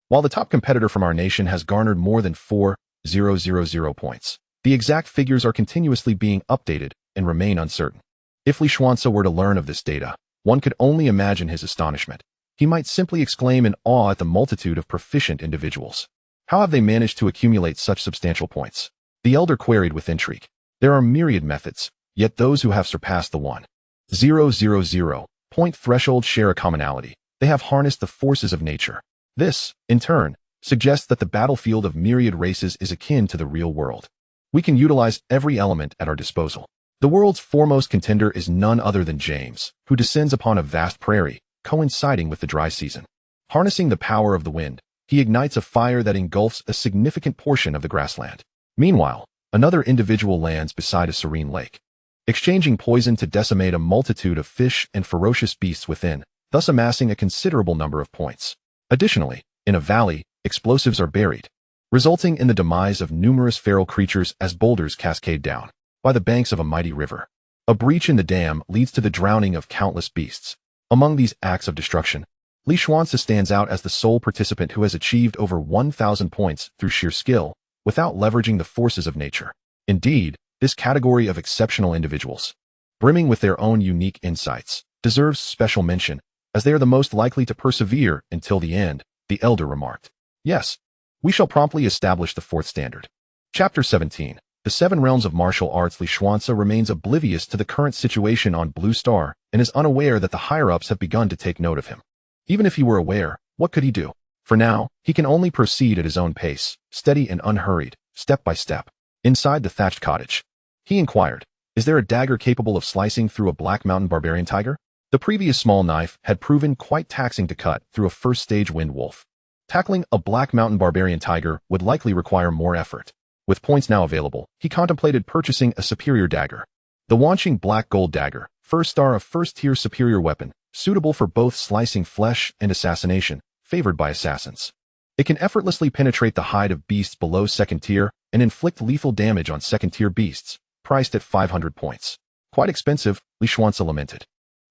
while the top competitor from our nation has garnered more than 4,000 points. The exact figures are continuously being updated and remain uncertain. If Li Xuance were to learn of this data, one could only imagine his astonishment. He might simply exclaim in awe at the multitude of proficient individuals. How have they managed to accumulate such substantial points? The elder queried with intrigue. There are myriad methods, yet those who have surpassed the 1,000 point threshold share a commonality. They have harnessed the forces of nature. This, in turn, suggests that the battlefield of myriad races is akin to the real world. We can utilize every element at our disposal. The world's foremost contender is none other than James, who descends upon a vast prairie, coinciding with the dry season. Harnessing the power of the wind, he ignites a fire that engulfs a significant portion of the grassland. Meanwhile, another individual lands beside a serene lake, exchanging poison to decimate a multitude of fish and ferocious beasts within, thus amassing a considerable number of points. Additionally, in a valley, explosives are buried, resulting in the demise of numerous feral creatures as boulders cascade down by the banks of a mighty river. A breach in the dam leads to the drowning of countless beasts. Among these acts of destruction, Li Xuance stands out as the sole participant who has achieved over 1,000 points through sheer skill, without leveraging the forces of nature. Indeed, this category of exceptional individuals, brimming with their own unique insights, deserves special mention, as they are the most likely to persevere until the end, the elder remarked. Yes, we shall promptly establish the fourth standard. Chapter 17. The Seven Realms of Martial Arts. Li Xuance remains oblivious to the current situation on Blue Star and is unaware that the higher-ups have begun to take note of him. Even if he were aware, what could he do? For now, he can only proceed at his own pace, steady and unhurried, step by step. Inside the thatched cottage, he inquired, "Is there a dagger capable of slicing through a Black Mountain barbarian tiger?" The previous small knife had proven quite taxing to cut through a first-stage wind wolf. Tackling a Black Mountain barbarian tiger would likely require more effort. With points now available, he contemplated purchasing a superior dagger. The Wanching Black Gold Dagger, first star of first-tier superior weapon, suitable for both slicing flesh and assassination, favored by assassins. It can effortlessly penetrate the hide of beasts below second tier and inflict lethal damage on second-tier beasts, priced at 500 points. Quite expensive, Li Xuance lamented.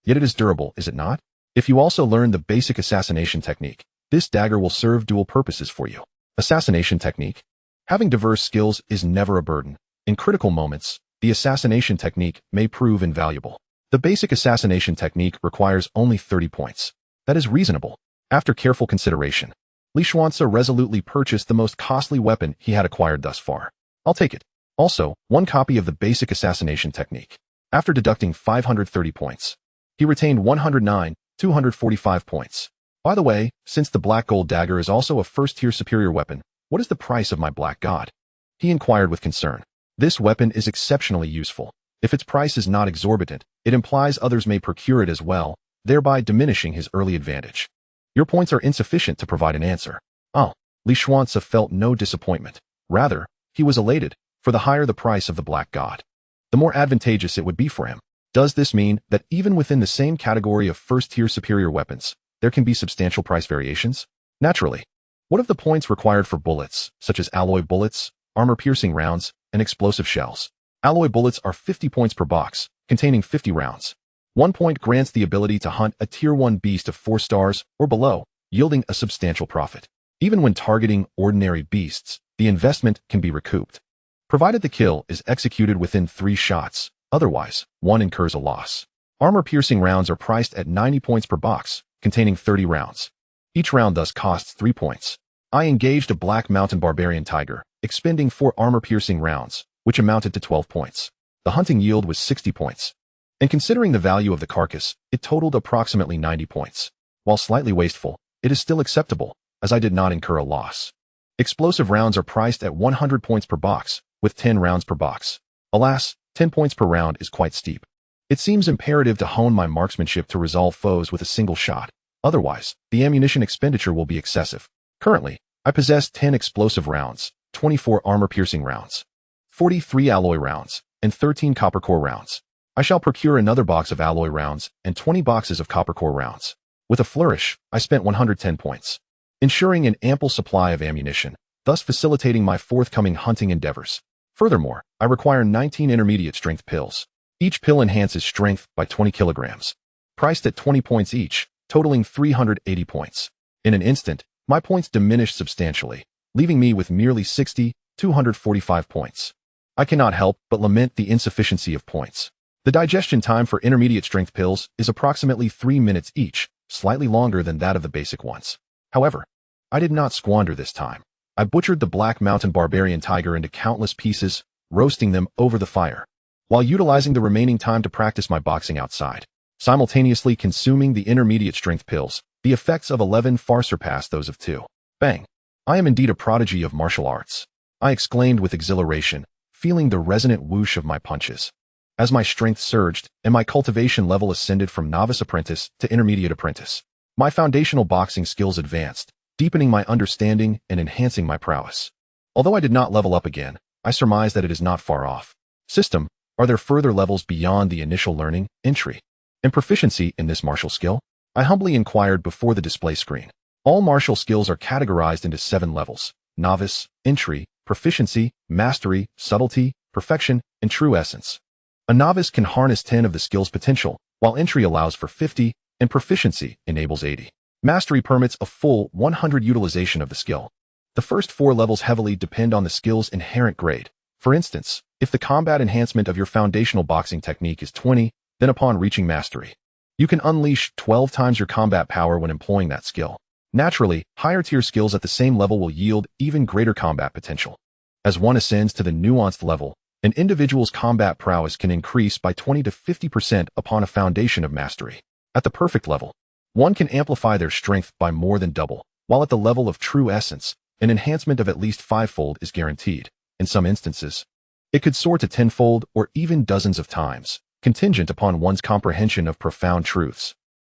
Yet it is durable, is it not? If you also learn the basic assassination technique, this dagger will serve dual purposes for you. Assassination technique? Having diverse skills is never a burden. In critical moments, the assassination technique may prove invaluable. The basic assassination technique requires only 30 points. That is reasonable. After careful consideration, Li Xuance resolutely purchased the most costly weapon he had acquired thus far. I'll take it. Also, one copy of the basic assassination technique. After deducting 530 points, he retained 245 points. By the way, since the Black Gold Dagger is also a first-tier superior weapon, what is the price of my Black God? He inquired with concern. This weapon is exceptionally useful. If its price is not exorbitant, it implies others may procure it as well, thereby diminishing his early advantage. Your points are insufficient to provide an answer. Oh, Li Xuance felt no disappointment. Rather, he was elated, for the higher the price of the Black God, the more advantageous it would be for him. Does this mean that even within the same category of first-tier superior weapons, there can be substantial price variations? Naturally. What of the points required for bullets, such as alloy bullets, armor-piercing rounds, and explosive shells? Alloy bullets are 50 points per box, containing 50 rounds. 1 point grants the ability to hunt a Tier 1 beast of 4 stars or below, yielding a substantial profit. Even when targeting ordinary beasts, the investment can be recouped, provided the kill is executed within 3 shots. Otherwise, one incurs a loss. Armor-piercing rounds are priced at 90 points per box, containing 30 rounds. Each round thus costs 3 points. I engaged a Black Mountain barbarian tiger, expending 4 armor-piercing rounds, which amounted to 12 points. The hunting yield was 60 points. And considering the value of the carcass, it totaled approximately 90 points. While slightly wasteful, it is still acceptable, as I did not incur a loss. Explosive rounds are priced at 100 points per box, with 10 rounds per box. Alas, 10 points per round is quite steep. It seems imperative to hone my marksmanship to resolve foes with a single shot. Otherwise, the ammunition expenditure will be excessive. Currently, I possess 10 explosive rounds, 24 armor-piercing rounds, 43 alloy rounds, and 13 copper core rounds. I shall procure another box of alloy rounds and 20 boxes of copper core rounds. With a flourish, I spent 110 points, ensuring an ample supply of ammunition, thus facilitating my forthcoming hunting endeavors. Furthermore, I require 19 intermediate strength pills. Each pill enhances strength by 20 kilograms, priced at 20 points each, totaling 380 points. In an instant, my points diminished substantially, leaving me with merely 245 points. I cannot help but lament the insufficiency of points. The digestion time for intermediate strength pills is approximately 3 minutes each, slightly longer than that of the basic ones. However, I did not squander this time. I butchered the Black Mountain barbarian tiger into countless pieces, roasting them over the fire, while utilizing the remaining time to practice my boxing outside. Simultaneously consuming the intermediate strength pills, the effects of 11 far surpassed those of 2. Bang! I am indeed a prodigy of martial arts, I exclaimed with exhilaration, feeling the resonant whoosh of my punches. As my strength surged and my cultivation level ascended from novice apprentice to intermediate apprentice, my foundational boxing skills advanced, deepening my understanding and enhancing my prowess. Although I did not level up again, I surmise that it is not far off. System, are there further levels beyond the initial learning, entry, and proficiency in this martial skill? I humbly inquired before the display screen. All martial skills are categorized into 7 levels: novice, entry, proficiency, mastery, subtlety, perfection, and true essence. A novice can harness 10 of the skill's potential, while entry allows for 50, and proficiency enables 80. Mastery permits a full 100 utilization of the skill. The first 4 levels heavily depend on the skill's inherent grade. For instance, if the combat enhancement of your foundational boxing technique is 20, then upon reaching mastery, you can unleash 12 times your combat power when employing that skill. Naturally, higher tier skills at the same level will yield even greater combat potential. As one ascends to the nuanced level, an individual's combat prowess can increase by 20 to 50% upon a foundation of mastery. At the perfect level, one can amplify their strength by more than double, while at the level of true essence, an enhancement of at least 5-fold is guaranteed. In some instances, it could soar to 10-fold or even dozens of times, contingent upon one's comprehension of profound truths.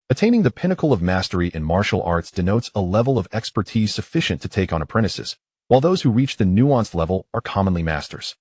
Attaining the pinnacle of mastery in martial arts denotes a level of expertise sufficient to take on apprentices, while those who reach the nuanced level are commonly masters,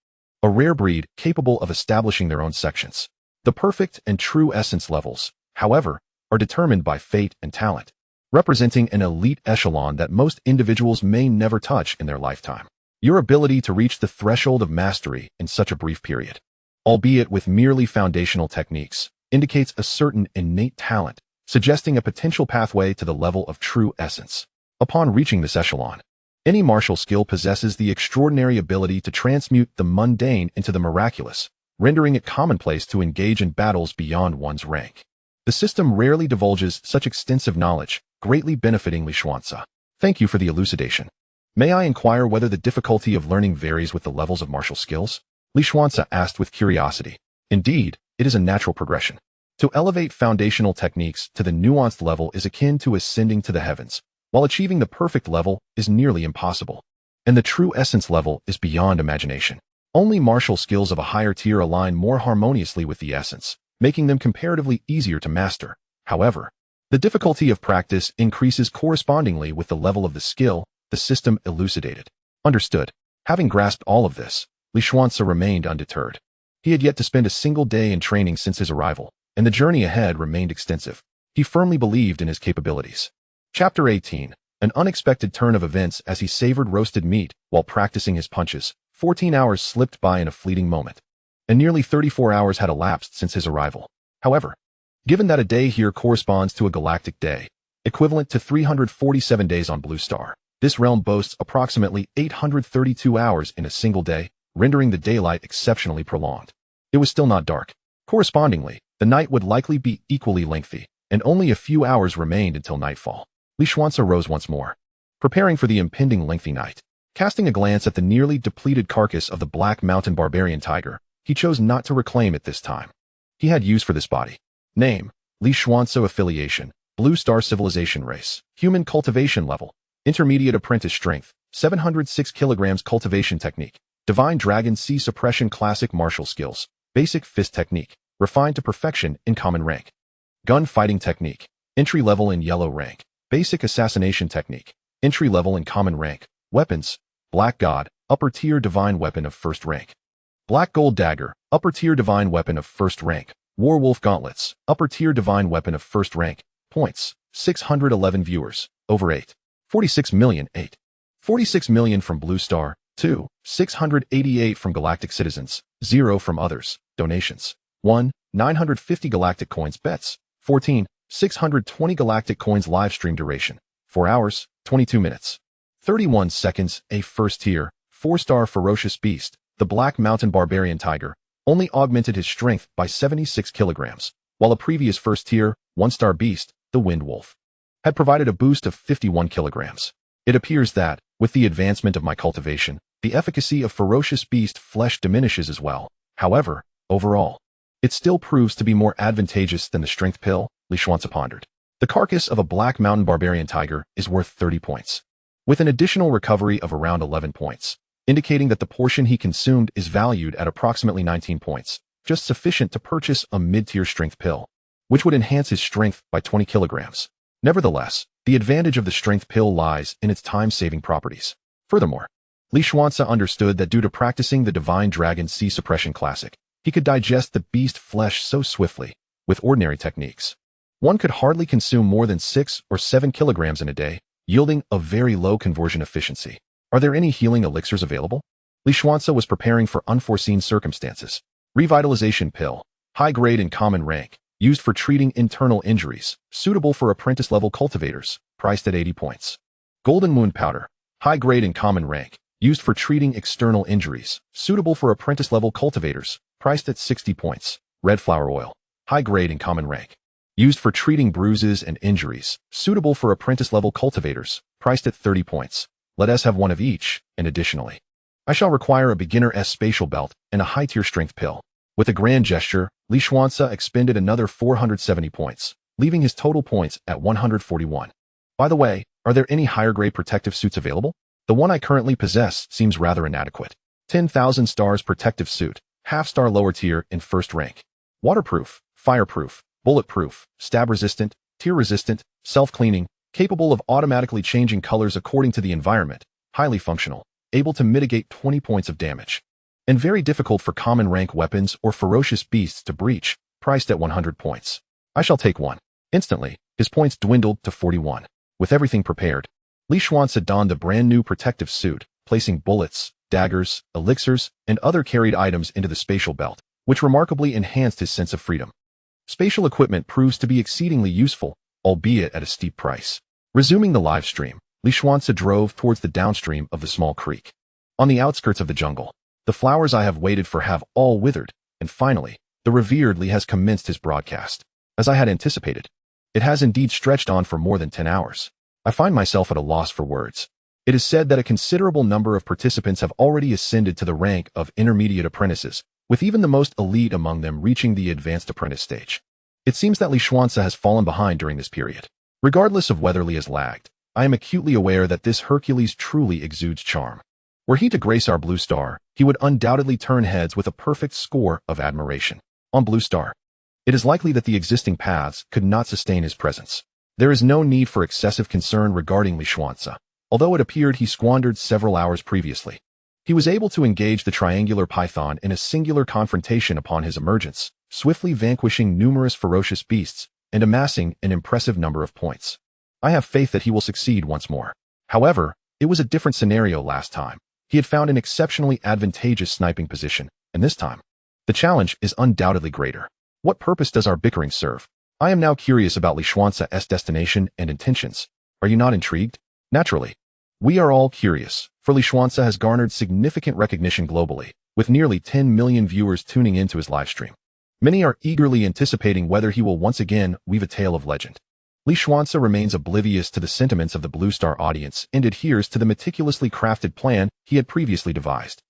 a rare breed capable of establishing their own sections. The perfect and true essence levels, however, are determined by fate and talent, representing an elite echelon that most individuals may never touch in their lifetime. Your ability to reach the threshold of mastery in such a brief period, albeit with merely foundational techniques, indicates a certain innate talent, suggesting a potential pathway to the level of true essence. Upon reaching this echelon, any martial skill possesses the extraordinary ability to transmute the mundane into the miraculous, rendering it commonplace to engage in battles beyond one's rank. The system rarely divulges such extensive knowledge, greatly benefiting Li Xuance. Thank you for the elucidation. May I inquire whether the difficulty of learning varies with the levels of martial skills? Li Xuance asked with curiosity. Indeed, it is a natural progression. To elevate foundational techniques to the nuanced level is akin to ascending to the heavens, while achieving the perfect level is nearly impossible. And the true essence level is beyond imagination. Only martial skills of a higher tier align more harmoniously with the essence, making them comparatively easier to master. However, the difficulty of practice increases correspondingly with the level of the skill, the system elucidated. Understood. Having grasped all of this, Li Xuance remained undeterred. He had yet to spend a single day in training since his arrival, and the journey ahead remained extensive. He firmly believed in his capabilities. Chapter 18. An unexpected turn of events. As he savored roasted meat while practicing his punches, 14 hours slipped by in a fleeting moment, and nearly 34 hours had elapsed since his arrival. However, given that a day here corresponds to a galactic day, equivalent to 347 days on Blue Star, this realm boasts approximately 832 hours in a single day, rendering the daylight exceptionally prolonged. It was still not dark. Correspondingly, the night would likely be equally lengthy, and only a few hours remained until nightfall. Li Xuance rose once more, preparing for the impending lengthy night. Casting a glance at the nearly depleted carcass of the black mountain barbarian tiger, he chose not to reclaim it this time. He had use for this body. Name: Li Xuance. Affiliation: Blue Star Civilization. Race: Human. Cultivation level: Intermediate. Apprentice. Strength: 706 kilograms. Cultivation technique: Divine Dragon Sea Suppression. Classic martial skills: Basic fist technique, refined to perfection in common rank. Gun fighting technique: Entry level in yellow rank. Basic assassination technique: Entry level in common rank. Weapons: Black God, upper tier divine weapon of first rank. Black Gold Dagger, upper tier divine weapon of first rank. Warwolf Gauntlets, upper tier divine weapon of first rank. Points: 611 viewers, over 8. 46 million. 8. 46 million from Blue Star. 2. 688 from Galactic Citizens. 0 from others. Donations: 1. 950 Galactic Coins. Bets: 14. 620 Galactic Coins. Live stream duration: 4 hours, 22 minutes, 31 seconds. A first tier, 4-star ferocious beast, the Black Mountain Barbarian Tiger, only augmented his strength by 76 kilograms, while a previous first tier, 1-star beast, the Wind Wolf, had provided a boost of 51 kilograms. It appears that, with the advancement of my cultivation, the efficacy of ferocious beast flesh diminishes as well. However, overall, it still proves to be more advantageous than the strength pill. Li Xuance pondered. The carcass of a Black Mountain Barbarian Tiger is worth 30 points. with an additional recovery of around 11 points, indicating that the portion he consumed is valued at approximately 19 points, just sufficient to purchase a mid-tier strength pill, which would enhance his strength by 20 kilograms. Nevertheless, the advantage of the strength pill lies in its time-saving properties. Furthermore, Li Xuance understood that due to practicing the Divine Dragon Sea Suppression Classic, he could digest the beast flesh so swiftly. With ordinary techniques, one could hardly consume more than 6 or 7 kilograms in a day, yielding a very low conversion efficiency. Are there any healing elixirs available? Li Xuance was preparing for unforeseen circumstances. Revitalization pill, high grade and common rank, used for treating internal injuries, suitable for apprentice-level cultivators, priced at 80 points. Golden Moon powder, high grade and common rank, used for treating external injuries, suitable for apprentice-level cultivators, priced at 60 points. Red flower oil, high grade and common rank, used for treating bruises and injuries, suitable for apprentice-level cultivators, priced at 30 points. Let us have one of each, and additionally, I shall require a beginner-s spatial belt and a high-tier strength pill. With a grand gesture, Li Xuance expended another 470 points, leaving his total points at 141. By the way, are there any higher-grade protective suits available? The one I currently possess seems rather inadequate. 10,000 stars protective suit, half-star lower tier in first rank. Waterproof, fireproof, bulletproof, stab-resistant, tear-resistant, self-cleaning, capable of automatically changing colors according to the environment, highly functional, able to mitigate 20 points of damage, and very difficult for common rank weapons or ferocious beasts to breach, priced at 100 points. I shall take one. Instantly, his points dwindled to 41. With everything prepared, Li Xuance donned the brand new protective suit, placing bullets, daggers, elixirs, and other carried items into the spatial belt, which remarkably enhanced his sense of freedom. Spatial equipment proves to be exceedingly useful, albeit at a steep price. Resuming the live stream, Li Xuance drove towards the downstream of the small creek. On the outskirts of the jungle, the flowers I have waited for have all withered, and finally, the revered Li has commenced his broadcast. As I had anticipated, it has indeed stretched on for more than 10 hours. I find myself at a loss for words. It is said that a considerable number of participants have already ascended to the rank of intermediate apprentices, with even the most elite among them reaching the advanced apprentice stage. It seems that Li Xuance has fallen behind during this period. Regardless of whether Li has lagged, I am acutely aware that this Hercules truly exudes charm. Were he to grace our Blue Star, he would undoubtedly turn heads with a perfect score of admiration. On Blue Star, it is likely that the existing paths could not sustain his presence. There is no need for excessive concern regarding Li Xuance, although it appeared he squandered several hours previously. He was able to engage the triangular python in a singular confrontation upon his emergence, swiftly vanquishing numerous ferocious beasts and amassing an impressive number of points. I have faith that he will succeed once more. However, it was a different scenario last time. He had found an exceptionally advantageous sniping position, and this time, the challenge is undoubtedly greater. What purpose does our bickering serve? I am now curious about Li Xuance's destination and intentions. Are you not intrigued? Naturally. We are all curious, for Li Xuance has garnered significant recognition globally, with nearly 10 million viewers tuning into his livestream. Many are eagerly anticipating whether he will once again weave a tale of legend. Li Xuance remains oblivious to the sentiments of the Blue Star audience and adheres to the meticulously crafted plan he had previously devised.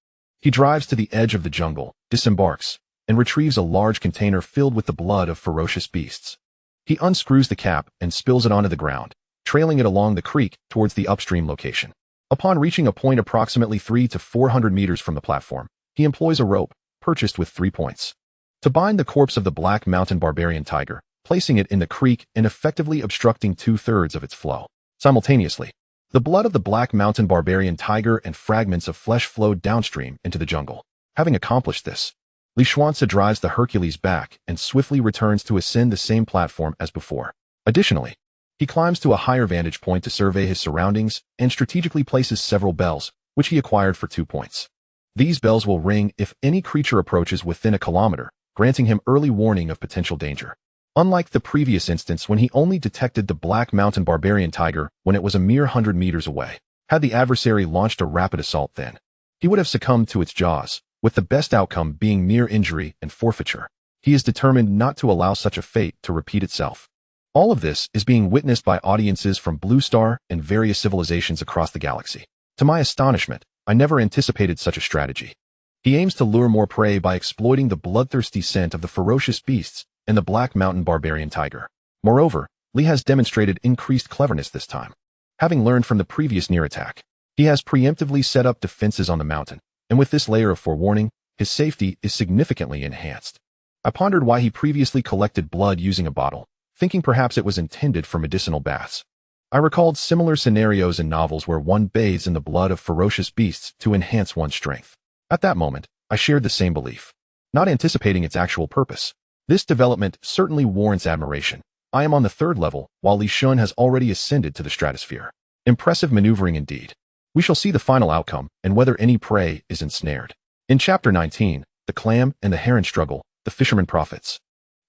He drives to the edge of the jungle, disembarks, and retrieves a large container filled with the blood of ferocious beasts. He unscrews the cap and spills it onto the ground, trailing it along the creek towards the upstream location. Upon reaching a point approximately 300 to 400 meters from the platform, he employs a rope, purchased with 3 points, to bind the corpse of the Black Mountain Barbarian Tiger, placing it in the creek and effectively obstructing 2/3 of its flow. Simultaneously, the blood of the Black Mountain Barbarian Tiger and fragments of flesh flowed downstream into the jungle. Having accomplished this, Li Xuance drives the Hercules back and swiftly returns to ascend the same platform as before. Additionally, he climbs to a higher vantage point to survey his surroundings and strategically places several bells, which he acquired for 2 points. These bells will ring if any creature approaches within a kilometer, granting him early warning of potential danger. Unlike the previous instance when he only detected the Black Mountain Barbarian Tiger when it was a mere 100 meters away, had the adversary launched a rapid assault then, he would have succumbed to its jaws, with the best outcome being mere injury and forfeiture. He is determined not to allow such a fate to repeat itself. All of this is being witnessed by audiences from Blue Star and various civilizations across the galaxy. To my astonishment, I never anticipated such a strategy. He aims to lure more prey by exploiting the bloodthirsty scent of the ferocious beasts and the Black Mountain Barbarian Tiger. Moreover, Li has demonstrated increased cleverness this time. Having learned from the previous near attack, he has preemptively set up defenses on the mountain, and with this layer of forewarning, his safety is significantly enhanced. I pondered why he previously collected blood using a bottle, thinking perhaps it was intended for medicinal baths. I recalled similar scenarios in novels where one bathes in the blood of ferocious beasts to enhance one's strength. At that moment, I shared the same belief, not anticipating its actual purpose. This development certainly warrants admiration. I am on the 3rd level, while Li Xuance has already ascended to the stratosphere. Impressive maneuvering indeed. We shall see the final outcome and whether any prey is ensnared. In Chapter 19, The Clam and the Heron Struggle, the Fisherman Prophets.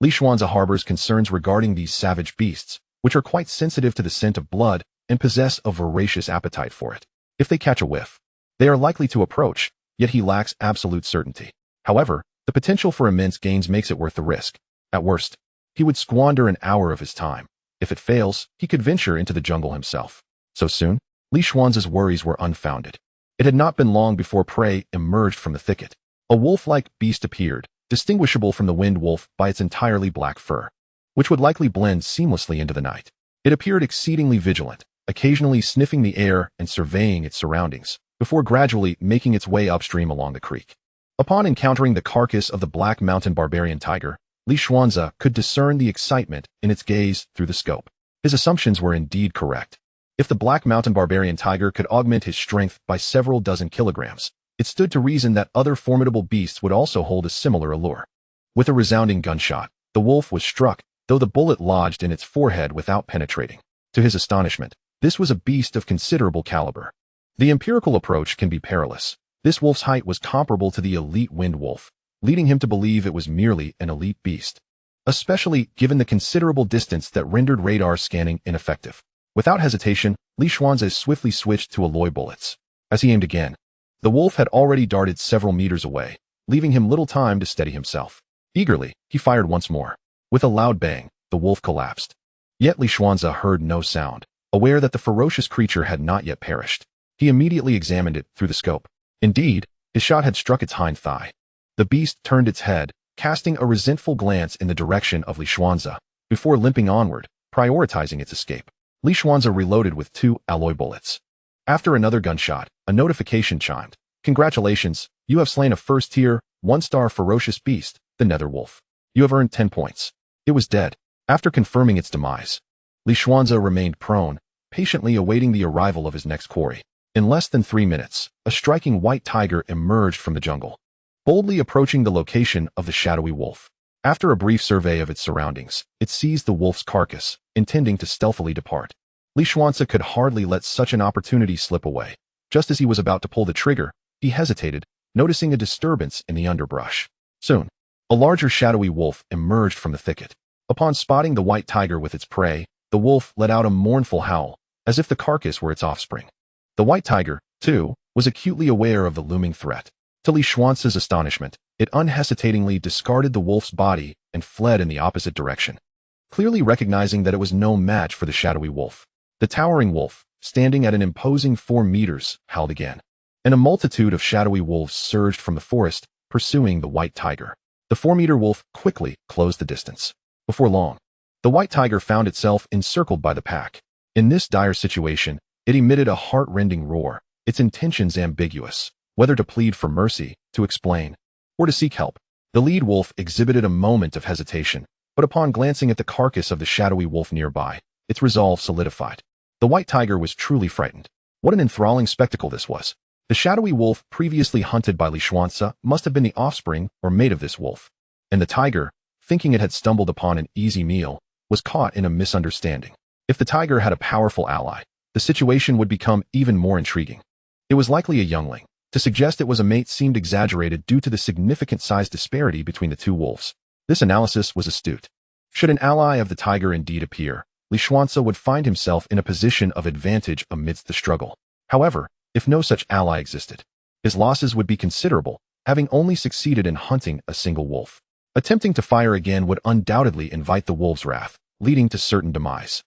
Li Xuance harbors concerns regarding these savage beasts, which are quite sensitive to the scent of blood and possess a voracious appetite for it. If they catch a whiff, they are likely to approach, yet he lacks absolute certainty. However, the potential for immense gains makes it worth the risk. At worst, he would squander an hour of his time. If it fails, he could venture into the jungle himself. So soon, Li Xuance's worries were unfounded. It had not been long before prey emerged from the thicket. A wolf-like beast appeared, distinguishable from the wind wolf by its entirely black fur, which would likely blend seamlessly into the night. It appeared exceedingly vigilant, occasionally sniffing the air and surveying its surroundings, before gradually making its way upstream along the creek. Upon encountering the carcass of the black mountain barbarian tiger, Li Xuance could discern the excitement in its gaze through the scope. His assumptions were indeed correct. If the black mountain barbarian tiger could augment his strength by several dozen kilograms, it stood to reason that other formidable beasts would also hold a similar allure. With a resounding gunshot, the wolf was struck, though the bullet lodged in its forehead without penetrating. To his astonishment, this was a beast of considerable caliber. The empirical approach can be perilous. This wolf's height was comparable to the elite wind wolf, leading him to believe it was merely an elite beast, especially given the considerable distance that rendered radar scanning ineffective. Without hesitation, Li Xuance swiftly switched to alloy bullets. As he aimed again, the wolf had already darted several meters away, leaving him little time to steady himself. Eagerly, he fired once more. With a loud bang, the wolf collapsed. Yet Li Xuance heard no sound, aware that the ferocious creature had not yet perished. He immediately examined it through the scope. Indeed, his shot had struck its hind thigh. The beast turned its head, casting a resentful glance in the direction of Li Xuance, before limping onward, prioritizing its escape. Li Xuance reloaded with 2 alloy bullets. After another gunshot, a notification chimed. Congratulations, you have slain a first-tier, 1-star ferocious beast, the nether wolf. You have earned 10 points. It was dead. After confirming its demise, Li Xuance remained prone, patiently awaiting the arrival of his next quarry. In less than 3 minutes, a striking white tiger emerged from the jungle, boldly approaching the location of the shadowy wolf. After a brief survey of its surroundings, it seized the wolf's carcass, intending to stealthily depart. Li Xuance could hardly let such an opportunity slip away. Just as he was about to pull the trigger, he hesitated, noticing a disturbance in the underbrush. Soon, a larger shadowy wolf emerged from the thicket. Upon spotting the white tiger with its prey, the wolf let out a mournful howl, as if the carcass were its offspring. The white tiger, too, was acutely aware of the looming threat. To Li Xuance's astonishment, it unhesitatingly discarded the wolf's body and fled in the opposite direction, clearly recognizing that it was no match for the shadowy wolf. The towering wolf, standing at an imposing 4 meters, howled again, and a multitude of shadowy wolves surged from the forest, pursuing the white tiger. The 4-meter wolf quickly closed the distance. Before long, the white tiger found itself encircled by the pack. In this dire situation, it emitted a heart-rending roar, its intentions ambiguous, whether to plead for mercy, to explain, or to seek help. The lead wolf exhibited a moment of hesitation, but upon glancing at the carcass of the shadowy wolf nearby, its resolve solidified. The white tiger was truly frightened. What an enthralling spectacle this was. The shadowy wolf previously hunted by Li Xuance must have been the offspring or mate of this wolf, and the tiger, thinking it had stumbled upon an easy meal, was caught in a misunderstanding. If the tiger had a powerful ally, the situation would become even more intriguing. It was likely a youngling. To suggest it was a mate seemed exaggerated due to the significant size disparity between the two wolves. This analysis was astute. Should an ally of the tiger indeed appear, Li Xuance would find himself in a position of advantage amidst the struggle. However, if no such ally existed, his losses would be considerable, having only succeeded in hunting a single wolf. Attempting to fire again would undoubtedly invite the wolf's wrath, leading to certain demise.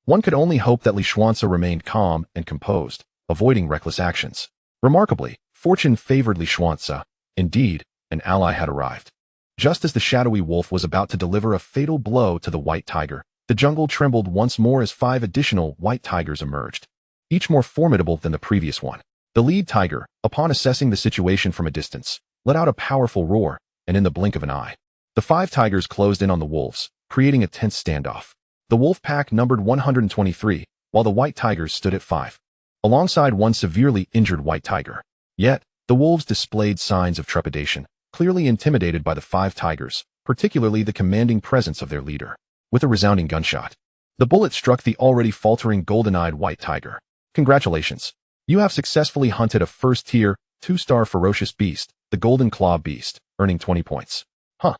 One could only hope that Li Xuance remained calm and composed, avoiding reckless actions. Remarkably, fortune favored Li Xuance. Indeed, an ally had arrived. Just as the shadowy wolf was about to deliver a fatal blow to the white tiger, the jungle trembled once more as 5 additional white tigers emerged. each more formidable than the previous one. The lead tiger, upon assessing the situation from a distance, let out a powerful roar, and in the blink of an eye, the 5 tigers closed in on the wolves, creating a tense standoff. The wolf pack numbered 123, while the white tigers stood at 5, alongside one severely injured white tiger. Yet, the wolves displayed signs of trepidation, clearly intimidated by the 5 tigers, particularly the commanding presence of their leader. With a resounding gunshot, the bullet struck the already faltering golden-eyed white tiger. Congratulations! You have successfully hunted a first-tier, 2-star ferocious beast, the Golden Claw Beast, earning 20 points. Huh.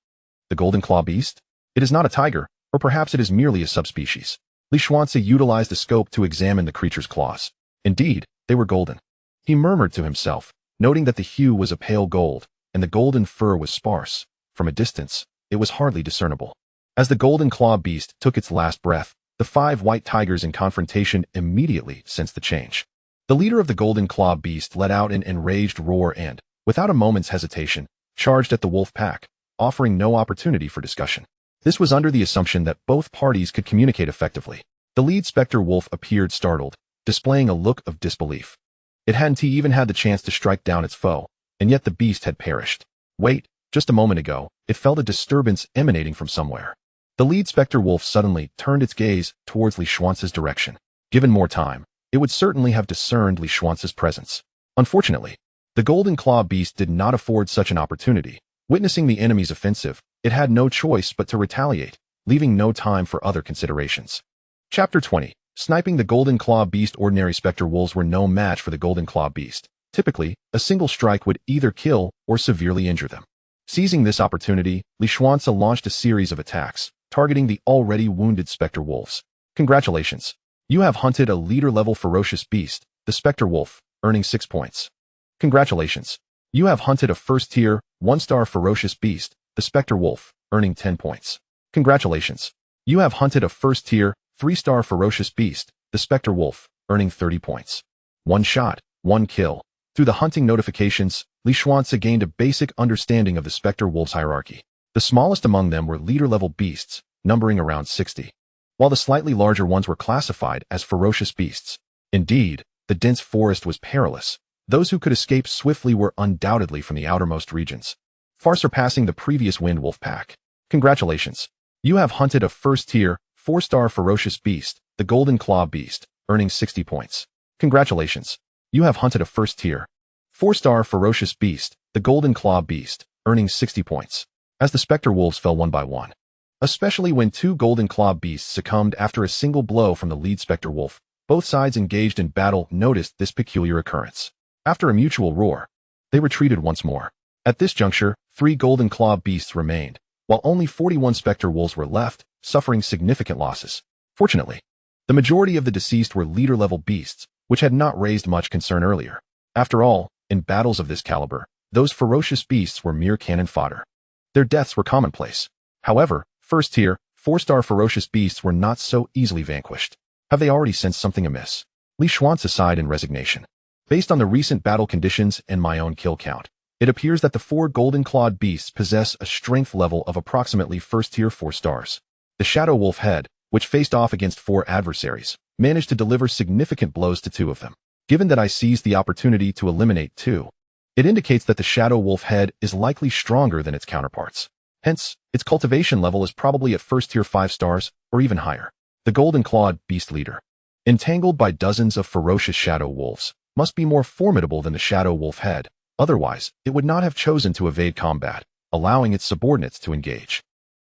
The Golden Claw Beast? It is not a tiger, or perhaps it is merely a subspecies. Li Xuance utilized the scope to examine the creature's claws. Indeed, they were golden. He murmured to himself, noting that the hue was a pale gold, and the golden fur was sparse. From a distance, it was hardly discernible. As the Golden Claw Beast took its last breath, the 5 white tigers in confrontation immediately sensed the change. The leader of the Golden Claw Beast let out an enraged roar and, without a moment's hesitation, charged at the wolf pack, offering no opportunity for discussion. This was under the assumption that both parties could communicate effectively. The lead specter wolf appeared startled, displaying a look of disbelief. It hadn't even had the chance to strike down its foe, and yet the beast had perished. Wait, just a moment ago, it felt a disturbance emanating from somewhere. The lead specter wolf suddenly turned its gaze towards Li Xuance's direction. Given more time, it would certainly have discerned Li Xuance's presence. Unfortunately, the Golden Claw Beast did not afford such an opportunity. Witnessing the enemy's offensive, it had no choice but to retaliate, leaving no time for other considerations. Chapter 20. Sniping. The Golden Claw Beast. Ordinary specter wolves were no match for the Golden Claw Beast. Typically, a single strike would either kill or severely injure them. Seizing this opportunity, Li Xuance launched a series of attacks, targeting the already wounded specter wolves. Congratulations! You have hunted a leader-level ferocious beast, the specter wolf, earning 6 points. Congratulations! You have hunted a first-tier, 1-star ferocious beast, the specter wolf, earning 10 points. Congratulations! You have hunted a first-tier, 3-star ferocious beast, the specter wolf, earning 30 points. 1 shot, 1 kill. Through the hunting notifications, Li Xuance gained a basic understanding of the specter wolves' hierarchy. The smallest among them were leader-level beasts, numbering around 60, while the slightly larger ones were classified as ferocious beasts. Indeed, the dense forest was perilous. Those who could escape swiftly were undoubtedly from the outermost regions, far surpassing the previous wind wolf pack. Congratulations! You have hunted a first-tier, 4-star ferocious beast, the Golden Claw Beast, earning 60 points. Congratulations! You have hunted a first-tier, 4-star ferocious beast, the Golden Claw Beast, earning 60 points. As the specter wolves fell one by one, especially when 2 Golden Claw Beasts succumbed after a single blow from the lead specter wolf, both sides engaged in battle noticed this peculiar occurrence. After a mutual roar, they retreated once more. At this juncture, 3 Golden Claw Beasts remained, while only 41 specter wolves were left, suffering significant losses. Fortunately, the majority of the deceased were leader-level beasts, which had not raised much concern earlier. After all, in battles of this caliber, those ferocious beasts were mere cannon fodder. Their deaths were commonplace. However, first-tier, 4-star ferocious beasts were not so easily vanquished. Have they already sensed something amiss? Li Xuance sighed in resignation. Based on the recent battle conditions and my own kill count, it appears that the 4 golden-clawed beasts possess a strength level of approximately first-tier 4 stars. The Shadow Wolf head, which faced off against 4 adversaries, managed to deliver significant blows to 2 of them. Given that I seized the opportunity to eliminate 2, it indicates that the Shadow Wolf head is likely stronger than its counterparts. Hence, its cultivation level is probably at first-tier 5 stars, or even higher. The golden-clawed beast leader, entangled by dozens of ferocious shadow wolves, must be more formidable than the Shadow Wolf head. Otherwise, it would not have chosen to evade combat, allowing its subordinates to engage.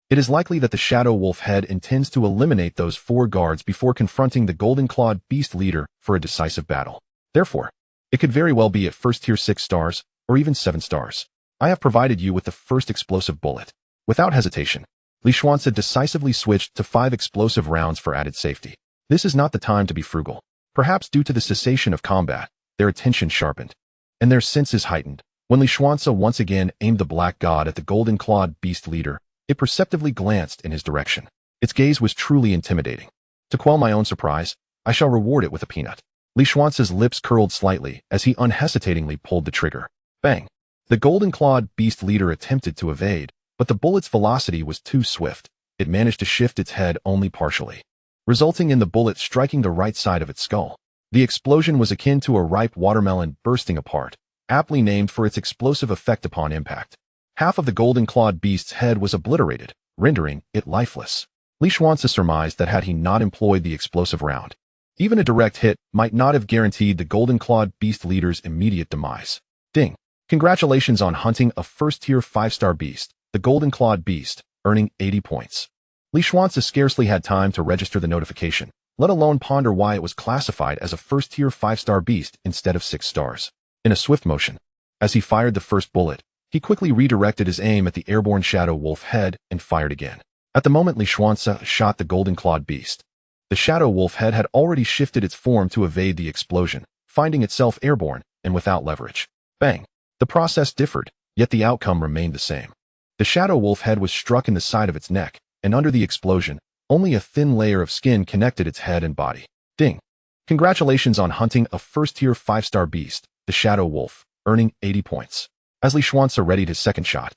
It is likely that the Shadow Wolf head intends to eliminate those 4 guards before confronting the golden-clawed beast leader for a decisive battle. Therefore, it could very well be at first-tier 6 stars, or even 7 stars. I have provided you with the first explosive bullet. Without hesitation, Li Xuance decisively switched to 5 explosive rounds for added safety. This is not the time to be frugal. Perhaps due to the cessation of combat, their attention sharpened, and their senses heightened. When Li Xuance once again aimed the Black God at the golden-clawed beast leader, it perceptibly glanced in his direction. Its gaze was truly intimidating. To quell my own surprise, I shall reward it with a peanut. Li Xuance's lips curled slightly as he unhesitatingly pulled the trigger. Bang! The golden-clawed beast leader attempted to evade, but the bullet's velocity was too swift. It managed to shift its head only partially, resulting in the bullet striking the right side of its skull. The explosion was akin to a ripe watermelon bursting apart, aptly named for its explosive effect upon impact. Half of the golden-clawed beast's head was obliterated, rendering it lifeless. Li Xuance surmised that had he not employed the explosive round, even a direct hit might not have guaranteed the golden-clawed beast leader's immediate demise. Ding! Congratulations on hunting a first-tier 5-star beast, the golden-clawed beast, earning 80 points. Li Xuance scarcely had time to register the notification, let alone ponder why it was classified as a first-tier 5-star beast instead of 6 stars. In a swift motion, as he fired the first bullet, he quickly redirected his aim at the airborne shadow wolf head and fired again. At the moment Li Xuance shot the golden-clawed beast, the shadow wolf head had already shifted its form to evade the explosion, finding itself airborne and without leverage. Bang! The process differed, yet the outcome remained the same. The shadow wolf head was struck in the side of its neck, and under the explosion, only a thin layer of skin connected its head and body. Ding! Congratulations on hunting a first-tier 5-star beast, the shadow wolf, earning 80 points. As Li Xuance readied his second shot,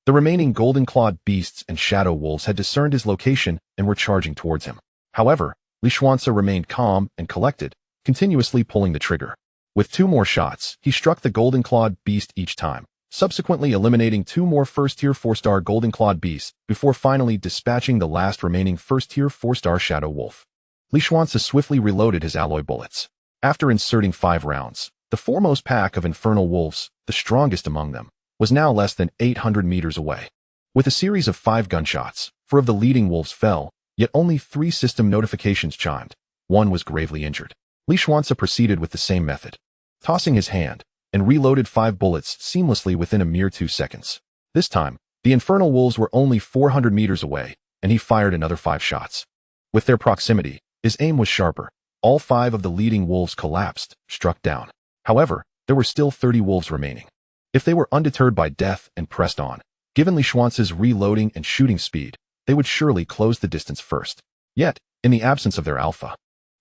the remaining golden-clawed beasts and shadow wolves had discerned his location and were charging towards him. However, Li Xuance remained calm and collected, continuously pulling the trigger. With 2 more shots, he struck the golden-clawed beast each time, subsequently eliminating 2 more first-tier 4-star golden-clawed beasts before finally dispatching the last remaining first-tier 4-star shadow wolf. Li Xuance swiftly reloaded his alloy bullets. After inserting 5 rounds, the foremost pack of infernal wolves, the strongest among them, was now less than 800 meters away. With a series of 5 gunshots, 4 of the leading wolves fell, yet only 3 system notifications chimed. 1 was gravely injured. Li Xuance proceeded with the same method, tossing his hand, and reloaded 5 bullets seamlessly within a mere 2 seconds. This time, the infernal wolves were only 400 meters away, and he fired another 5 shots. With their proximity, his aim was sharper. All 5 of the leading wolves collapsed, struck down. However, there were still 30 wolves remaining. If they were undeterred by death and pressed on, given Li Xuance's reloading and shooting speed, they would surely close the distance first. Yet, in the absence of their alpha,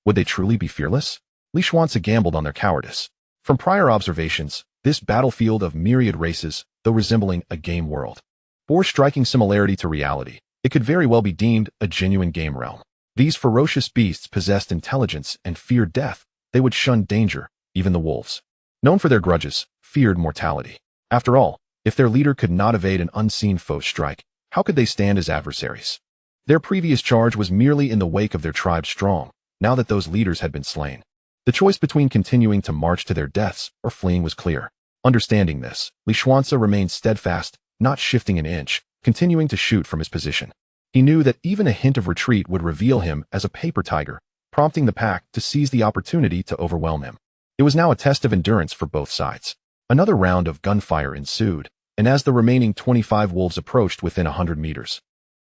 would they truly be fearless? Li Xuance gambled on their cowardice. From prior observations, this battlefield of myriad races, though resembling a game world, bore striking similarity to reality. It could very well be deemed a genuine game realm. These ferocious beasts possessed intelligence and feared death. They would shun danger, even the wolves, known for their grudges, feared mortality. After all, if their leader could not evade an unseen foe's strike, how could they stand as adversaries? Their previous charge was merely in the wake of their tribe's strong, now that those leaders had been slain. The choice between continuing to march to their deaths or fleeing was clear. Understanding this, Li Xuance remained steadfast, not shifting an inch, continuing to shoot from his position. He knew that even a hint of retreat would reveal him as a paper tiger, prompting the pack to seize the opportunity to overwhelm him. It was now a test of endurance for both sides. Another round of gunfire ensued, and as the remaining 25 wolves approached within 100 meters,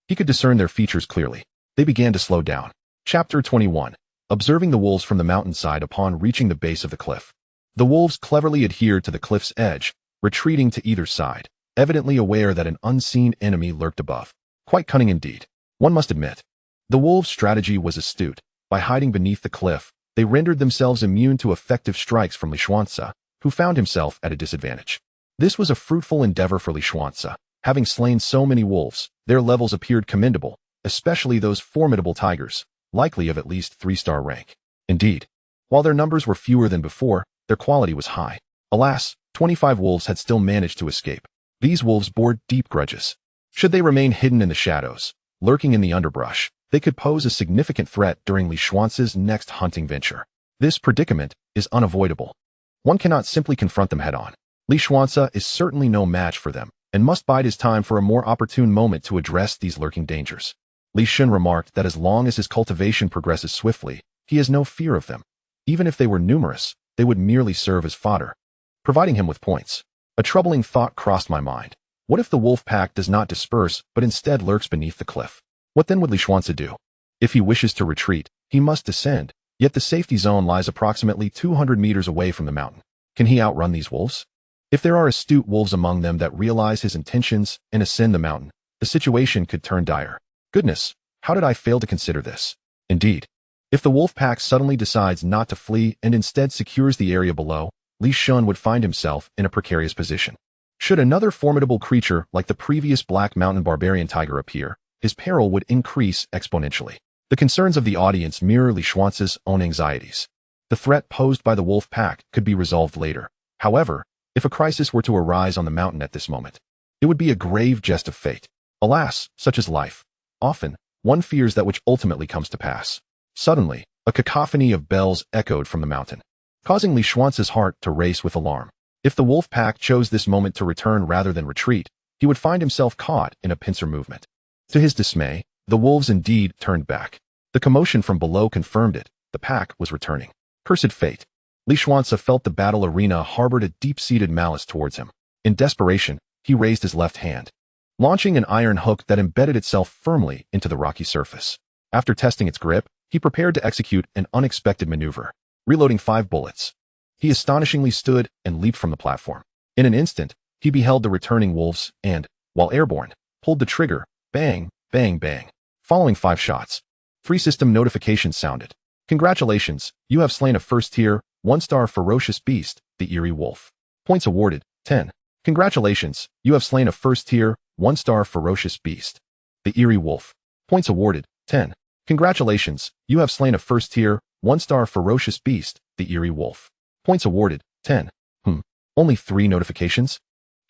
he could discern their features clearly. They began to slow down. Chapter 21. Observing the wolves from the mountainside upon reaching the base of the cliff. The wolves cleverly adhered to the cliff's edge, retreating to either side, evidently aware that an unseen enemy lurked above. Quite cunning indeed, one must admit. The wolves' strategy was astute. By hiding beneath the cliff, they rendered themselves immune to effective strikes from Li Xuance, who found himself at a disadvantage. This was a fruitful endeavor for Li Xuance. Having slain so many wolves, their levels appeared commendable, especially those formidable tigers, likely of at least 3-star rank. Indeed, while their numbers were fewer than before, their quality was high. Alas, 25 wolves had still managed to escape. These wolves bore deep grudges. Should they remain hidden in the shadows, lurking in the underbrush, they could pose a significant threat during Li Xuance's next hunting venture. This predicament is unavoidable. One cannot simply confront them head-on. Li Xuance is certainly no match for them, and must bide his time for a more opportune moment to address these lurking dangers. Li Xuan remarked that as long as his cultivation progresses swiftly, he has no fear of them. Even if they were numerous, they would merely serve as fodder, providing him with points. A troubling thought crossed my mind. What if the wolf pack does not disperse, but instead lurks beneath the cliff? What then would Li Xuance do? If he wishes to retreat, he must descend, yet the safety zone lies approximately 200 meters away from the mountain. Can he outrun these wolves? If there are astute wolves among them that realize his intentions and ascend the mountain, the situation could turn dire. Goodness, how did I fail to consider this? Indeed, if the wolf pack suddenly decides not to flee and instead secures the area below, Li Xuan would find himself in a precarious position. Should another formidable creature like the previous Black Mountain Barbarian Tiger appear, his peril would increase exponentially. The concerns of the audience mirror Li Xuance's own anxieties. The threat posed by the wolf pack could be resolved later. However, if a crisis were to arise on the mountain at this moment, it would be a grave jest of fate. Alas, such is life. Often, one fears that which ultimately comes to pass. Suddenly, a cacophony of bells echoed from the mountain, causing Li Xuance's heart to race with alarm. If the wolf pack chose this moment to return rather than retreat, he would find himself caught in a pincer movement. To his dismay, the wolves indeed turned back. The commotion from below confirmed it. The pack was returning. Cursed fate. Li Xuance felt the battle arena harbored a deep-seated malice towards him. In desperation, he raised his left hand, launching an iron hook that embedded itself firmly into the rocky surface. After testing its grip, he prepared to execute an unexpected maneuver, reloading 5 bullets. He astonishingly stood and leaped from the platform. In an instant, he beheld the returning wolves and, while airborne, pulled the trigger. Bang, bang, bang. Following 5 shots, 3 system notifications sounded. Congratulations, you have slain a first-tier, 1-star ferocious beast, the Eerie Wolf. Points awarded, 10. Congratulations, you have slain a first-tier, 1-star ferocious beast, the Eerie Wolf. Points awarded, 10. Congratulations, you have slain a first-tier, 1-star ferocious beast, the Eerie Wolf. Points awarded, 10. Only 3 notifications?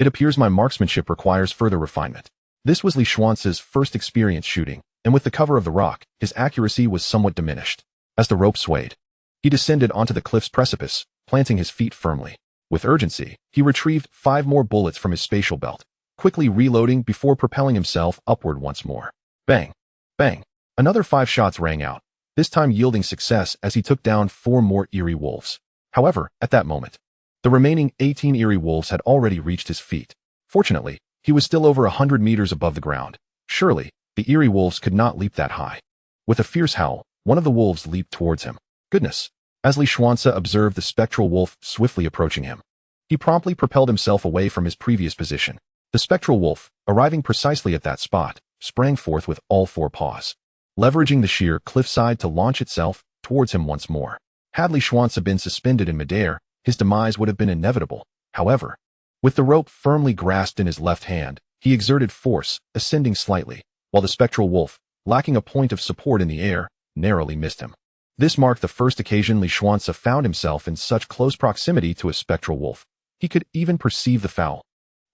It appears my marksmanship requires further refinement. This was Li Xuance's first experience shooting, and with the cover of the rock, his accuracy was somewhat diminished. As the rope swayed, he descended onto the cliff's precipice, planting his feet firmly. With urgency, he retrieved 5 more bullets from his spatial belt, quickly reloading before propelling himself upward once more. Bang! Bang! Another 5 shots rang out, this time yielding success as he took down 4 more Eerie Wolves. However, at that moment, the remaining 18 Eerie Wolves had already reached his feet. Fortunately, he was still over 100 meters above the ground. Surely, the Eerie Wolves could not leap that high. With a fierce howl, one of the wolves leaped towards him. Goodness! As Li Xuance observed the spectral wolf swiftly approaching him, he promptly propelled himself away from his previous position. The spectral wolf, arriving precisely at that spot, sprang forth with all 4 paws, leveraging the sheer cliffside to launch itself towards him once more. Had Li Xuance been suspended in midair, his demise would have been inevitable. However, with the rope firmly grasped in his left hand, he exerted force, ascending slightly, while the spectral wolf, lacking a point of support in the air, narrowly missed him. This marked the first occasion Li Xuance found himself in such close proximity to a spectral wolf. He could even perceive the foul,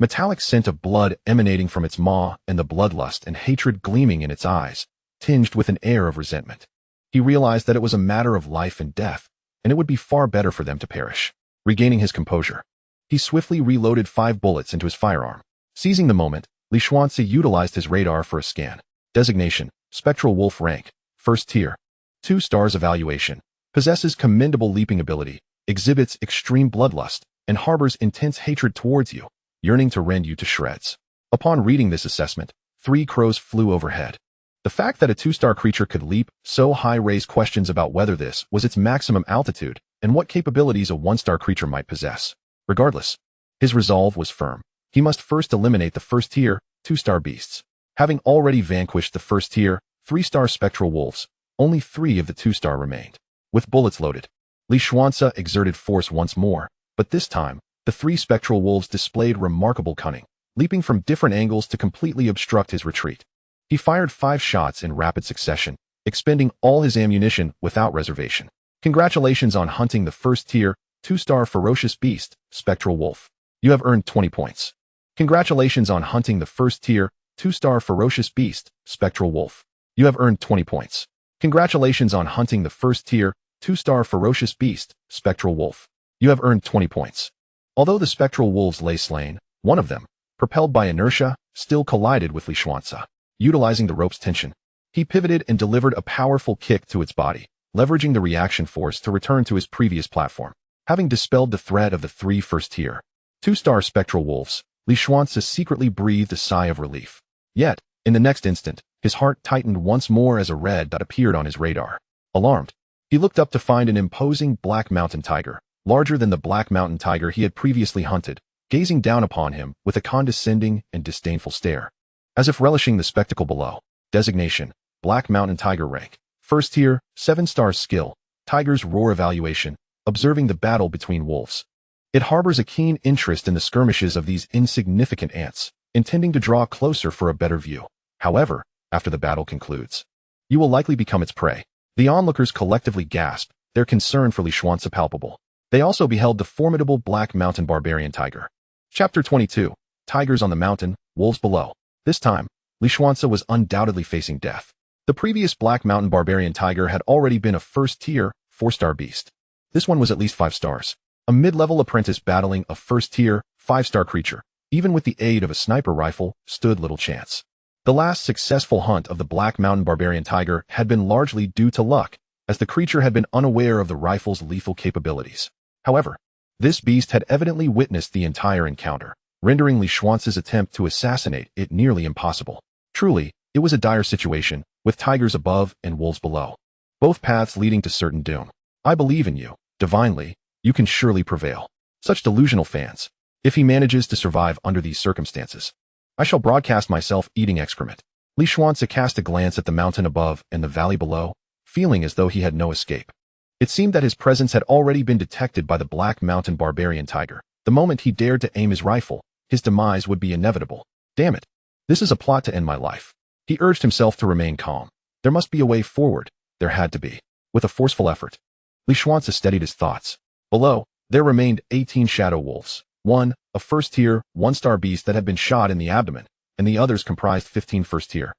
metallic scent of blood emanating from its maw and the bloodlust and hatred gleaming in its eyes, tinged with an air of resentment. He realized that it was a matter of life and death, and it would be far better for them to perish. Regaining his composure, he swiftly reloaded 5 bullets into his firearm. Seizing the moment, Li Xuance utilized his radar for a scan. Designation: Spectral Wolf Rank, First Tier. 2 stars evaluation. Possesses commendable leaping ability, exhibits extreme bloodlust, and harbors intense hatred towards you, yearning to rend you to shreds. Upon reading this assessment, 3 crows flew overhead. The fact that a 2-star creature could leap so high raised questions about whether this was its maximum altitude and what capabilities a 1-star creature might possess. Regardless, his resolve was firm. He must first eliminate the first-tier, 2-star beasts. Having already vanquished the first-tier, 3-star spectral wolves, only 3 of the 2-star remained. With bullets loaded, Li Xuance exerted force once more, but this time, the 3 spectral wolves displayed remarkable cunning, leaping from different angles to completely obstruct his retreat. He fired 5 shots in rapid succession, expending all his ammunition without reservation. Congratulations on hunting the first-tier, 2-star ferocious beast, Spectral Wolf. You have earned 20 points. Congratulations on hunting the first-tier, 2-star ferocious beast, Spectral Wolf. You have earned 20 points. Congratulations on hunting the first-tier, 2-star ferocious beast, Spectral Wolf. You have earned 20 points. Although the spectral wolves lay slain, one of them, propelled by inertia, still collided with Li Xuance. Utilizing the rope's tension, he pivoted and delivered a powerful kick to its body, leveraging the reaction force to return to his previous platform. Having dispelled the threat of the 3 first-tier, 2-star spectral wolves, Li Xuance secretly breathed a sigh of relief. Yet, in the next instant, his heart tightened once more as a red dot appeared on his radar. Alarmed, he looked up to find an imposing black mountain tiger, larger than the black mountain tiger he had previously hunted, gazing down upon him with a condescending and disdainful stare, as if relishing the spectacle below. Designation: Black Mountain Tiger Rank. First Tier, 7-star Skill, Tiger's Roar Evaluation, Observing the Battle Between Wolves. It harbors a keen interest in the skirmishes of these insignificant ants, intending to draw closer for a better view. However, after the battle concludes, you will likely become its prey. The onlookers collectively gasped, their concern for Li Xuance palpable. They also beheld the formidable Black Mountain Barbarian Tiger. Chapter 22. Tigers on the Mountain, Wolves Below. This time, Li Xuance was undoubtedly facing death. The previous Black Mountain Barbarian Tiger had already been a first-tier, 4-star beast. This one was at least 5 stars. A mid-level apprentice battling a first-tier, 5-star creature, even with the aid of a sniper rifle, stood little chance. The last successful hunt of the Black Mountain Barbarian Tiger had been largely due to luck, as the creature had been unaware of the rifle's lethal capabilities. However, this beast had evidently witnessed the entire encounter, rendering Li Xuance's attempt to assassinate it nearly impossible. Truly, it was a dire situation, with tigers above and wolves below, both paths leading to certain doom. I believe in you, divinely, you can surely prevail. Such delusional fans. If he manages to survive under these circumstances, I shall broadcast myself eating excrement. Li Xuance cast a glance at the mountain above and the valley below, feeling as though he had no escape. It seemed that his presence had already been detected by the Black Mountain Barbarian Tiger. The moment he dared to aim his rifle, his demise would be inevitable. Damn it. This is a plot to end my life. He urged himself to remain calm. There must be a way forward. There had to be. With a forceful effort, Li Xuance steadied his thoughts. Below, there remained 18 shadow wolves. One, a first-tier, 1-star beast that had been shot in the abdomen, and the others comprised 15 first-tier,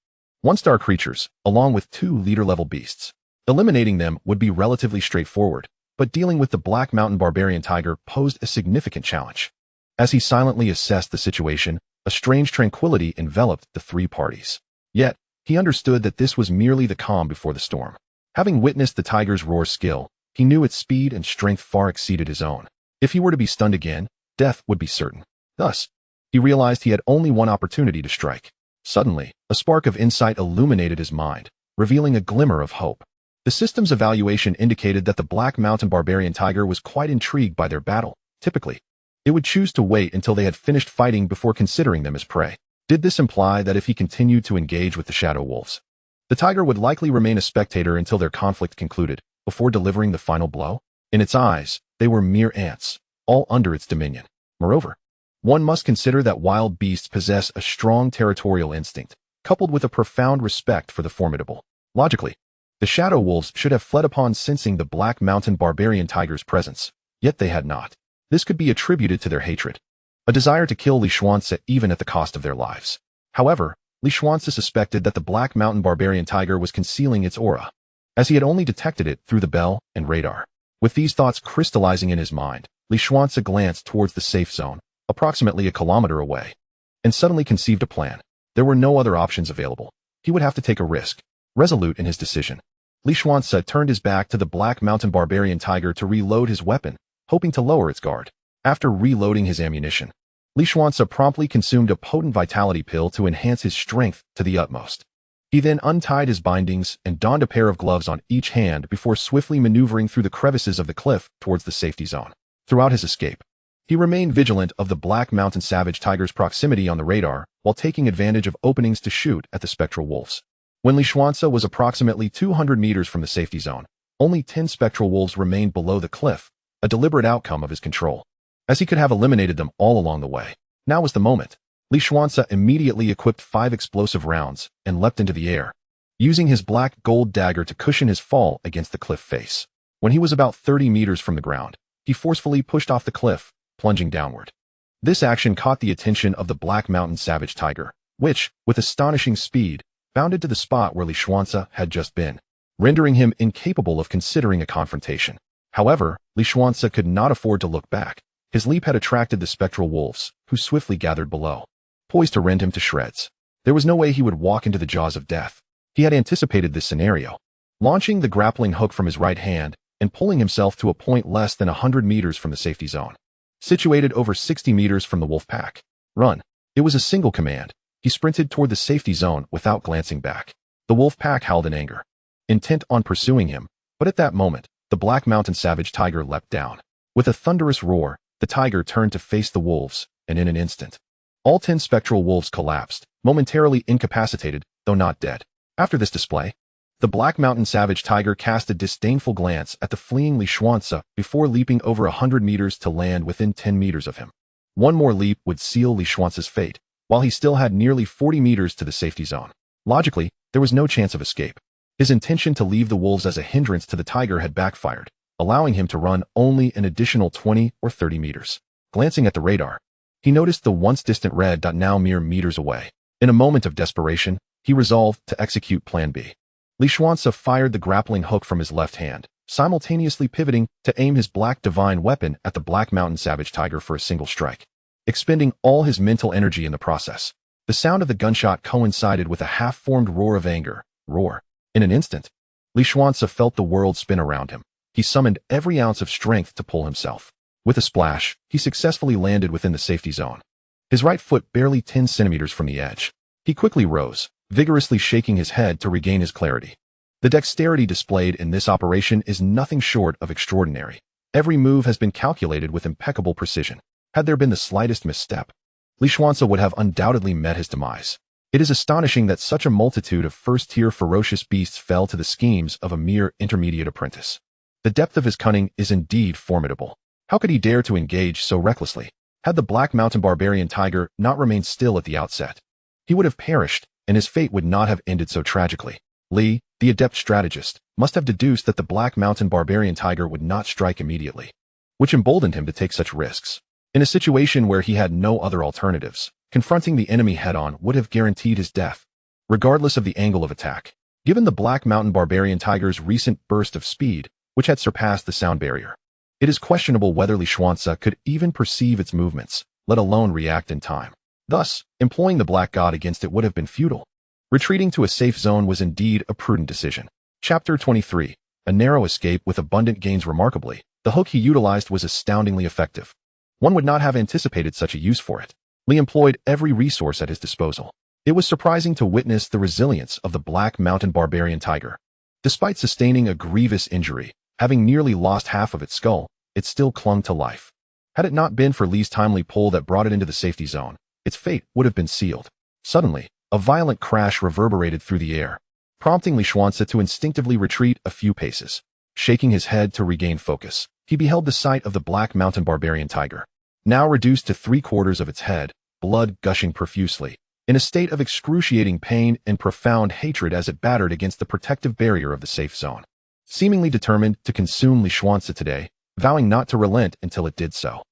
1-star creatures, along with 2 leader-level beasts. Eliminating them would be relatively straightforward, but dealing with the Black Mountain Barbarian Tiger posed a significant challenge. As he silently assessed the situation, a strange tranquility enveloped the 3 parties. Yet, he understood that this was merely the calm before the storm. Having witnessed the tiger's roar skill, he knew its speed and strength far exceeded his own. If he were to be stunned again, death would be certain. Thus, he realized he had only one opportunity to strike. Suddenly, a spark of insight illuminated his mind, revealing a glimmer of hope. The system's evaluation indicated that the Black Mountain Barbarian Tiger was quite intrigued by their battle. Typically, it would choose to wait until they had finished fighting before considering them as prey. Did this imply that if he continued to engage with the Shadow Wolves, the tiger would likely remain a spectator until their conflict concluded, before delivering the final blow? In its eyes, they were mere ants, all under its dominion. Moreover, one must consider that wild beasts possess a strong territorial instinct, coupled with a profound respect for the formidable. Logically, the Shadow Wolves should have fled upon sensing the Black Mountain Barbarian Tiger's presence, yet they had not. This could be attributed to their hatred, a desire to kill Li Xuance even at the cost of their lives. However, Li Xuance suspected that the Black Mountain Barbarian Tiger was concealing its aura, as he had only detected it through the bell and radar. With these thoughts crystallizing in his mind, Li Xuance glanced towards the safe zone, approximately a kilometer away, and suddenly conceived a plan. There were no other options available. He would have to take a risk. Resolute in his decision, Li Xuance turned his back to the Black Mountain Barbarian Tiger to reload his weapon, hoping to lower its guard. After reloading his ammunition, Li Xuance promptly consumed a potent vitality pill to enhance his strength to the utmost. He then untied his bindings and donned a pair of gloves on each hand before swiftly maneuvering through the crevices of the cliff towards the safety zone. Throughout his escape, he remained vigilant of the Black Mountain Savage Tiger's proximity on the radar while taking advantage of openings to shoot at the spectral wolves. When Li Xuance was approximately 200 meters from the safety zone, only 10 spectral wolves remained below the cliff, a deliberate outcome of his control, as he could have eliminated them all along the way. Now was the moment. Li Xuance immediately equipped 5 explosive rounds and leapt into the air, using his black gold dagger to cushion his fall against the cliff face. When he was about 30 meters from the ground, he forcefully pushed off the cliff, plunging downward. This action caught the attention of the Black Mountain Savage Tiger, which, with astonishing speed, bounded to the spot where Li Xuance had just been, rendering him incapable of considering a confrontation. However, Li Xuance could not afford to look back. His leap had attracted the spectral wolves, who swiftly gathered below, poised to rend him to shreds. There was no way he would walk into the jaws of death. He had anticipated this scenario, launching the grappling hook from his right hand and pulling himself to a point less than 100 meters from the safety zone, situated over 60 meters from the wolf pack. Run. It was a single command. He sprinted toward the safety zone without glancing back. The wolf pack howled in anger, intent on pursuing him, but at that moment, the Black Mountain Savage Tiger leapt down. With a thunderous roar, the tiger turned to face the wolves, and in an instant, all 10 spectral wolves collapsed, momentarily incapacitated, though not dead. After this display, the Black Mountain Savage Tiger cast a disdainful glance at the fleeing Li Xuance before leaping over 100 meters to land within 10 meters of him. One more leap would seal Li Xuance's fate, while he still had nearly 40 meters to the safety zone. Logically, there was no chance of escape. His intention to leave the wolves as a hindrance to the tiger had backfired. allowing him to run only an additional 20 or 30 meters. Glancing at the radar, he noticed the once distant red dot now mere meters away. In a moment of desperation, he resolved to execute Plan B. Li Xuance fired the grappling hook from his left hand, simultaneously pivoting to aim his black divine weapon at the Black Mountain Savage Tiger for a single strike, expending all his mental energy in the process. The sound of the gunshot coincided with a half-formed roar of anger. Roar. In an instant, Li Xuance felt the world spin around him. He summoned every ounce of strength to pull himself. With a splash, he successfully landed within the safety zone, his right foot barely 10 centimeters from the edge. He quickly rose, vigorously shaking his head to regain his clarity. The dexterity displayed in this operation is nothing short of extraordinary. Every move has been calculated with impeccable precision. Had there been the slightest misstep, Li Xuance would have undoubtedly met his demise. It is astonishing that such a multitude of first-tier ferocious beasts fell to the schemes of a mere intermediate apprentice. The depth of his cunning is indeed formidable. How could he dare to engage so recklessly? Had the Black Mountain Barbarian Tiger not remained still at the outset, he would have perished, and his fate would not have ended so tragically. Li, the adept strategist, must have deduced that the Black Mountain Barbarian Tiger would not strike immediately, which emboldened him to take such risks. In a situation where he had no other alternatives, confronting the enemy head-on would have guaranteed his death, regardless of the angle of attack. Given the Black Mountain Barbarian Tiger's recent burst of speed, which had surpassed the sound barrier, it is questionable whether Li Xuance could even perceive its movements, let alone react in time. Thus, employing the Black God against it would have been futile. Retreating to a safe zone was indeed a prudent decision. Chapter 23. A narrow escape with abundant gains. Remarkably, the hook he utilized was astoundingly effective. One would not have anticipated such a use for it. Li employed every resource at his disposal. It was surprising to witness the resilience of the Black Mountain Barbarian Tiger. Despite sustaining a grievous injury, having nearly lost half of its skull, it still clung to life. Had it not been for Li's timely pull that brought it into the safety zone, its fate would have been sealed. Suddenly, a violent crash reverberated through the air, prompting Li Xuance to instinctively retreat a few paces. Shaking his head to regain focus, he beheld the sight of the Black Mountain Barbarian Tiger, now reduced to 3/4 of its head, blood gushing profusely, in a state of excruciating pain and profound hatred as it battered against the protective barrier of the safe zone. Seemingly determined to consume Li Xuance today, vowing not to relent until it did so.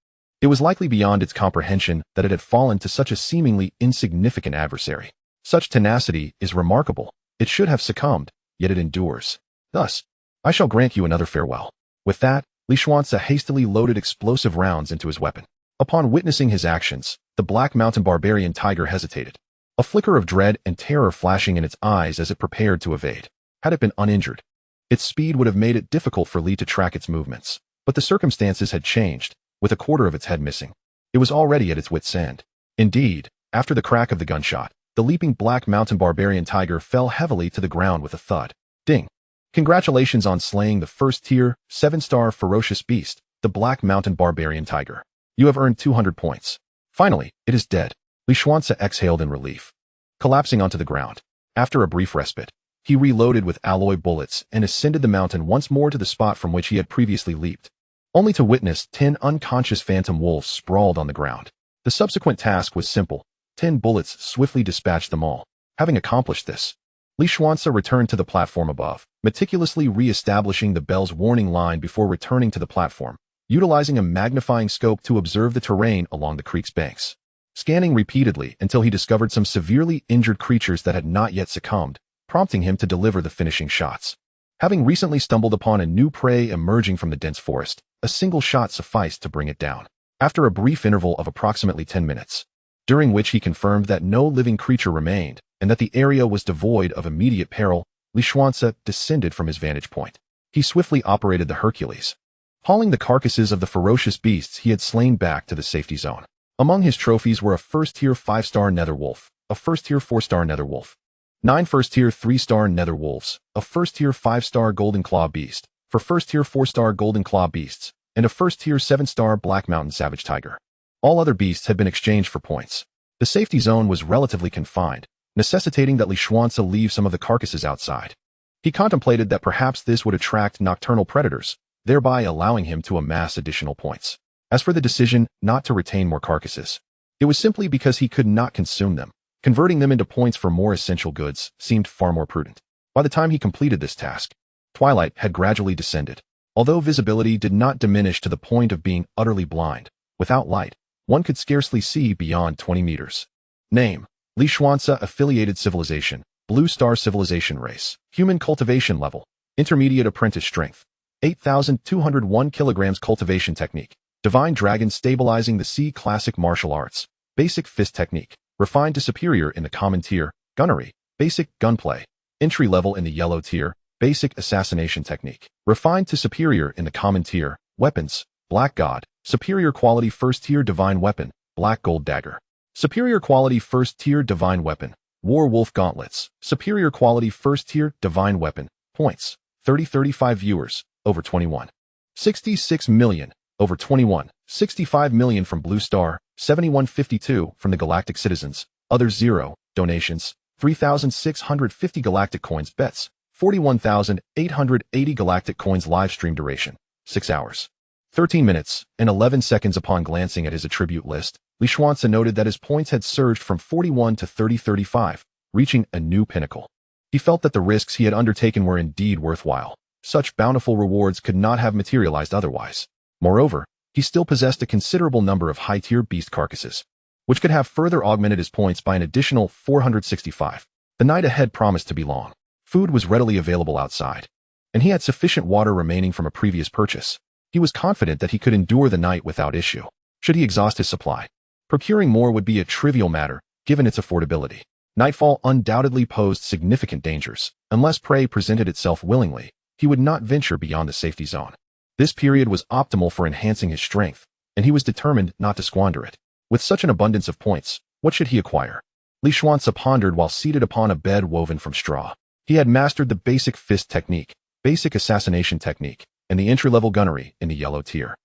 It was likely beyond its comprehension that it had fallen to such a seemingly insignificant adversary. Such tenacity is remarkable. It should have succumbed, yet it endures. Thus, I shall grant you another farewell. With that, Li Xuance hastily loaded explosive rounds into his weapon. Upon witnessing his actions, the Black Mountain Barbarian Tiger hesitated, a flicker of dread and terror flashing in its eyes as it prepared to evade. Had it been uninjured, its speed would have made it difficult for Li to track its movements. But the circumstances had changed. With 1/4 of its head missing, it was already at its wit's end. Indeed, after the crack of the gunshot, the leaping Black Mountain Barbarian Tiger fell heavily to the ground with a thud. Ding! Congratulations on slaying the first-tier, 7-star ferocious beast, the Black Mountain Barbarian Tiger. You have earned 200 points. Finally, it is dead. Li Xuance exhaled in relief, collapsing onto the ground. After a brief respite, he reloaded with alloy bullets and ascended the mountain once more to the spot from which he had previously leaped, only to witness 10 unconscious phantom wolves sprawled on the ground. The subsequent task was simple. 10 bullets swiftly dispatched them all. Having accomplished this, Li Xuance returned to the platform above, meticulously re-establishing the bell's warning line before returning to the platform, utilizing a magnifying scope to observe the terrain along the creek's banks, scanning repeatedly until he discovered some severely injured creatures that had not yet succumbed, prompting him to deliver the finishing shots. Having recently stumbled upon a new prey emerging from the dense forest, a single shot sufficed to bring it down. After a brief interval of approximately 10 minutes, during which he confirmed that no living creature remained and that the area was devoid of immediate peril, Li Xuance descended from his vantage point. He swiftly operated the Hercules, hauling the carcasses of the ferocious beasts he had slain back to the safety zone. Among his trophies were a first-tier 5-star nether wolf, a first-tier 4-star nether wolf, 9 first-tier 3-star nether wolves, a first-tier 5-star golden claw beast, for first-tier 4-star golden claw beasts, and a first-tier 7-star Black Mountain Savage Tiger. All other beasts had been exchanged for points. The safety zone was relatively confined, necessitating that Li Xuance leave some of the carcasses outside. He contemplated that perhaps this would attract nocturnal predators, thereby allowing him to amass additional points. As for the decision not to retain more carcasses, it was simply because he could not consume them. Converting them into points for more essential goods seemed far more prudent. By the time he completed this task, twilight had gradually descended. Although visibility did not diminish to the point of being utterly blind, without light, one could scarcely see beyond 20 meters. Name: Li Xuance, affiliated civilization, Blue Star civilization race, human cultivation level, intermediate apprentice strength, 8,201 kilograms cultivation technique, divine dragon stabilizing the sea classic martial arts, basic fist technique, refined to superior in the common tier, gunnery, basic gunplay, entry level in the yellow tier, basic assassination technique, refined to superior in the common tier, weapons, black god, superior quality first tier divine weapon, black gold dagger, superior quality first tier divine weapon, war wolf gauntlets, superior quality first tier divine weapon, points, 30-35 viewers, over 21. 66 million, over 21, 65 million from Blue Star, 7152 from the Galactic Citizens, others 0, donations, 3,650 Galactic Coins bets, 41,880 Galactic Coins live stream duration, 6 hours, 13 minutes, and 11 seconds. Upon glancing at his attribute list, Li Xuance noted that his points had surged from 41 to 30-35, reaching a new pinnacle. He felt that the risks he had undertaken were indeed worthwhile. Such bountiful rewards could not have materialized otherwise. Moreover, he still possessed a considerable number of high-tier beast carcasses, which could have further augmented his points by an additional 465. The night ahead promised to be long. Food was readily available outside, and he had sufficient water remaining from a previous purchase. He was confident that he could endure the night without issue. Should he exhaust his supply, procuring more would be a trivial matter, given its affordability. Nightfall undoubtedly posed significant dangers. Unless prey presented itself willingly, he would not venture beyond the safety zone. This period was optimal for enhancing his strength, and he was determined not to squander it. With such an abundance of points, what should he acquire? Li Xuance pondered while seated upon a bed woven from straw. He had mastered the basic fist technique, basic assassination technique, and the entry-level gunnery in the yellow tier.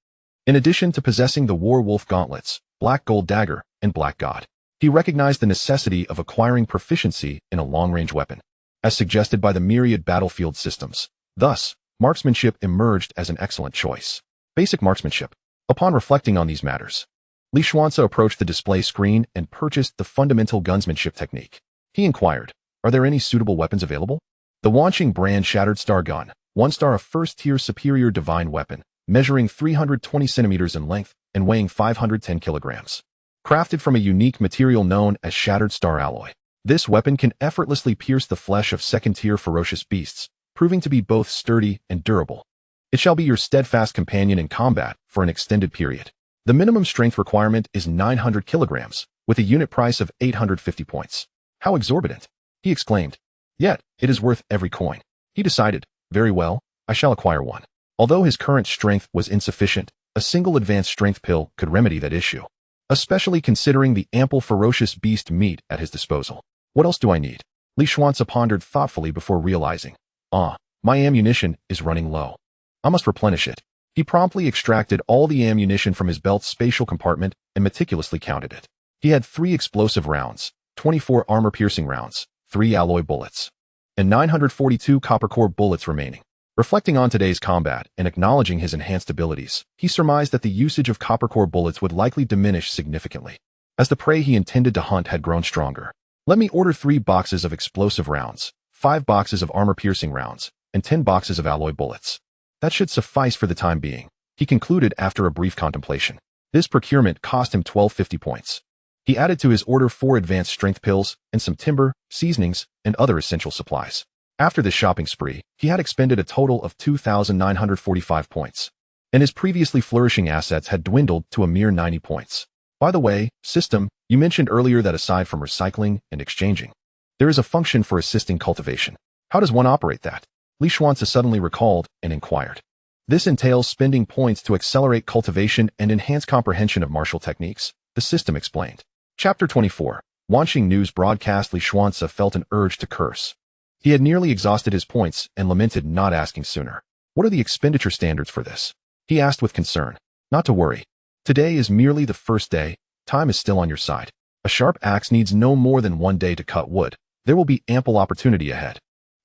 In addition to possessing the war wolf gauntlets, black gold dagger, and black god, he recognized the necessity of acquiring proficiency in a long-range weapon, as suggested by the myriad battlefield systems. Thus, marksmanship emerged as an excellent choice. Basic marksmanship. Upon reflecting on these matters, Li Xuance approached the display screen and purchased the fundamental gunsmanship technique. He inquired, "Are there any suitable weapons available?" The Wanqing brand Shattered Star Gun, 1-star, a first-tier superior divine weapon, measuring 320 centimeters in length and weighing 510 kilograms. Crafted from a unique material known as Shattered Star Alloy, this weapon can effortlessly pierce the flesh of second-tier ferocious beasts, proving to be both sturdy and durable. It shall be your steadfast companion in combat for an extended period. The minimum strength requirement is 900 kilograms, with a unit price of 850 points. How exorbitant! He exclaimed. Yet, it is worth every coin. He decided, very well, I shall acquire one. Although his current strength was insufficient, a single advanced strength pill could remedy that issue, especially considering the ample ferocious beast meat at his disposal. What else do I need? Li Xuance pondered thoughtfully before realizing, my ammunition is running low. I must replenish it. He promptly extracted all the ammunition from his belt's spatial compartment and meticulously counted it. He had 3 explosive rounds, 24 armor-piercing rounds, 3 alloy bullets, and 942 copper core bullets remaining. Reflecting on today's combat and acknowledging his enhanced abilities, he surmised that the usage of copper core bullets would likely diminish significantly, as the prey he intended to hunt had grown stronger. Let me order 3 boxes of explosive rounds, 5 boxes of armor-piercing rounds, and 10 boxes of alloy bullets. That should suffice for the time being, he concluded after a brief contemplation. This procurement cost him 1250 points. He added to his order 4 advanced strength pills and some timber, seasonings, and other essential supplies. After this shopping spree, he had expended a total of 2,945 points, and his previously flourishing assets had dwindled to a mere 90 points. By the way, system, you mentioned earlier that aside from recycling and exchanging, there is a function for assisting cultivation. How does one operate that? Li Xuance suddenly recalled and inquired. This entails spending points to accelerate cultivation and enhance comprehension of martial techniques, the system explained. Chapter 24. Wanqing News Broadcast. Li Xuance felt an urge to curse. He had nearly exhausted his points and lamented not asking sooner. What are the expenditure standards for this? He asked with concern. Not to worry. Today is merely the first day. Time is still on your side. A sharp axe needs no more than 1 day to cut wood. There will be ample opportunity ahead.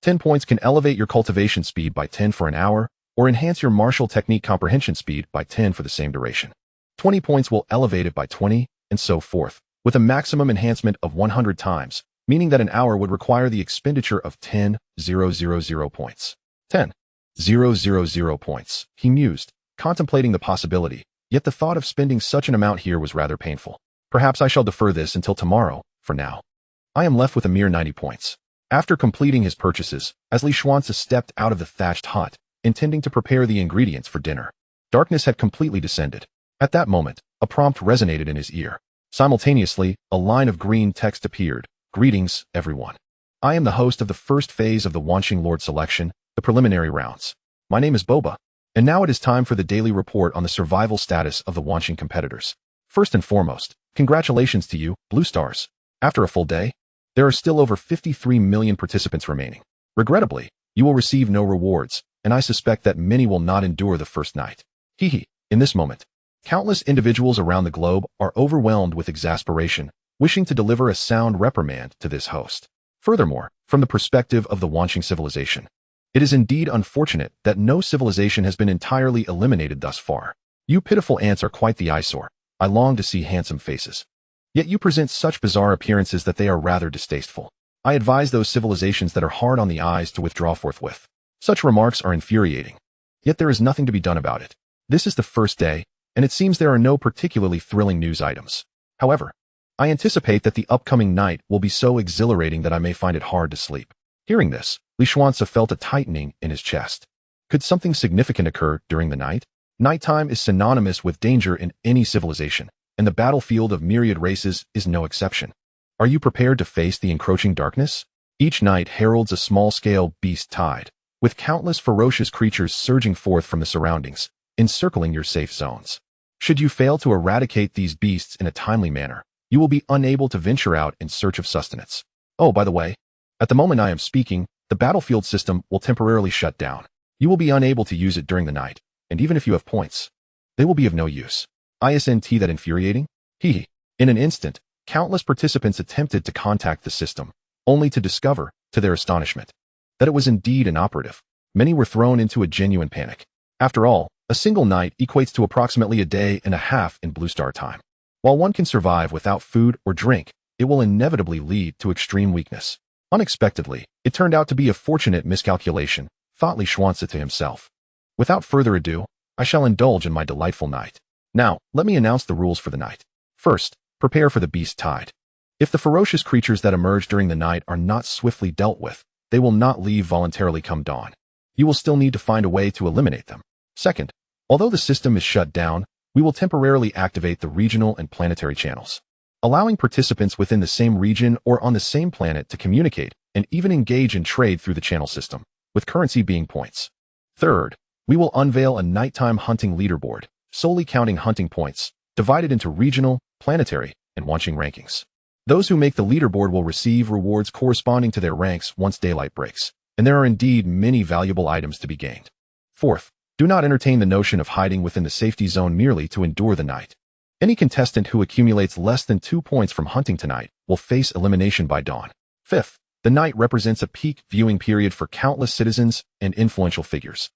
10 points can elevate your cultivation speed by 10 for an hour, or enhance your martial technique comprehension speed by 10 for the same duration. 20 points will elevate it by 20, and so forth, with a maximum enhancement of 100 times, meaning that an hour would require the expenditure of 10,000 points. 10. 000 points, he mused, contemplating the possibility, yet the thought of spending such an amount here was rather painful. Perhaps I shall defer this until tomorrow, for now. I am left with a mere 90 points. After completing his purchases, as Li Xuance stepped out of the thatched hut, intending to prepare the ingredients for dinner, darkness had completely descended. At that moment, a prompt resonated in his ear. Simultaneously, a line of green text appeared. Greetings, everyone. I am the host of the first phase of the Galactic Lord selection, the preliminary rounds. My name is Boba, and now it is time for the daily report on the survival status of the Galactic competitors. First and foremost, congratulations to you, Blue Stars. After a full day, there are still over 53 million participants remaining. Regrettably, you will receive no rewards, and I suspect that many will not endure the first night. In this moment, countless individuals around the globe are overwhelmed with exasperation, wishing to deliver a sound reprimand to this host. Furthermore, from the perspective of the Galactic civilization, it is indeed unfortunate that no civilization has been entirely eliminated thus far. You pitiful ants are quite the eyesore. I long to see handsome faces. Yet you present such bizarre appearances that they are rather distasteful. I advise those civilizations that are hard on the eyes to withdraw forthwith. Such remarks are infuriating. Yet there is nothing to be done about it. This is the first day, and it seems there are no particularly thrilling news items. However, I anticipate that the upcoming night will be so exhilarating that I may find it hard to sleep. Hearing this, Li Xuance felt a tightening in his chest. Could something significant occur during the night? Nighttime is synonymous with danger in any civilization, and the battlefield of myriad races is no exception. Are you prepared to face the encroaching darkness? Each night heralds a small-scale beast tide, with countless ferocious creatures surging forth from the surroundings, encircling your safe zones. Should you fail to eradicate these beasts in a timely manner, you will be unable to venture out in search of sustenance. Oh, by the way, at the moment I am speaking, the battlefield system will temporarily shut down. You will be unable to use it during the night, and even if you have points, they will be of no use. Isn't that infuriating? In an instant, countless participants attempted to contact the system, only to discover, to their astonishment, that it was indeed inoperative. Many were thrown into a genuine panic. After all, a single night equates to approximately a day and a half in Blue Star time. While one can survive without food or drink, it will inevitably lead to extreme weakness. Unexpectedly, it turned out to be a fortunate miscalculation, thought Li Xuance to himself. Without further ado, I shall indulge in my delightful night. Now, let me announce the rules for the night. First, prepare for the beast tide. If the ferocious creatures that emerge during the night are not swiftly dealt with, they will not leave voluntarily come dawn. You will still need to find a way to eliminate them. Second, although the system is shut down, we will temporarily activate the regional and planetary channels, allowing participants within the same region or on the same planet to communicate and even engage in trade through the channel system, with currency being points. Third, we will unveil a nighttime hunting leaderboard, solely counting hunting points, divided into regional, planetary, and watching rankings. Those who make the leaderboard will receive rewards corresponding to their ranks once daylight breaks, and there are indeed many valuable items to be gained. Fourth, do not entertain the notion of hiding within the safety zone merely to endure the night. Any contestant who accumulates less than 2 points from hunting tonight will face elimination by dawn. Fifth, the night represents a peak viewing period for countless citizens and influential figures.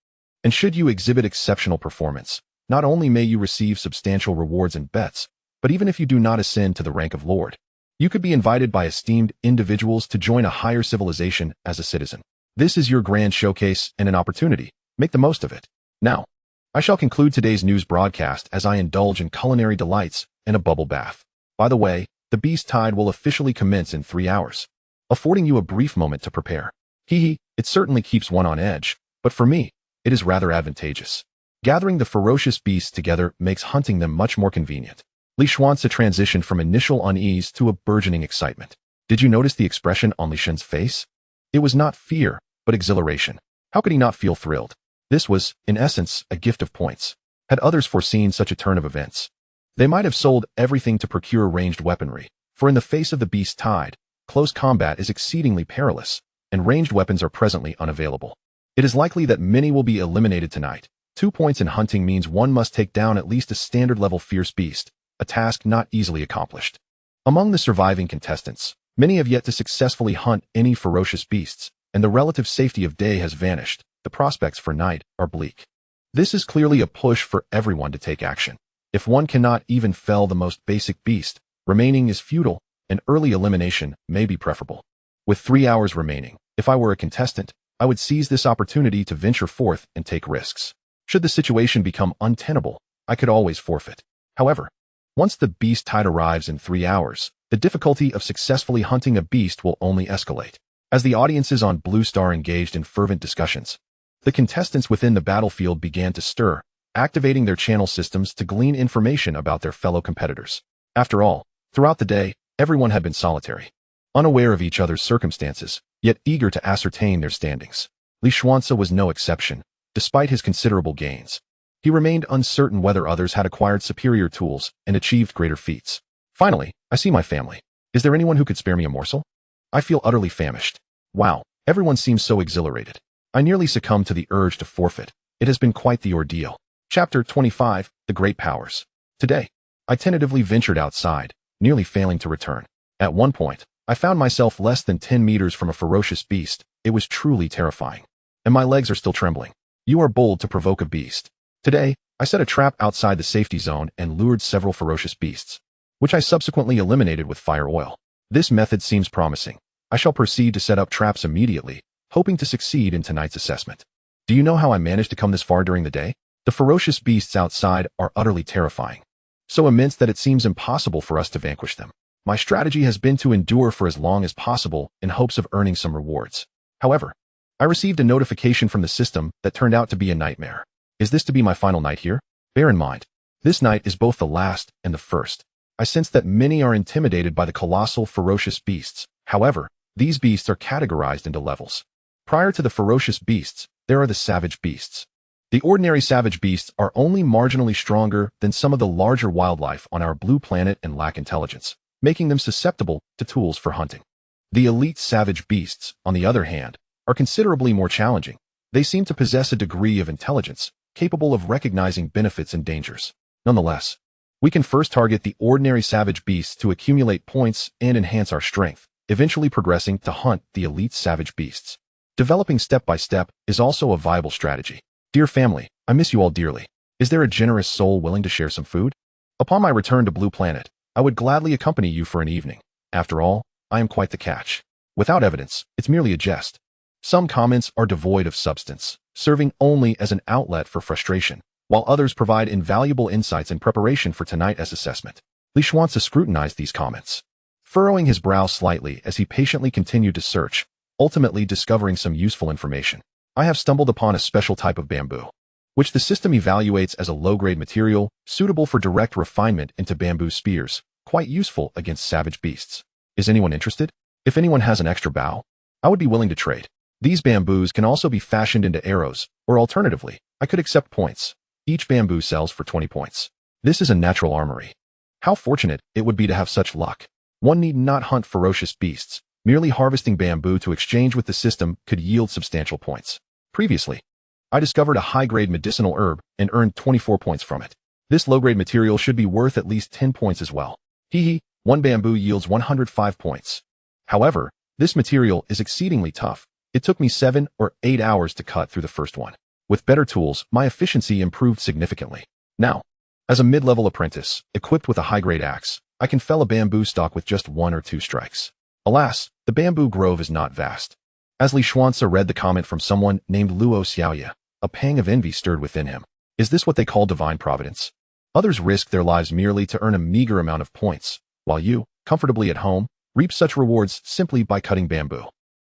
And should you exhibit exceptional performance, not only may you receive substantial rewards and bets, but even if you do not ascend to the rank of Lord, you could be invited by esteemed individuals to join a higher civilization as a citizen. This is your grand showcase and an opportunity. Make the most of it. Now, I shall conclude today's news broadcast as I indulge in culinary delights and a bubble bath. By the way, the beast tide will officially commence in 3 hours, affording you a brief moment to prepare. It certainly keeps one on edge, but for me, it is rather advantageous. Gathering the ferocious beasts together makes hunting them much more convenient. Li Xuance transitioned from initial unease to a burgeoning excitement. Did you notice the expression on Li Xuance's face? It was not fear, but exhilaration. How could he not feel thrilled? This was, in essence, a gift of points. Had others foreseen such a turn of events, they might have sold everything to procure ranged weaponry, for in the face of the beast tide, close combat is exceedingly perilous, and ranged weapons are presently unavailable. It is likely that many will be eliminated tonight. 2 points in hunting means one must take down at least a standard-level fierce beast, a task not easily accomplished. Among the surviving contestants, many have yet to successfully hunt any ferocious beasts, and the relative safety of day has vanished. The prospects for night are bleak. This is clearly a push for everyone to take action. If one cannot even fell the most basic beast, remaining is futile, and early elimination may be preferable. With 3 hours remaining, if I were a contestant, I would seize this opportunity to venture forth and take risks. Should the situation become untenable, I could always forfeit. However, once the beast tide arrives in 3 hours, the difficulty of successfully hunting a beast will only escalate. As the audiences on Blue Star engaged in fervent discussions, the contestants within the battlefield began to stir, activating their channel systems to glean information about their fellow competitors. After all, throughout the day, everyone had been solitary, unaware of each other's circumstances, yet eager to ascertain their standings. Li Xuance was no exception. Despite his considerable gains, he remained uncertain whether others had acquired superior tools and achieved greater feats. Finally, I see my family. Is there anyone who could spare me a morsel? I feel utterly famished. Wow, everyone seems so exhilarated. I nearly succumbed to the urge to forfeit. It has been quite the ordeal. Chapter 25, The Great Powers. Today, I tentatively ventured outside, nearly failing to return. At one point, I found myself less than 10 meters from a ferocious beast. It was truly terrifying. And my legs are still trembling. You are bold to provoke a beast. Today, I set a trap outside the safety zone and lured several ferocious beasts, which I subsequently eliminated with fire oil. This method seems promising. I shall proceed to set up traps immediately, hoping to succeed in tonight's assessment. Do you know how I managed to come this far during the day? The ferocious beasts outside are utterly terrifying, so immense that it seems impossible for us to vanquish them. My strategy has been to endure for as long as possible in hopes of earning some rewards. However, I received a notification from the system that turned out to be a nightmare. Is this to be my final night here? Bear in mind, this night is both the last and the first. I sense that many are intimidated by the colossal, ferocious beasts. However, these beasts are categorized into levels. Prior to the ferocious beasts, there are the savage beasts. The ordinary savage beasts are only marginally stronger than some of the larger wildlife on our blue planet and lack intelligence, making them susceptible to tools for hunting. The elite savage beasts, on the other hand, are considerably more challenging. They seem to possess a degree of intelligence, capable of recognizing benefits and dangers. Nonetheless, we can first target the ordinary savage beasts to accumulate points and enhance our strength, eventually progressing to hunt the elite savage beasts. Developing step by step is also a viable strategy. Dear family, I miss you all dearly. Is there a generous soul willing to share some food? Upon my return to Blue Planet, I would gladly accompany you for an evening. After all, I am quite the catch. Without evidence, it's merely a jest. Some comments are devoid of substance, serving only as an outlet for frustration, while others provide invaluable insights in preparation for tonight's assessment. Li Xuance scrutinized these comments, furrowing his brow slightly as he patiently continued to search, ultimately discovering some useful information. I have stumbled upon a special type of bamboo, which the system evaluates as a low-grade material suitable for direct refinement into bamboo spears, quite useful against savage beasts. Is anyone interested? If anyone has an extra bow, I would be willing to trade. These bamboos can also be fashioned into arrows, or alternatively, I could accept points. Each bamboo sells for 20 points. This is a natural armory. How fortunate it would be to have such luck. One need not hunt ferocious beasts. Merely harvesting bamboo to exchange with the system could yield substantial points. Previously, I discovered a high-grade medicinal herb and earned 24 points from it. This low-grade material should be worth at least 10 points as well. One bamboo yields 105 points. However, this material is exceedingly tough. It took me 7 or 8 hours to cut through the first one. With better tools, my efficiency improved significantly. Now, as a mid-level apprentice, equipped with a high-grade axe, I can fell a bamboo stalk with just 1 or 2 strikes. Alas, the bamboo grove is not vast. As Li Xuance read the comment from someone named Li Xuance, a pang of envy stirred within him. Is this what they call divine providence? Others risk their lives merely to earn a meager amount of points, while you, comfortably at home, reap such rewards simply by cutting bamboo.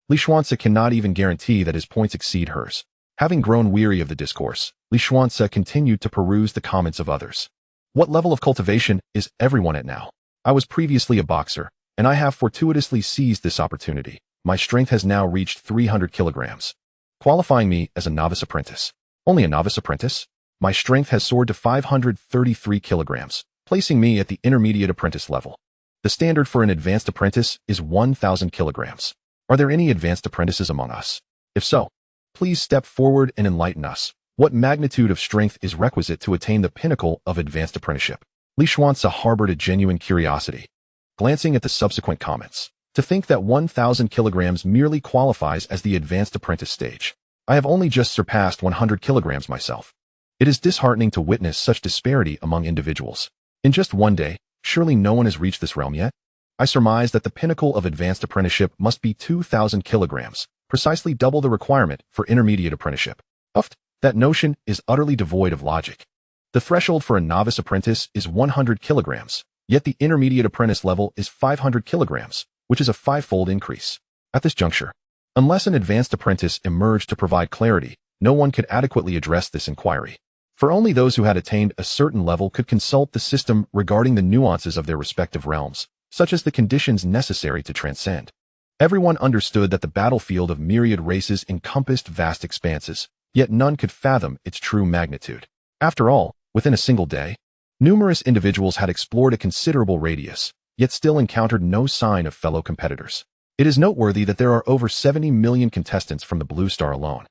Li Xuance cannot even guarantee that his points exceed hers. Having grown weary of the discourse, Li Xuance continued to peruse the comments of others. What level of cultivation is everyone at now? I was previously a boxer, and I have fortuitously seized this opportunity. My strength has now reached 300 kilograms, qualifying me as a novice apprentice. Only a novice apprentice? My strength has soared to 533 kilograms, placing me at the intermediate apprentice level. The standard for an advanced apprentice is 1,000 kilograms. Are there any advanced apprentices among us? If so, please step forward and enlighten us. What magnitude of strength is requisite to attain the pinnacle of advanced apprenticeship? Li Xuance harbored a genuine curiosity, glancing at the subsequent comments. To think that 1,000 kilograms merely qualifies as the advanced apprentice stage. I have only just surpassed 100 kilograms myself. It is disheartening to witness such disparity among individuals. In just one day, surely no one has reached this realm yet? I surmise that the pinnacle of advanced apprenticeship must be 2,000 kilograms, precisely double the requirement for intermediate apprenticeship. That notion is utterly devoid of logic. The threshold for a novice apprentice is 100 kilograms, yet the intermediate apprentice level is 500 kilograms, which is a five-fold increase. At this juncture, unless an advanced apprentice emerged to provide clarity, no one could adequately address this inquiry. For only those who had attained a certain level could consult the system regarding the nuances of their respective realms, such as the conditions necessary to transcend. Everyone understood that the battlefield of myriad races encompassed vast expanses, yet none could fathom its true magnitude. After all, within a single day, numerous individuals had explored a considerable radius, yet still encountered no sign of fellow competitors. It is noteworthy that there are over 70 million contestants from the Blue Star alone.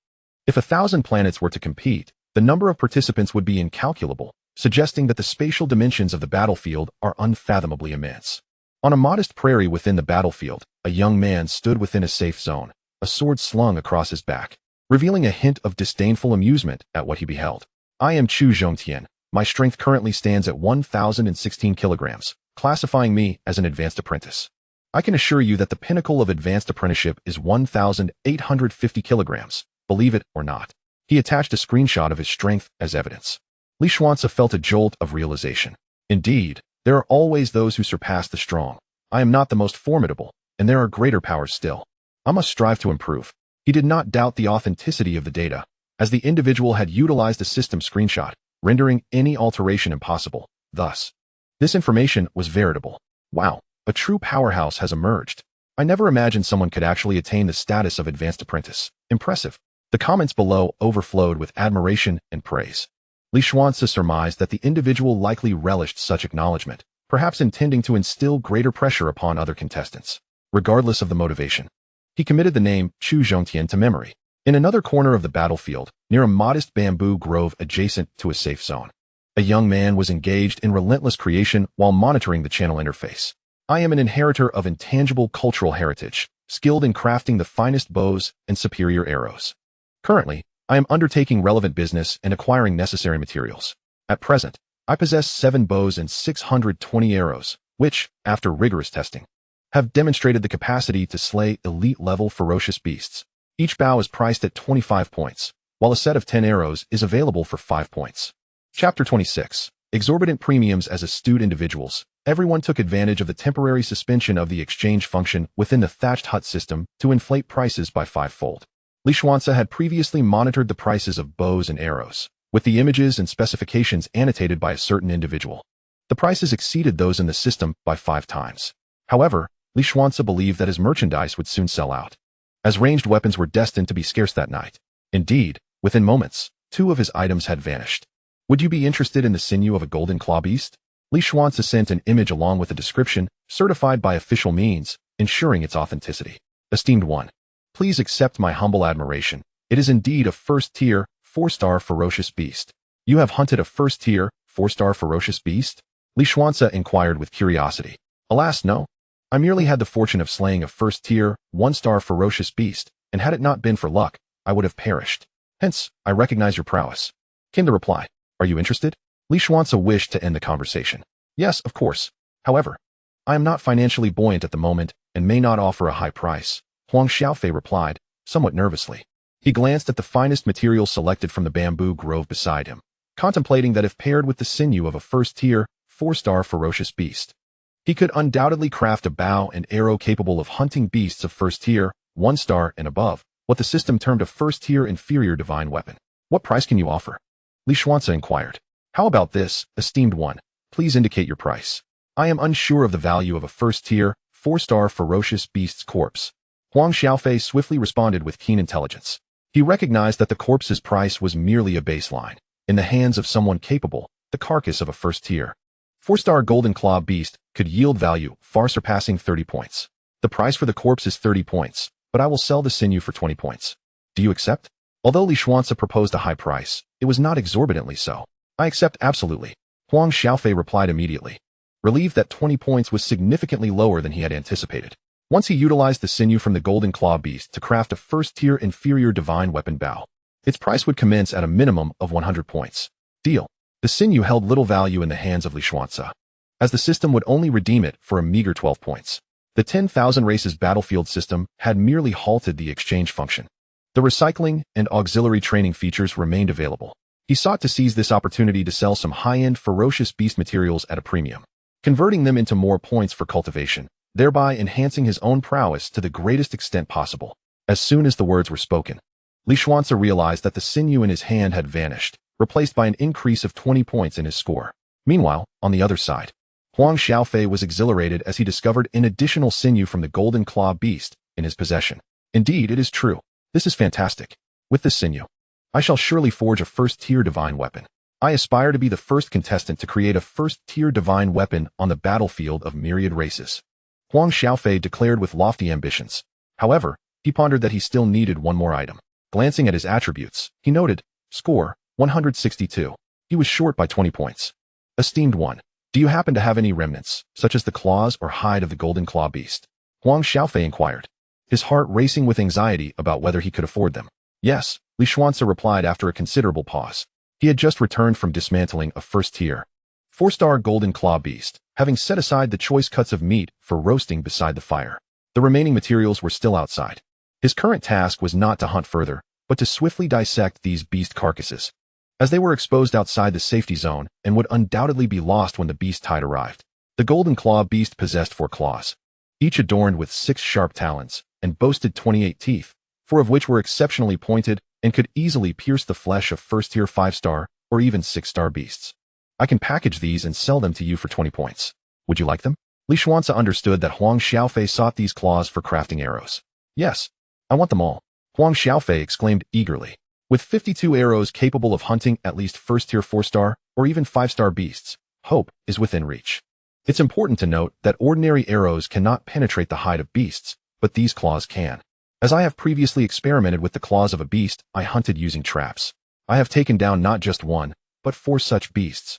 If 1,000 planets were to compete, the number of participants would be incalculable, suggesting that the spatial dimensions of the battlefield are unfathomably immense. On a modest prairie within the battlefield, a young man stood within a safe zone, a sword slung across his back, revealing a hint of disdainful amusement at what he beheld. I am Li Xuance. My strength currently stands at 1,016 kilograms, classifying me as an advanced apprentice. I can assure you that the pinnacle of advanced apprenticeship is 1,850 kilograms, believe it or not. He attached a screenshot of his strength as evidence. Li Xuance felt a jolt of realization. Indeed, there are always those who surpass the strong. I am not the most formidable, and there are greater powers still. I must strive to improve. He did not doubt the authenticity of the data, as the individual had utilized a system screenshot, rendering any alteration impossible. Thus, this information was veritable. Wow, a true powerhouse has emerged. I never imagined someone could actually attain the status of advanced apprentice. Impressive. The comments below overflowed with admiration and praise. Li Xuance surmised that the individual likely relished such acknowledgement, perhaps intending to instill greater pressure upon other contestants. Regardless of the motivation, he committed the name Li Xuance to memory. In another corner of the battlefield, near a modest bamboo grove adjacent to a safe zone, a young man was engaged in relentless creation while monitoring the channel interface. I am an inheritor of intangible cultural heritage, skilled in crafting the finest bows and superior arrows. Currently, I am undertaking relevant business and acquiring necessary materials. At present, I possess 7 bows and 620 arrows, which, after rigorous testing, have demonstrated the capacity to slay elite-level ferocious beasts. Each bow is priced at 25 points, while a set of 10 arrows is available for 5 points. Chapter 26. Exorbitant premiums as astute individuals. Everyone took advantage of the temporary suspension of the exchange function within the thatched hut system to inflate prices by 5-fold. Li Xuance had previously monitored the prices of bows and arrows, with the images and specifications annotated by a certain individual. The prices exceeded those in the system by 5 times. However, Li Xuance believed that his merchandise would soon sell out, as ranged weapons were destined to be scarce that night. Indeed, within moments, 2 of his items had vanished. Would you be interested in the sinew of a golden claw beast? Li Xuance sent an image along with a description, certified by official means, ensuring its authenticity. Esteemed one, please accept my humble admiration. It is indeed a first-tier, 4-star ferocious beast. You have hunted a first-tier, 4-star ferocious beast? Li Xuance inquired with curiosity. Alas, no. I merely had the fortune of slaying a first-tier, 1-star ferocious beast, and had it not been for luck, I would have perished. Hence, I recognize your prowess. Came the reply. Are you interested? Li Xuance wished to end the conversation. Yes, of course. However, I am not financially buoyant at the moment and may not offer a high price. Huang Xiaofei replied, somewhat nervously. He glanced at the finest material selected from the bamboo grove beside him, contemplating that if paired with the sinew of a first-tier, 4-star ferocious beast, he could undoubtedly craft a bow and arrow capable of hunting beasts of first-tier, 1-star and above, what the system termed a first-tier inferior divine weapon. What price can you offer? Li Xuance inquired. How about this, esteemed one? Please indicate your price. I am unsure of the value of a first-tier, 4-star ferocious beast's corpse. Huang Xiaofei swiftly responded with keen intelligence. He recognized that the corpse's price was merely a baseline. In the hands of someone capable, the carcass of a first-tier, 4-star golden claw beast could yield value far surpassing 30 points. The price for the corpse is 30 points, but I will sell the sinew for 20 points. Do you accept? Although Li Xuance proposed a high price, it was not exorbitantly so. I accept absolutely. Huang Xiaofei replied immediately, relieved that 20 points was significantly lower than he had anticipated. Once he utilized the sinew from the golden claw beast to craft a first-tier inferior divine weapon bow, its price would commence at a minimum of 100 points. Deal. The sinew held little value in the hands of Li Xuance, as the system would only redeem it for a meager 12 points. The 10,000 races battlefield system had merely halted the exchange function. The recycling and auxiliary training features remained available. He sought to seize this opportunity to sell some high-end ferocious beast materials at a premium, converting them into more points for cultivation, thereby enhancing his own prowess to the greatest extent possible. As soon as the words were spoken, Li Xuance realized that the sinew in his hand had vanished, replaced by an increase of 20 points in his score. Meanwhile, on the other side, Huang Xiaofei was exhilarated as he discovered an additional sinew from the golden claw beast in his possession. Indeed, it is true. This is fantastic. With this sinew, I shall surely forge a first-tier divine weapon. I aspire to be the first contestant to create a first-tier divine weapon on the battlefield of myriad races. Huang Xiaofei declared with lofty ambitions. However, he pondered that he still needed one more item. Glancing at his attributes, he noted, score, 162. He was short by 20 points. Esteemed one, do you happen to have any remnants, such as the claws or hide of the golden claw beast? Huang Xiaofei inquired, his heart racing with anxiety about whether he could afford them. Yes, Li Xuance replied after a considerable pause. He had just returned from dismantling a first-tier, 4-star golden claw beast, having set aside the choice cuts of meat for roasting beside the fire. The remaining materials were still outside. His current task was not to hunt further, but to swiftly dissect these beast carcasses, as they were exposed outside the safety zone and would undoubtedly be lost when the beast tide arrived. The golden claw beast possessed 4 claws, each adorned with 6 sharp talons, and boasted 28 teeth, 4 of which were exceptionally pointed and could easily pierce the flesh of first-tier 5-star or even 6-star beasts. I can package these and sell them to you for 20 points. Would you like them? Li Xuance understood that Huang Xiaofei sought these claws for crafting arrows. Yes, I want them all, Huang Xiaofei exclaimed eagerly. With 52 arrows capable of hunting at least first-tier 4-star or even 5-star beasts, hope is within reach. It's important to note that ordinary arrows cannot penetrate the hide of beasts, but these claws can. As I have previously experimented with the claws of a beast I hunted using traps, I have taken down not just 1, but 4 such beasts,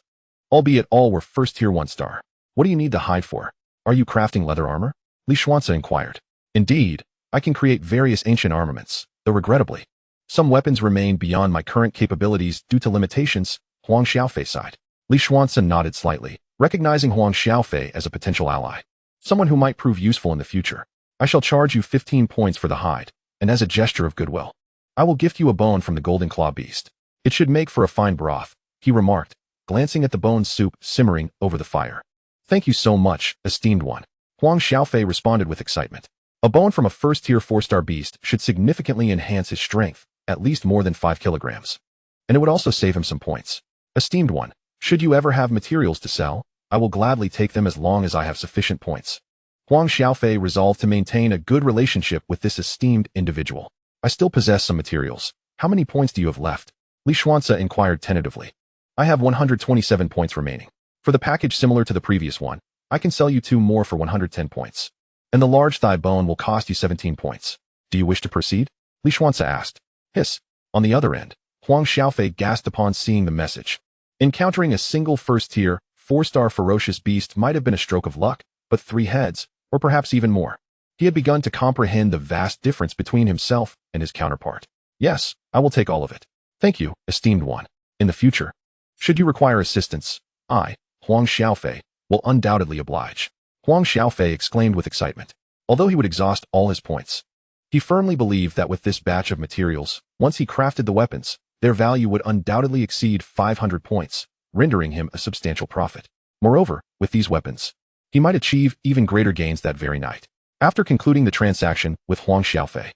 albeit all were first-tier 1-star. What do you need the hide for? Are you crafting leather armor? Li Xuance inquired. Indeed, I can create various ancient armaments, though regrettably, some weapons remain beyond my current capabilities due to limitations, Huang Xiaofei sighed. Li Xuance nodded slightly, recognizing Huang Xiaofei as a potential ally, someone who might prove useful in the future. I shall charge you 15 points for the hide, and as a gesture of goodwill, I will gift you a bone from the golden claw beast. It should make for a fine broth, he remarked, glancing at the bone soup simmering over the fire. Thank you so much, esteemed one, Huang Xiaofei responded with excitement. A bone from a first-tier 4-star beast should significantly enhance his strength, at least more than 5 kilograms. And it would also save him some points. Esteemed one, should you ever have materials to sell, I will gladly take them as long as I have sufficient points. Huang Xiaofei resolved to maintain a good relationship with this esteemed individual. I still possess some materials. How many points do you have left? Li Xuance inquired tentatively. I have 127 points remaining. For the package similar to the previous one, I can sell you 2 more for 110 points. And the large thigh bone will cost you 17 points. Do you wish to proceed? Li Xuance asked. Hiss. On the other end, Huang Xiaofei gasped upon seeing the message. Encountering a single first-tier, 4-star ferocious beast might have been a stroke of luck, but 3 heads, or perhaps even more. He had begun to comprehend the vast difference between himself and his counterpart. Yes, I will take all of it. Thank you, esteemed one. In the future, should you require assistance, I, Huang Xiaofei, will undoubtedly oblige. Huang Xiaofei exclaimed with excitement. Although he would exhaust all his points, he firmly believed that with this batch of materials, once he crafted the weapons, their value would undoubtedly exceed 500 points, rendering him a substantial profit. Moreover, with these weapons, he might achieve even greater gains that very night. After concluding the transaction with Huang Xiaofei,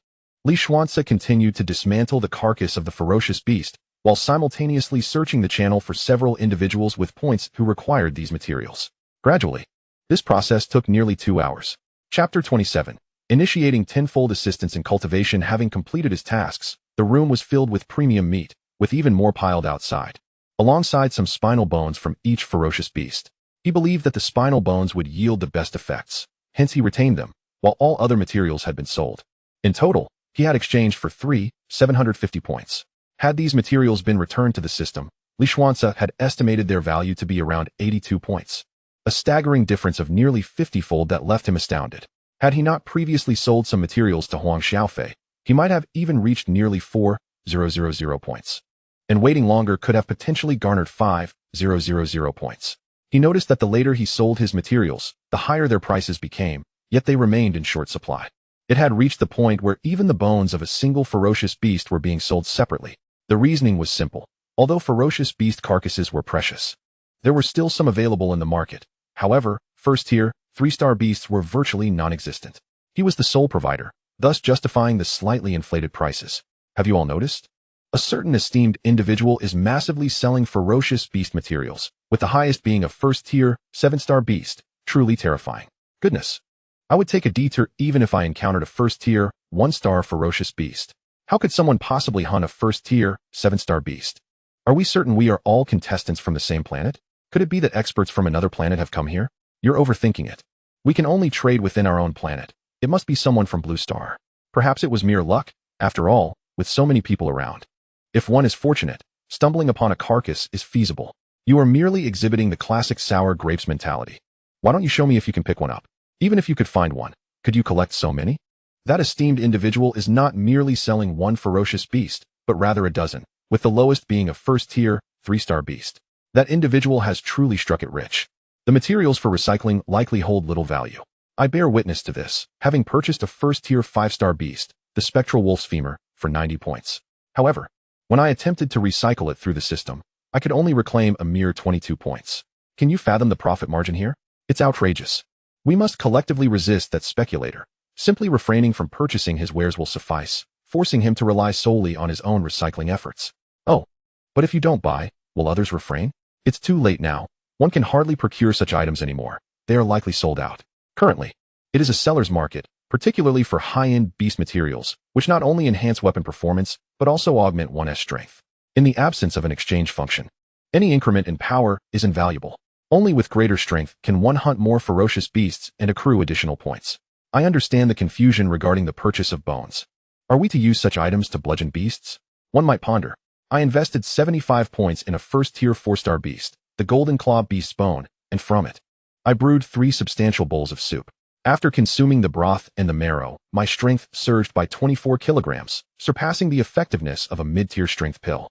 Li Xuance continued to dismantle the carcass of the ferocious beast, while simultaneously searching the channel for several individuals with points who required these materials. Gradually, this process took nearly 2 hours. Chapter 27. Initiating tenfold assistance in cultivation. Having completed his tasks, the room was filled with premium meat, with even more piled outside, alongside some spinal bones from each ferocious beast. He believed that the spinal bones would yield the best effects, hence he retained them, while all other materials had been sold. In total, he had exchanged for 750 points. Had these materials been returned to the system, Li Xuance had estimated their value to be around 82 points. A staggering difference of nearly 50-fold that left him astounded. Had he not previously sold some materials to Huang Xiaofei, he might have even reached nearly 4,000 points. And waiting longer could have potentially garnered 5,000 points. He noticed that the later he sold his materials, the higher their prices became, yet they remained in short supply. It had reached the point where even the bones of a single ferocious beast were being sold separately. The reasoning was simple. Although ferocious beast carcasses were precious, there were still some available in the market. However, first-tier, 3-star beasts were virtually non-existent. He was the sole provider, thus justifying the slightly inflated prices. Have you all noticed? A certain esteemed individual is massively selling ferocious beast materials, with the highest being a first-tier, 7-star beast. Truly terrifying. Goodness. I would take a detour even if I encountered a first-tier, 1-star ferocious beast. How could someone possibly hunt a first-tier, 7-star beast? Are we certain we are all contestants from the same planet? Could it be that experts from another planet have come here? You're overthinking it. We can only trade within our own planet. It must be someone from Blue Star. Perhaps it was mere luck, after all, with so many people around. If one is fortunate, stumbling upon a carcass is feasible. You are merely exhibiting the classic sour grapes mentality. Why don't you show me if you can pick one up? Even if you could find one, could you collect so many? That esteemed individual is not merely selling one ferocious beast, but rather a dozen, with the lowest being a first-tier, 3-star beast. That individual has truly struck it rich. The materials for recycling likely hold little value. I bear witness to this, having purchased a first-tier 5-star beast, the spectral wolf's femur, for 90 points. However, when I attempted to recycle it through the system, I could only reclaim a mere 22 points. Can you fathom the profit margin here? It's outrageous. We must collectively resist that speculator. Simply refraining from purchasing his wares will suffice, forcing him to rely solely on his own recycling efforts. Oh, but if you don't buy, will others refrain? It's too late now. One can hardly procure such items anymore. They are likely sold out. Currently, it is a seller's market, particularly for high-end beast materials, which not only enhance weapon performance, but also augment one's strength. In the absence of an exchange function, any increment in power is invaluable. Only with greater strength can one hunt more ferocious beasts and accrue additional points. I understand the confusion regarding the purchase of bones. Are we to use such items to bludgeon beasts? One might ponder. I invested 75 points in a first-tier 4-star beast, the Golden Claw Beast's bone, and from it, I brewed 3 substantial bowls of soup. After consuming the broth and the marrow, my strength surged by 24 kilograms, surpassing the effectiveness of a mid-tier strength pill.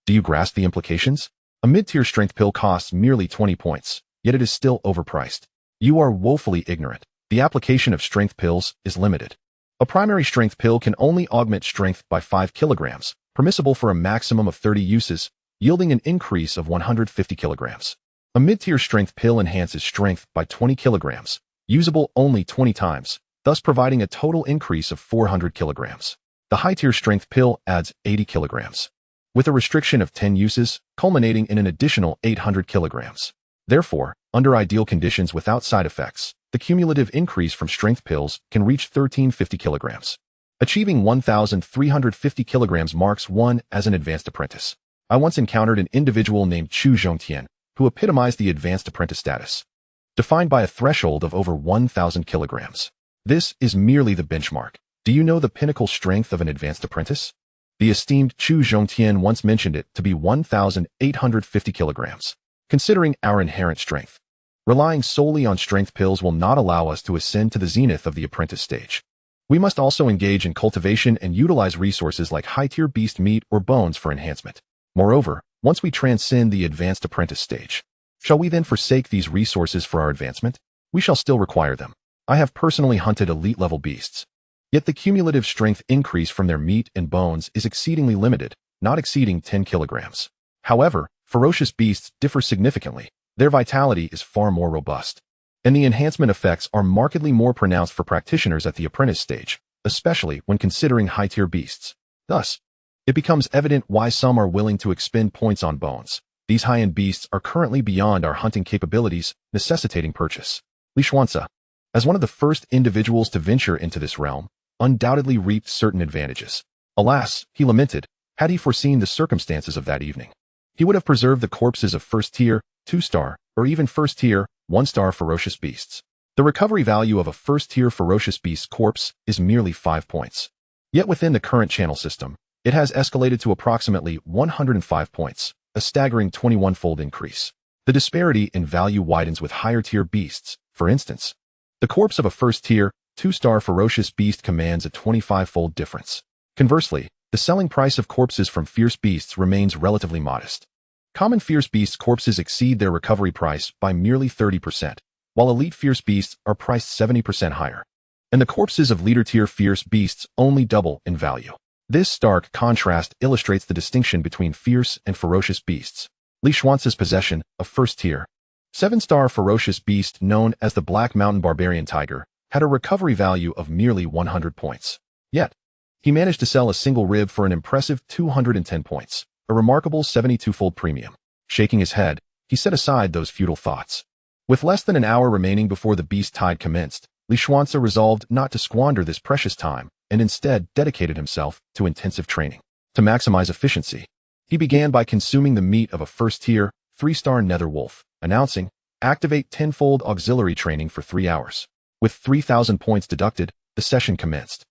Do you grasp the implications? A mid-tier strength pill costs merely 20 points, yet it is still overpriced. You are woefully ignorant. The application of strength pills is limited. A primary strength pill can only augment strength by 5 kilograms, permissible for a maximum of 30 uses, yielding an increase of 150 kilograms. A mid-tier strength pill enhances strength by 20 kilograms, usable only 20 times, thus providing a total increase of 400 kilograms. The high-tier strength pill adds 80 kilograms, with a restriction of 10 uses, culminating in an additional 800 kilograms. Therefore, under ideal conditions without side effects, the cumulative increase from strength pills can reach 1350 kilograms. Achieving 1,350 kilograms marks one as an advanced apprentice. I once encountered an individual named Chu Zhongtian, who epitomized the advanced apprentice status, defined by a threshold of over 1,000 kilograms. This is merely the benchmark. Do you know the pinnacle strength of an advanced apprentice? The esteemed Chu Zhongtian once mentioned it to be 1,850 kilograms. Considering our inherent strength, relying solely on strength pills will not allow us to ascend to the zenith of the apprentice stage. We must also engage in cultivation and utilize resources like high-tier beast meat or bones for enhancement. Moreover, once we transcend the advanced apprentice stage, shall we then forsake these resources for our advancement? We shall still require them. I have personally hunted elite-level beasts, yet the cumulative strength increase from their meat and bones is exceedingly limited, not exceeding 10 kilograms. However, ferocious beasts differ significantly. Their vitality is far more robust, and the enhancement effects are markedly more pronounced for practitioners at the apprentice stage, especially when considering high-tier beasts. Thus, it becomes evident why some are willing to expend points on bones. These high-end beasts are currently beyond our hunting capabilities, necessitating purchase. Li Xuance, as one of the first individuals to venture into this realm, undoubtedly reaped certain advantages. Alas, he lamented, had he foreseen the circumstances of that evening, he would have preserved the corpses of first-tier, 2-star, or even first-tier, 1-star ferocious beasts. The recovery value of a first-tier ferocious beast's corpse is merely 5 points. Yet within the current channel system, it has escalated to approximately 105 points, a staggering 21-fold increase. The disparity in value widens with higher-tier beasts. For instance, the corpse of a first-tier, 2-star ferocious beast commands a 25-fold difference. Conversely, the selling price of corpses from fierce beasts remains relatively modest. Common fierce beasts' corpses exceed their recovery price by merely 30%. while elite fierce beasts are priced 70% higher. And the corpses of leader-tier fierce beasts only double in value. This stark contrast illustrates the distinction between fierce and ferocious beasts. Li Xuance's possession of first-tier 7-star ferocious beast known as the Black Mountain Barbarian Tiger had a recovery value of merely 100 points. Yet, he managed to sell a single rib for an impressive 210 points, a remarkable 72-fold premium. Shaking his head, he set aside those futile thoughts. With less than an hour remaining before the beast tide commenced, Li Xuance resolved not to squander this precious time and instead dedicated himself to intensive training. To maximize efficiency, he began by consuming the meat of a first-tier, 3-star nether wolf, announcing, "Activate 10-fold auxiliary training for 3 hours." With 3,000 points deducted, the session commenced.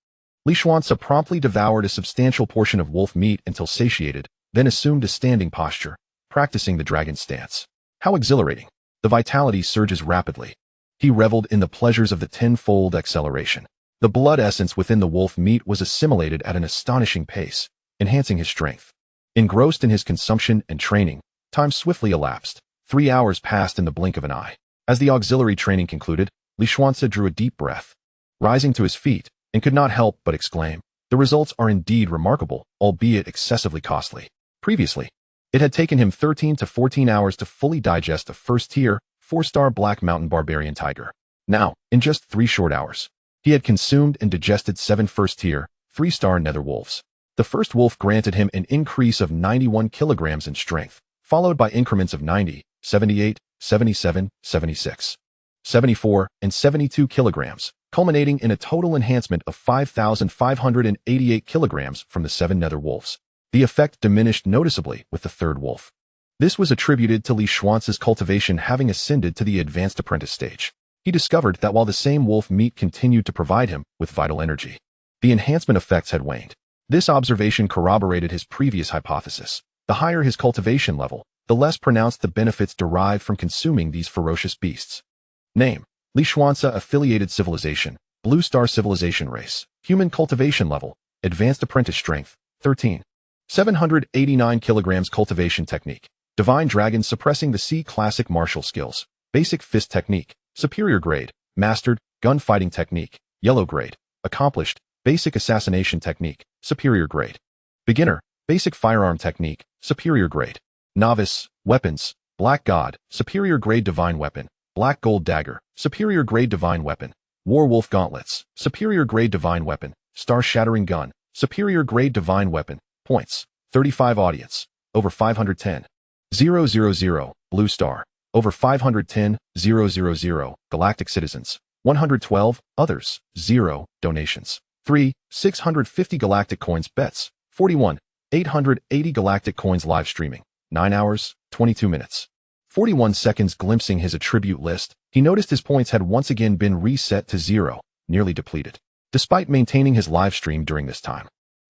Li Xuance promptly devoured a substantial portion of wolf meat until satiated, then assumed a standing posture, practicing the dragon stance. How exhilarating! The vitality surges rapidly. He reveled in the pleasures of the 10-fold acceleration. The blood essence within the wolf meat was assimilated at an astonishing pace, enhancing his strength. Engrossed in his consumption and training, time swiftly elapsed. 3 hours passed in the blink of an eye. As the auxiliary training concluded, Li Xuance drew a deep breath, rising to his feet, and could not help but exclaim, "The results are indeed remarkable, albeit excessively costly." Previously, it had taken him 13 to 14 hours to fully digest a first-tier, 4-star Black Mountain Barbarian Tiger. Now, in just 3 short hours, he had consumed and digested 7 first-tier, 3-star nether wolves. The first wolf granted him an increase of 91 kilograms in strength, followed by increments of 90, 78, 77, 76, 74, and 72 kilograms, culminating in a total enhancement of 5,588 kilograms from the 7 nether wolves. The effect diminished noticeably with the third wolf. This was attributed to Li Xuance's cultivation having ascended to the advanced apprentice stage. He discovered that while the same wolf meat continued to provide him with vital energy, the enhancement effects had waned. This observation corroborated his previous hypothesis. The higher his cultivation level, the less pronounced the benefits derived from consuming these ferocious beasts. Name: Li Xuance Affiliated Civilization, Blue Star Civilization Race, Human Cultivation Level, Advanced Apprentice Strength, 13. 789 kilograms Cultivation Technique, Divine Dragon Suppressing the Sea Classic Martial Skills, Basic Fist Technique, Superior Grade, Mastered, Gunfighting Technique, Yellow Grade, Accomplished, Basic Assassination Technique, Superior Grade. Beginner, Basic Firearm Technique, Superior Grade. Novice, Weapons, Black God, Superior Grade Divine Weapon, Black Gold Dagger, Superior Grade Divine Weapon, Warwolf Gauntlets, Superior Grade Divine Weapon, Star-Shattering Gun, Superior Grade Divine Weapon. Points: 35 Audience, over 510. 000, Blue Star, over 510. 000, Galactic Citizens, 112. Others, 0. Donations, 3. 650 Galactic Coins Bets, 41. 880 Galactic Coins Live Streaming, 9 hours, 22 minutes. 41 seconds. Glimpsing his attribute list, he noticed his points had once again been reset to 0, nearly depleted. Despite maintaining his live stream during this time,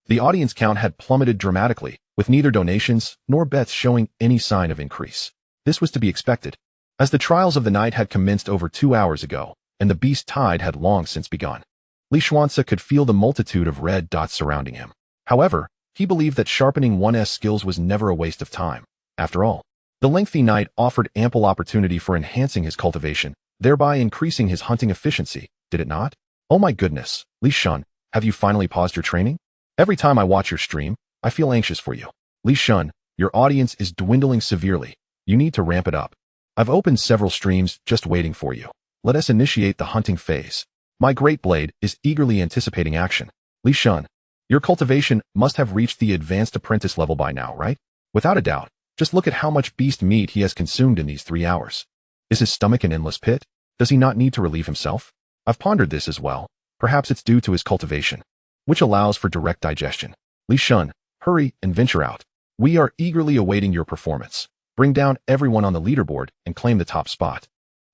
the audience count had plummeted dramatically, with neither donations nor bets showing any sign of increase. This was to be expected, as the trials of the night had commenced over 2 hours ago, and the beast tide had long since begun. Li Xuance could feel the multitude of red dots surrounding him. However, he believed that sharpening one's skills was never a waste of time. After all, the lengthy night offered ample opportunity for enhancing his cultivation, thereby increasing his hunting efficiency, did it not? Oh my goodness, Li Xuan, have you finally paused your training? Every time I watch your stream, I feel anxious for you. Li Xuan, your audience is dwindling severely. You need to ramp it up. I've opened several streams just waiting for you. Let us initiate the hunting phase. My great blade is eagerly anticipating action. Li Xuan, your cultivation must have reached the advanced apprentice level by now, right? Without a doubt. Just look at how much beast meat he has consumed in these 3 hours. Is his stomach an endless pit? Does he not need to relieve himself? I've pondered this as well. Perhaps it's due to his cultivation, which allows for direct digestion. Li Xuan, hurry and venture out. We are eagerly awaiting your performance. Bring down everyone on the leaderboard and claim the top spot.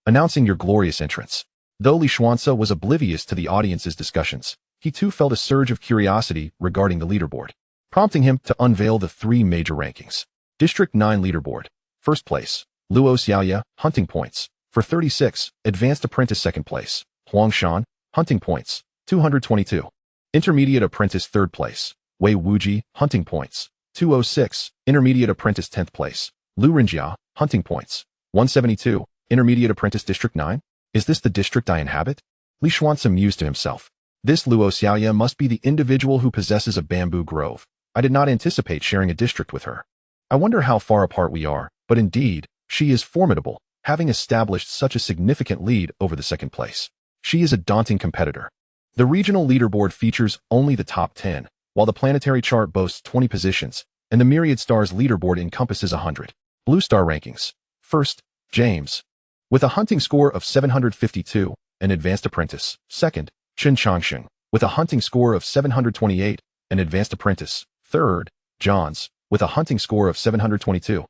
Announcing your glorious entrance. Though Li Xuance was oblivious to the audience's discussions, he too felt a surge of curiosity regarding the leaderboard, prompting him to unveil the 3 major rankings. District 9 Leaderboard. First place, Luo Xiaoya, hunting points, for 36, Advanced Apprentice. Second place, Huang Shan, hunting points, 222. Intermediate Apprentice. Third place, Wei Wuji, hunting points, 206. Intermediate Apprentice. 10th place, Lu Rinjia, hunting points, 172. Intermediate Apprentice. District 9. Is this the district I inhabit? Li Xuance mused to himself. This Li Xuance must be the individual who possesses a bamboo grove. I did not anticipate sharing a district with her. I wonder how far apart we are, but indeed, she is formidable, having established such a significant lead over the second place. She is a daunting competitor. The regional leaderboard features only the top 10, while the planetary chart boasts 20 positions, and the Myriad Stars leaderboard encompasses 100. Blue Star rankings. First, James. With a hunting score of 752, an advanced apprentice. Second, Chen Changsheng. With a hunting score of 728, an advanced apprentice. Third, Johns. With a hunting score of 722,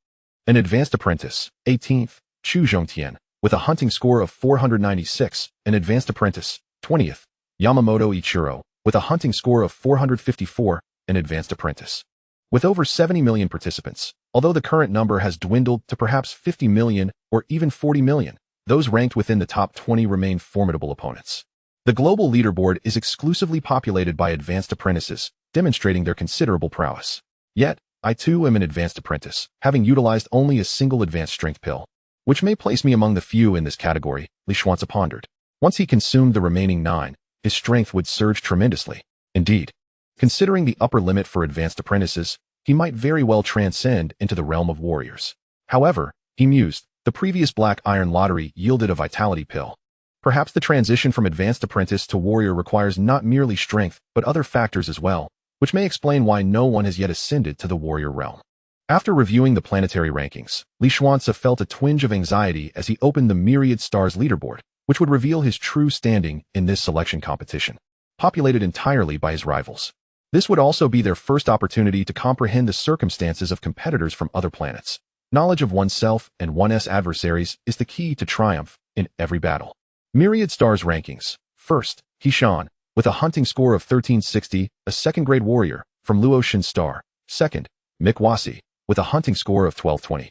an advanced apprentice. 18th, Chu Zhongtian. With a hunting score of 496, an advanced apprentice. 20th, Yamamoto Ichiro. With a hunting score of 454, an advanced apprentice. With over 70 million participants, although the current number has dwindled to perhaps 50 million or even 40 million, those ranked within the top 20 remain formidable opponents. The global leaderboard is exclusively populated by advanced apprentices, demonstrating their considerable prowess. Yet, I too am an advanced apprentice, having utilized only a single advanced strength pill, which may place me among the few in this category, Li Xuance pondered. Once he consumed the remaining 9, his strength would surge tremendously. Indeed, considering the upper limit for advanced apprentices, he might very well transcend into the realm of warriors. However, he mused, the previous Black Iron lottery yielded a vitality pill. Perhaps the transition from advanced apprentice to warrior requires not merely strength, but other factors as well, which may explain why no one has yet ascended to the warrior realm. After reviewing the planetary rankings, Li Xuance felt a twinge of anxiety as he opened the Myriad Stars leaderboard, which would reveal his true standing in this selection competition, populated entirely by his rivals. This would also be their first opportunity to comprehend the circumstances of competitors from other planets. Knowledge of oneself and one's adversaries is the key to triumph in every battle. Myriad Stars rankings. First, Hishan, with a hunting score of 1360, a second-grade warrior, from Luotian Star. Second, Mikwasi, with a hunting score of 1220,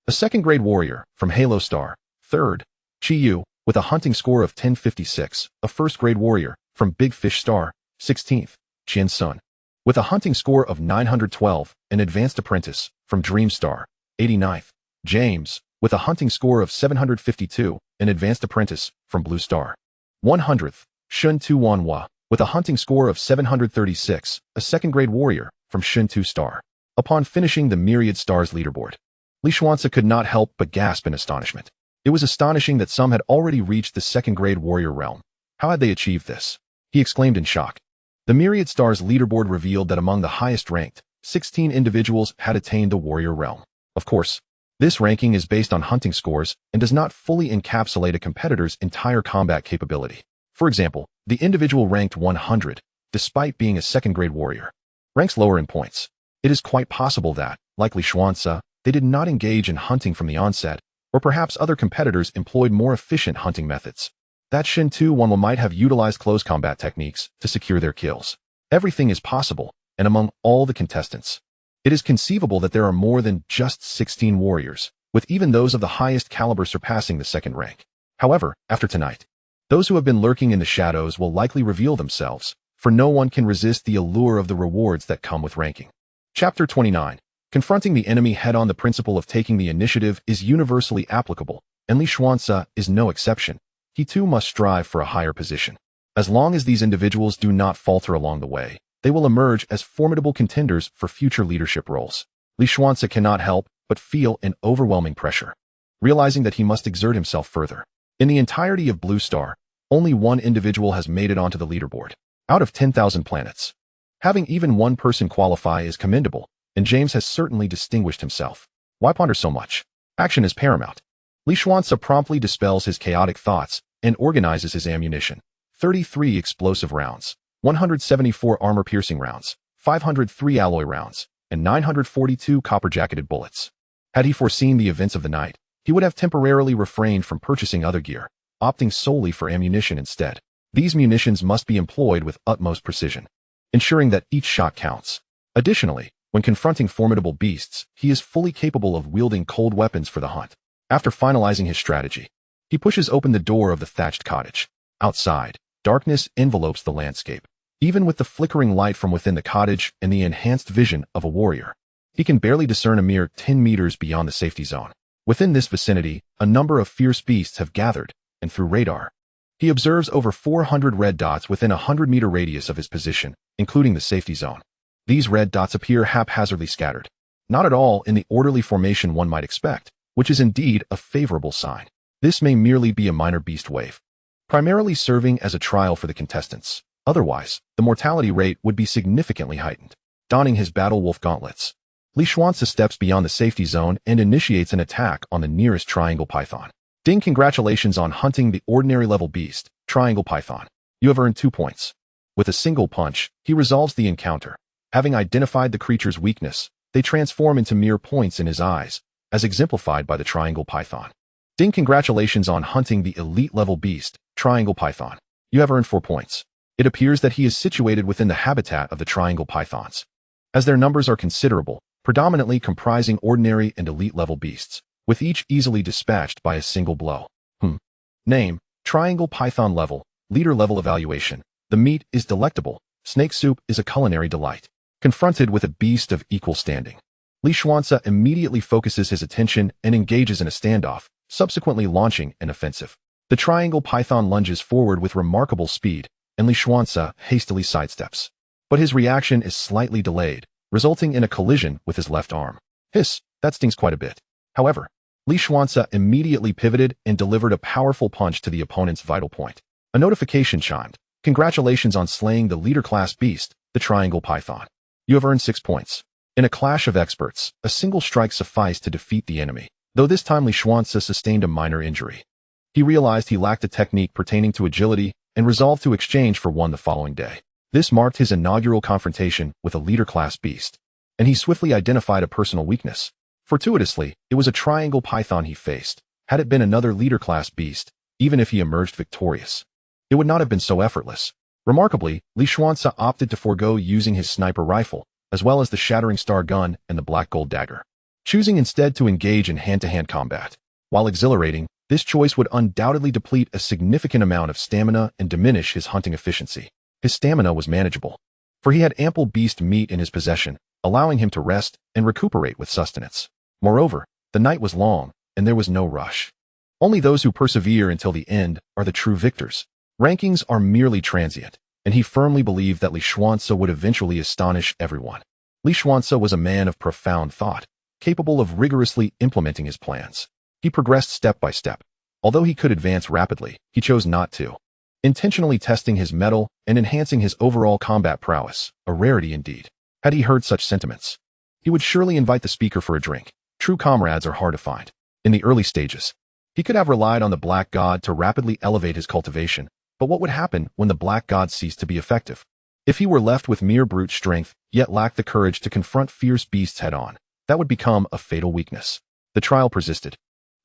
a second-grade warrior, from Halo Star. Third, Chiyu, with a hunting score of 1056, a first-grade warrior, from Big Fish Star. 16th, Qian Sun, with a hunting score of 912, an advanced apprentice, from Dream Star. 89th, James, with a hunting score of 752, an advanced apprentice, from Blue Star. 100th, Shun Tu Wanhua, with a hunting score of 736, a second-grade warrior, from Shun Tu Star. Upon finishing the Myriad Stars leaderboard, Li Xuance could not help but gasp in astonishment. It was astonishing that some had already reached the second-grade warrior realm. How had they achieved this? He exclaimed in shock. The Myriad Stars leaderboard revealed that among the highest-ranked, 16 individuals had attained the warrior realm. Of course, this ranking is based on hunting scores and does not fully encapsulate a competitor's entire combat capability. For example, the individual ranked 100, despite being a second-grade warrior, ranks lower in points. It is quite possible that, like Li Xuance, they did not engage in hunting from the onset, or perhaps other competitors employed more efficient hunting methods. That Shin Tu Wanhua might have utilized close combat techniques to secure their kills. Everything is possible, and among all the contestants, it is conceivable that there are more than just 16 warriors, with even those of the highest caliber surpassing the second rank. However, after tonight, those who have been lurking in the shadows will likely reveal themselves, for no one can resist the allure of the rewards that come with ranking. Chapter 29. Confronting the enemy head-on. The principle of taking the initiative is universally applicable, and Li Xuance is no exception. He too must strive for a higher position. As long as these individuals do not falter along the way, they will emerge as formidable contenders for future leadership roles. Li Xuance cannot help but feel an overwhelming pressure, realizing that he must exert himself further. In the entirety of Blue Star, only one individual has made it onto the leaderboard, out of 10,000 planets. Having even one person qualify is commendable, and James has certainly distinguished himself. Why ponder so much? Action is paramount. Li Xuance promptly dispels his chaotic thoughts and organizes his ammunition. 33 explosive rounds, 174 armor-piercing rounds, 503 alloy rounds, and 942 copper-jacketed bullets. Had he foreseen the events of the night, he would have temporarily refrained from purchasing other gear, opting solely for ammunition instead. These munitions must be employed with utmost precision, ensuring that each shot counts. Additionally, when confronting formidable beasts, he is fully capable of wielding cold weapons for the hunt. After finalizing his strategy, he pushes open the door of the thatched cottage. Outside, darkness envelopes the landscape. Even with the flickering light from within the cottage and the enhanced vision of a warrior, he can barely discern a mere 10 meters beyond the safety zone. Within this vicinity, a number of fierce beasts have gathered, and through radar. He observes over 400 red dots within a 100-meter radius of his position, including the safety zone. These red dots appear haphazardly scattered. Not at all in the orderly formation one might expect, which is indeed a favorable sign. This may merely be a minor beast wave, primarily serving as a trial for the contestants. Otherwise, the mortality rate would be significantly heightened. Donning his battle wolf gauntlets, Li Xuance steps beyond the safety zone and initiates an attack on the nearest triangle python. Ding, congratulations on hunting the ordinary level beast, triangle python. You have earned 2 points. With a single punch, he resolves the encounter. Having identified the creature's weakness, they transform into mere points in his eyes, as exemplified by the triangle python. Ding, congratulations on hunting the elite level beast, triangle python. You have earned 4 points. It appears that he is situated within the habitat of the triangle pythons. As their numbers are considerable, predominantly comprising ordinary and elite level beasts, with each easily dispatched by a single blow. Name, triangle python level, leader level evaluation. The meat is delectable. Snake soup is a culinary delight. Confronted with a beast of equal standing, Li Xuance immediately focuses his attention and engages in a standoff, subsequently launching an offensive. The triangle python lunges forward with remarkable speed, and Li Xuance hastily sidesteps. But his reaction is slightly delayed, resulting in a collision with his left arm. Hiss, that stings quite a bit. However, Li Xuance immediately pivoted and delivered a powerful punch to the opponent's vital point. A notification chimed. Congratulations on slaying the leader-class beast, the triangle python. You have earned 6 points. In a clash of experts, a single strike sufficed to defeat the enemy, though this time Li Xuance sustained a minor injury. He realized he lacked a technique pertaining to agility and resolved to exchange for one the following day. This marked his inaugural confrontation with a leader-class beast, and he swiftly identified a personal weakness. Fortuitously, it was a triangle python he faced. Had it been another leader-class beast, even if he emerged victorious, it would not have been so effortless. Remarkably, Li Xuance opted to forego using his sniper rifle, as well as the shattering star gun and the black gold dagger, choosing instead to engage in hand-to-hand combat. While exhilarating, this choice would undoubtedly deplete a significant amount of stamina and diminish his hunting efficiency. His stamina was manageable, for he had ample beast meat in his possession, allowing him to rest and recuperate with sustenance. Moreover, the night was long, and there was no rush. Only those who persevere until the end are the true victors. Rankings are merely transient, and he firmly believed that Li Xuance would eventually astonish everyone. Li Xuance was a man of profound thought, capable of rigorously implementing his plans. He progressed step by step. Although he could advance rapidly, he chose not to, intentionally testing his mettle and enhancing his overall combat prowess, a rarity indeed. Had he heard such sentiments, he would surely invite the speaker for a drink. True comrades are hard to find. In the early stages, he could have relied on the Black God to rapidly elevate his cultivation, but what would happen when the Black God ceased to be effective? If he were left with mere brute strength, yet lacked the courage to confront fierce beasts head-on, that would become a fatal weakness. The trial persisted,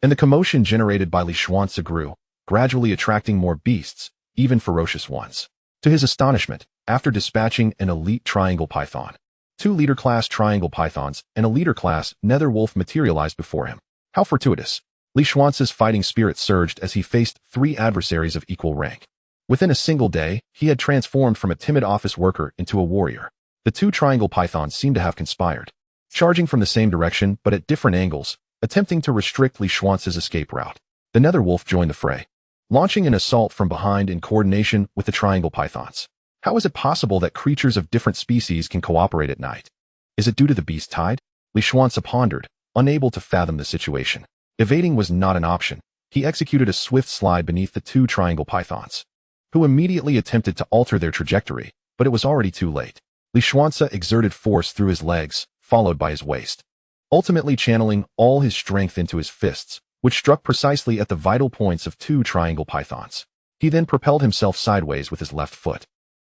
and the commotion generated by Li Xuance grew, gradually attracting more beasts, even ferocious ones. To his astonishment, after dispatching an elite triangle python, 2 leader-class triangle pythons and a leader-class nether wolf materialized before him. How fortuitous! Li Xuance's fighting spirit surged as he faced 3 adversaries of equal rank. Within a single day, he had transformed from a timid office worker into a warrior. The 2 triangle pythons seemed to have conspired, charging from the same direction but at different angles, attempting to restrict Li Xuance's escape route. The nether wolf joined the fray, launching an assault from behind in coordination with the triangle pythons. How is it possible that creatures of different species can cooperate at night? Is it due to the beast tide? Li Xuance pondered, unable to fathom the situation. Evading was not an option. He executed a swift slide beneath the 2 triangle pythons, who immediately attempted to alter their trajectory, but it was already too late. Li Xuance exerted force through his legs, followed by his waist, ultimately channeling all his strength into his fists, which struck precisely at the vital points of 2 triangle pythons. He then propelled himself sideways with his left foot,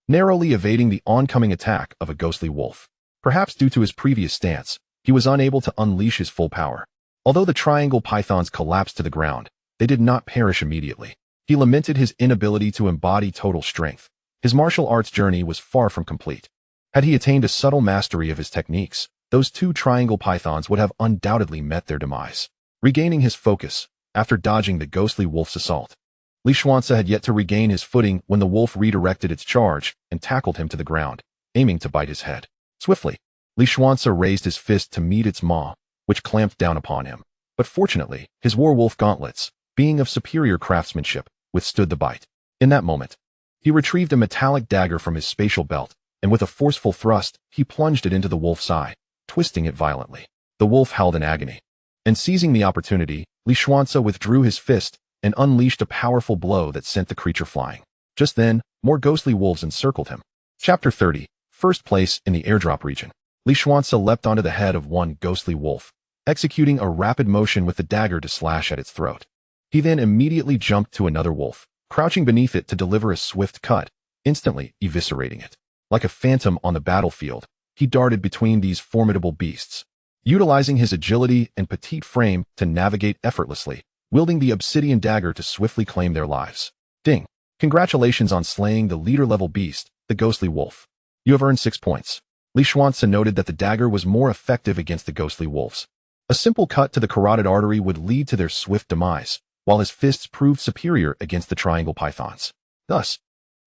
narrowly evading the oncoming attack of a ghostly wolf. Perhaps due to his previous stance, he was unable to unleash his full power. Although the triangle pythons collapsed to the ground, they did not perish immediately. He lamented his inability to embody total strength. His martial arts journey was far from complete. Had he attained a subtle mastery of his techniques, those 2 triangle pythons would have undoubtedly met their demise. Regaining his focus, after dodging the ghostly wolf's assault, Li Xuance had yet to regain his footing when the wolf redirected its charge and tackled him to the ground, aiming to bite his head. Swiftly, Li Xuance raised his fist to meet its maw, which clamped down upon him. But fortunately, his werewolf gauntlets, being of superior craftsmanship, withstood the bite. In that moment, he retrieved a metallic dagger from his spatial belt, and with a forceful thrust, he plunged it into the wolf's eye, twisting it violently. The wolf howled in agony. And seizing the opportunity, Li Xuance withdrew his fist and unleashed a powerful blow that sent the creature flying. Just then, more ghostly wolves encircled him. Chapter 30. First place in the airdrop region. Li Xuance leapt onto the head of one ghostly wolf, executing a rapid motion with the dagger to slash at its throat. He then immediately jumped to another wolf, crouching beneath it to deliver a swift cut, instantly eviscerating it. Like a phantom on the battlefield, he darted between these formidable beasts, utilizing his agility and petite frame to navigate effortlessly, wielding the obsidian dagger to swiftly claim their lives. Ding! Congratulations on slaying the leader-level beast, the ghostly wolf. You have earned 6 points. Li Xuance noted that the dagger was more effective against the ghostly wolves. A simple cut to the carotid artery would lead to their swift demise, while his fists proved superior against the triangle pythons. Thus,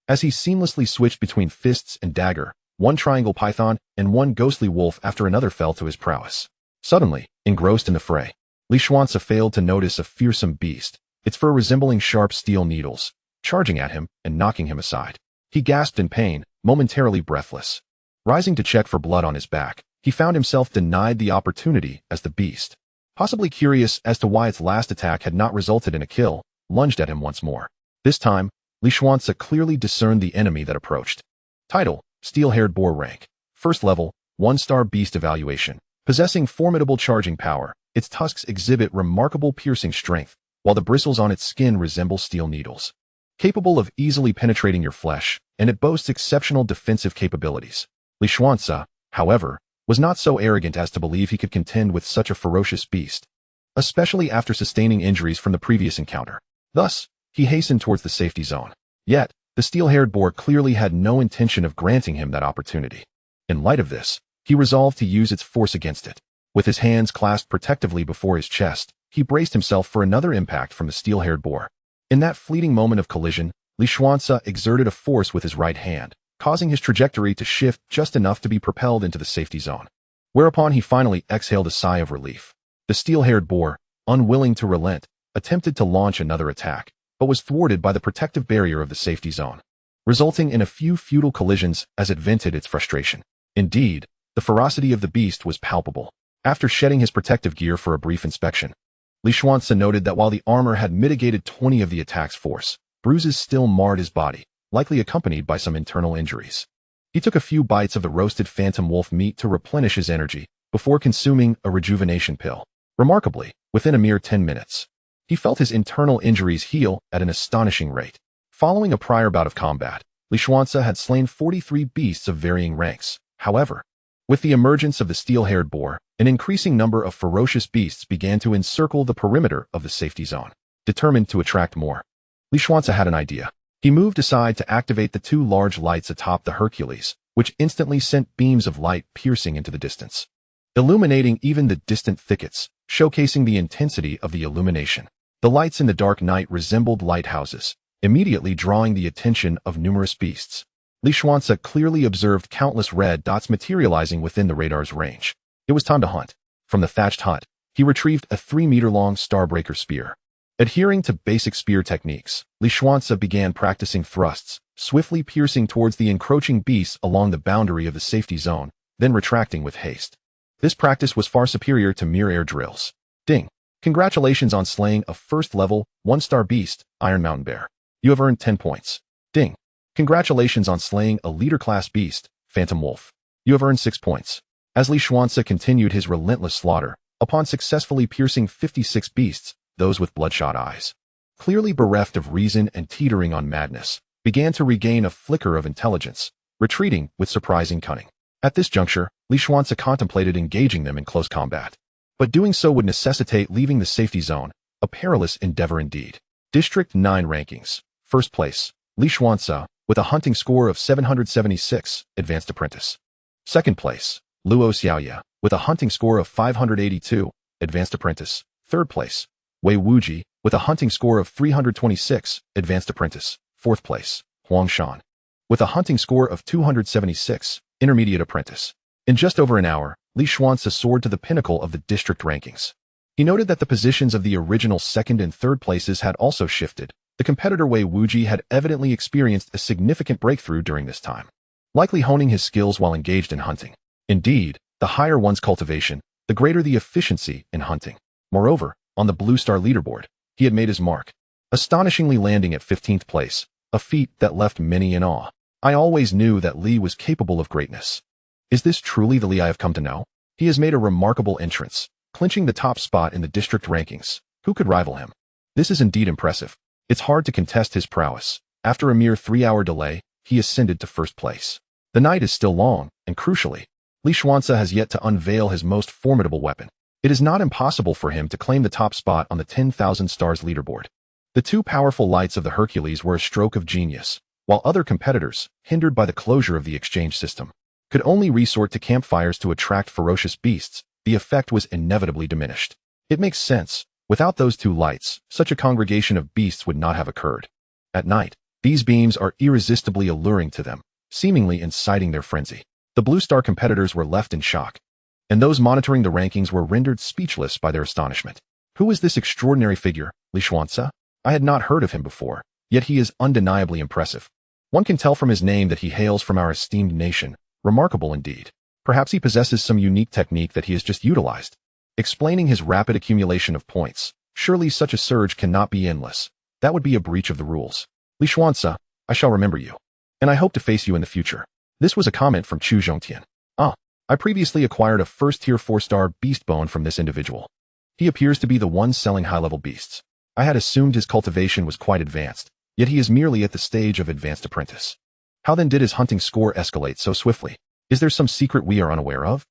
as he seamlessly switched between fists and dagger, one triangle python and one ghostly wolf after another fell to his prowess. Suddenly, engrossed in the fray, Li Xuance failed to notice a fearsome beast, its fur resembling sharp steel needles, charging at him and knocking him aside. He gasped in pain, momentarily breathless. Rising to check for blood on his back, he found himself denied the opportunity as the beast, possibly curious as to why its last attack had not resulted in a kill, lunged at him once more. This time, Li Xuance clearly discerned the enemy that approached. Title: Steel-haired boar. Rank: First level, 1-star beast evaluation. Possessing formidable charging power, its tusks exhibit remarkable piercing strength, while the bristles on its skin resemble steel needles. Capable of easily penetrating your flesh, and it boasts exceptional defensive capabilities. Li Xuance, however, was not so arrogant as to believe he could contend with such a ferocious beast, especially after sustaining injuries from the previous encounter. Thus, he hastened towards the safety zone. Yet, the steel-haired boar clearly had no intention of granting him that opportunity. In light of this, he resolved to use its force against it. With his hands clasped protectively before his chest, he braced himself for another impact from the steel-haired boar. In that fleeting moment of collision, Li Xuance exerted a force with his right hand, causing his trajectory to shift just enough to be propelled into the safety zone. Whereupon he finally exhaled a sigh of relief. The steel-haired boar, unwilling to relent, attempted to launch another attack, but was thwarted by the protective barrier of the safety zone, resulting in a few futile collisions as it vented its frustration. Indeed, the ferocity of the beast was palpable. After shedding his protective gear for a brief inspection, Li Xuance noted that while the armor had mitigated 20 of the attack's force, bruises still marred his body, likely accompanied by some internal injuries. He took a few bites of the roasted phantom wolf meat to replenish his energy before consuming a rejuvenation pill. Remarkably, within a mere 10 minutes, he felt his internal injuries heal at an astonishing rate. Following a prior bout of combat, Li Xuance had slain 43 beasts of varying ranks. However, with the emergence of the steel-haired boar, an increasing number of ferocious beasts began to encircle the perimeter of the safety zone. Determined to attract more, Li Xuance had an idea. He moved aside to activate the 2 large lights atop the Hercules, which instantly sent beams of light piercing into the distance, illuminating even the distant thickets, showcasing the intensity of the illumination. The lights in the dark night resembled lighthouses, immediately drawing the attention of numerous beasts. Li Xuance clearly observed countless red dots materializing within the radar's range. It was time to hunt. From the thatched hut, he retrieved a 3-meter-long Starbreaker spear. Adhering to basic spear techniques, Li Xuance began practicing thrusts, swiftly piercing towards the encroaching beasts along the boundary of the safety zone, then retracting with haste. This practice was far superior to mere air drills. Ding! Congratulations on slaying a first-level, 1-star beast, Iron Mountain Bear. You have earned 10 points. Ding! Congratulations on slaying a leader-class beast, Phantom Wolf. You have earned 6 points. As Li Xuance continued his relentless slaughter, upon successfully piercing 56 beasts, those with bloodshot eyes, clearly bereft of reason and teetering on madness, began to regain a flicker of intelligence, retreating with surprising cunning. At this juncture, Li Xuance contemplated engaging them in close combat. But doing so would necessitate leaving the safety zone, a perilous endeavor indeed. District 9 rankings. First place, Li Xuance, with a hunting score of 776, Advanced Apprentice. Second place, Li Xuance, with a hunting score of 582, Advanced Apprentice. Third place, Wei Wuji, with a hunting score of 326, Advanced Apprentice. Fourth place, Huang Shan, with a hunting score of 276, Intermediate Apprentice. In just over an hour, Li Xuance soared to the pinnacle of the district rankings. He noted that the positions of the original second and third places had also shifted. The competitor Wei Wuji had evidently experienced a significant breakthrough during this time, likely honing his skills while engaged in hunting. Indeed, the higher one's cultivation, the greater the efficiency in hunting. Moreover, on the Blue Star leaderboard, he had made his mark, astonishingly landing at 15th place, a feat that left many in awe. I always knew that Li was capable of greatness. Is this truly the Li I have come to know? He has made a remarkable entrance, clinching the top spot in the district rankings. Who could rival him? This is indeed impressive. It's hard to contest his prowess. After a mere 3-hour delay, he ascended to first place. The night is still long, and crucially, Li Xuance has yet to unveil his most formidable weapon. It is not impossible for him to claim the top spot on the 10,000 stars leaderboard. The two powerful lights of the Hercules were a stroke of genius, while other competitors, hindered by the closure of the exchange system, could only resort to campfires to attract ferocious beasts. The effect was inevitably diminished. It makes sense. Without those two lights, such a congregation of beasts would not have occurred. At night, these beams are irresistibly alluring to them, seemingly inciting their frenzy. The Blue Star competitors were left in shock, and those monitoring the rankings were rendered speechless by their astonishment. Who is this extraordinary figure, Li Xuance? I had not heard of him before, yet he is undeniably impressive. One can tell from his name that he hails from our esteemed nation. Remarkable indeed. Perhaps he possesses some unique technique that he has just utilized, explaining his rapid accumulation of points. Surely such a surge cannot be endless. That would be a breach of the rules. Li Xuance, I shall remember you, and I hope to face you in the future. This was a comment from Chu Zhongtian. I previously acquired a first-tier 4-star beast bone from this individual. He appears to be the one selling high-level beasts. I had assumed his cultivation was quite advanced, yet he is merely at the stage of advanced apprentice. How then did his hunting score escalate so swiftly? Is there some secret we are unaware of?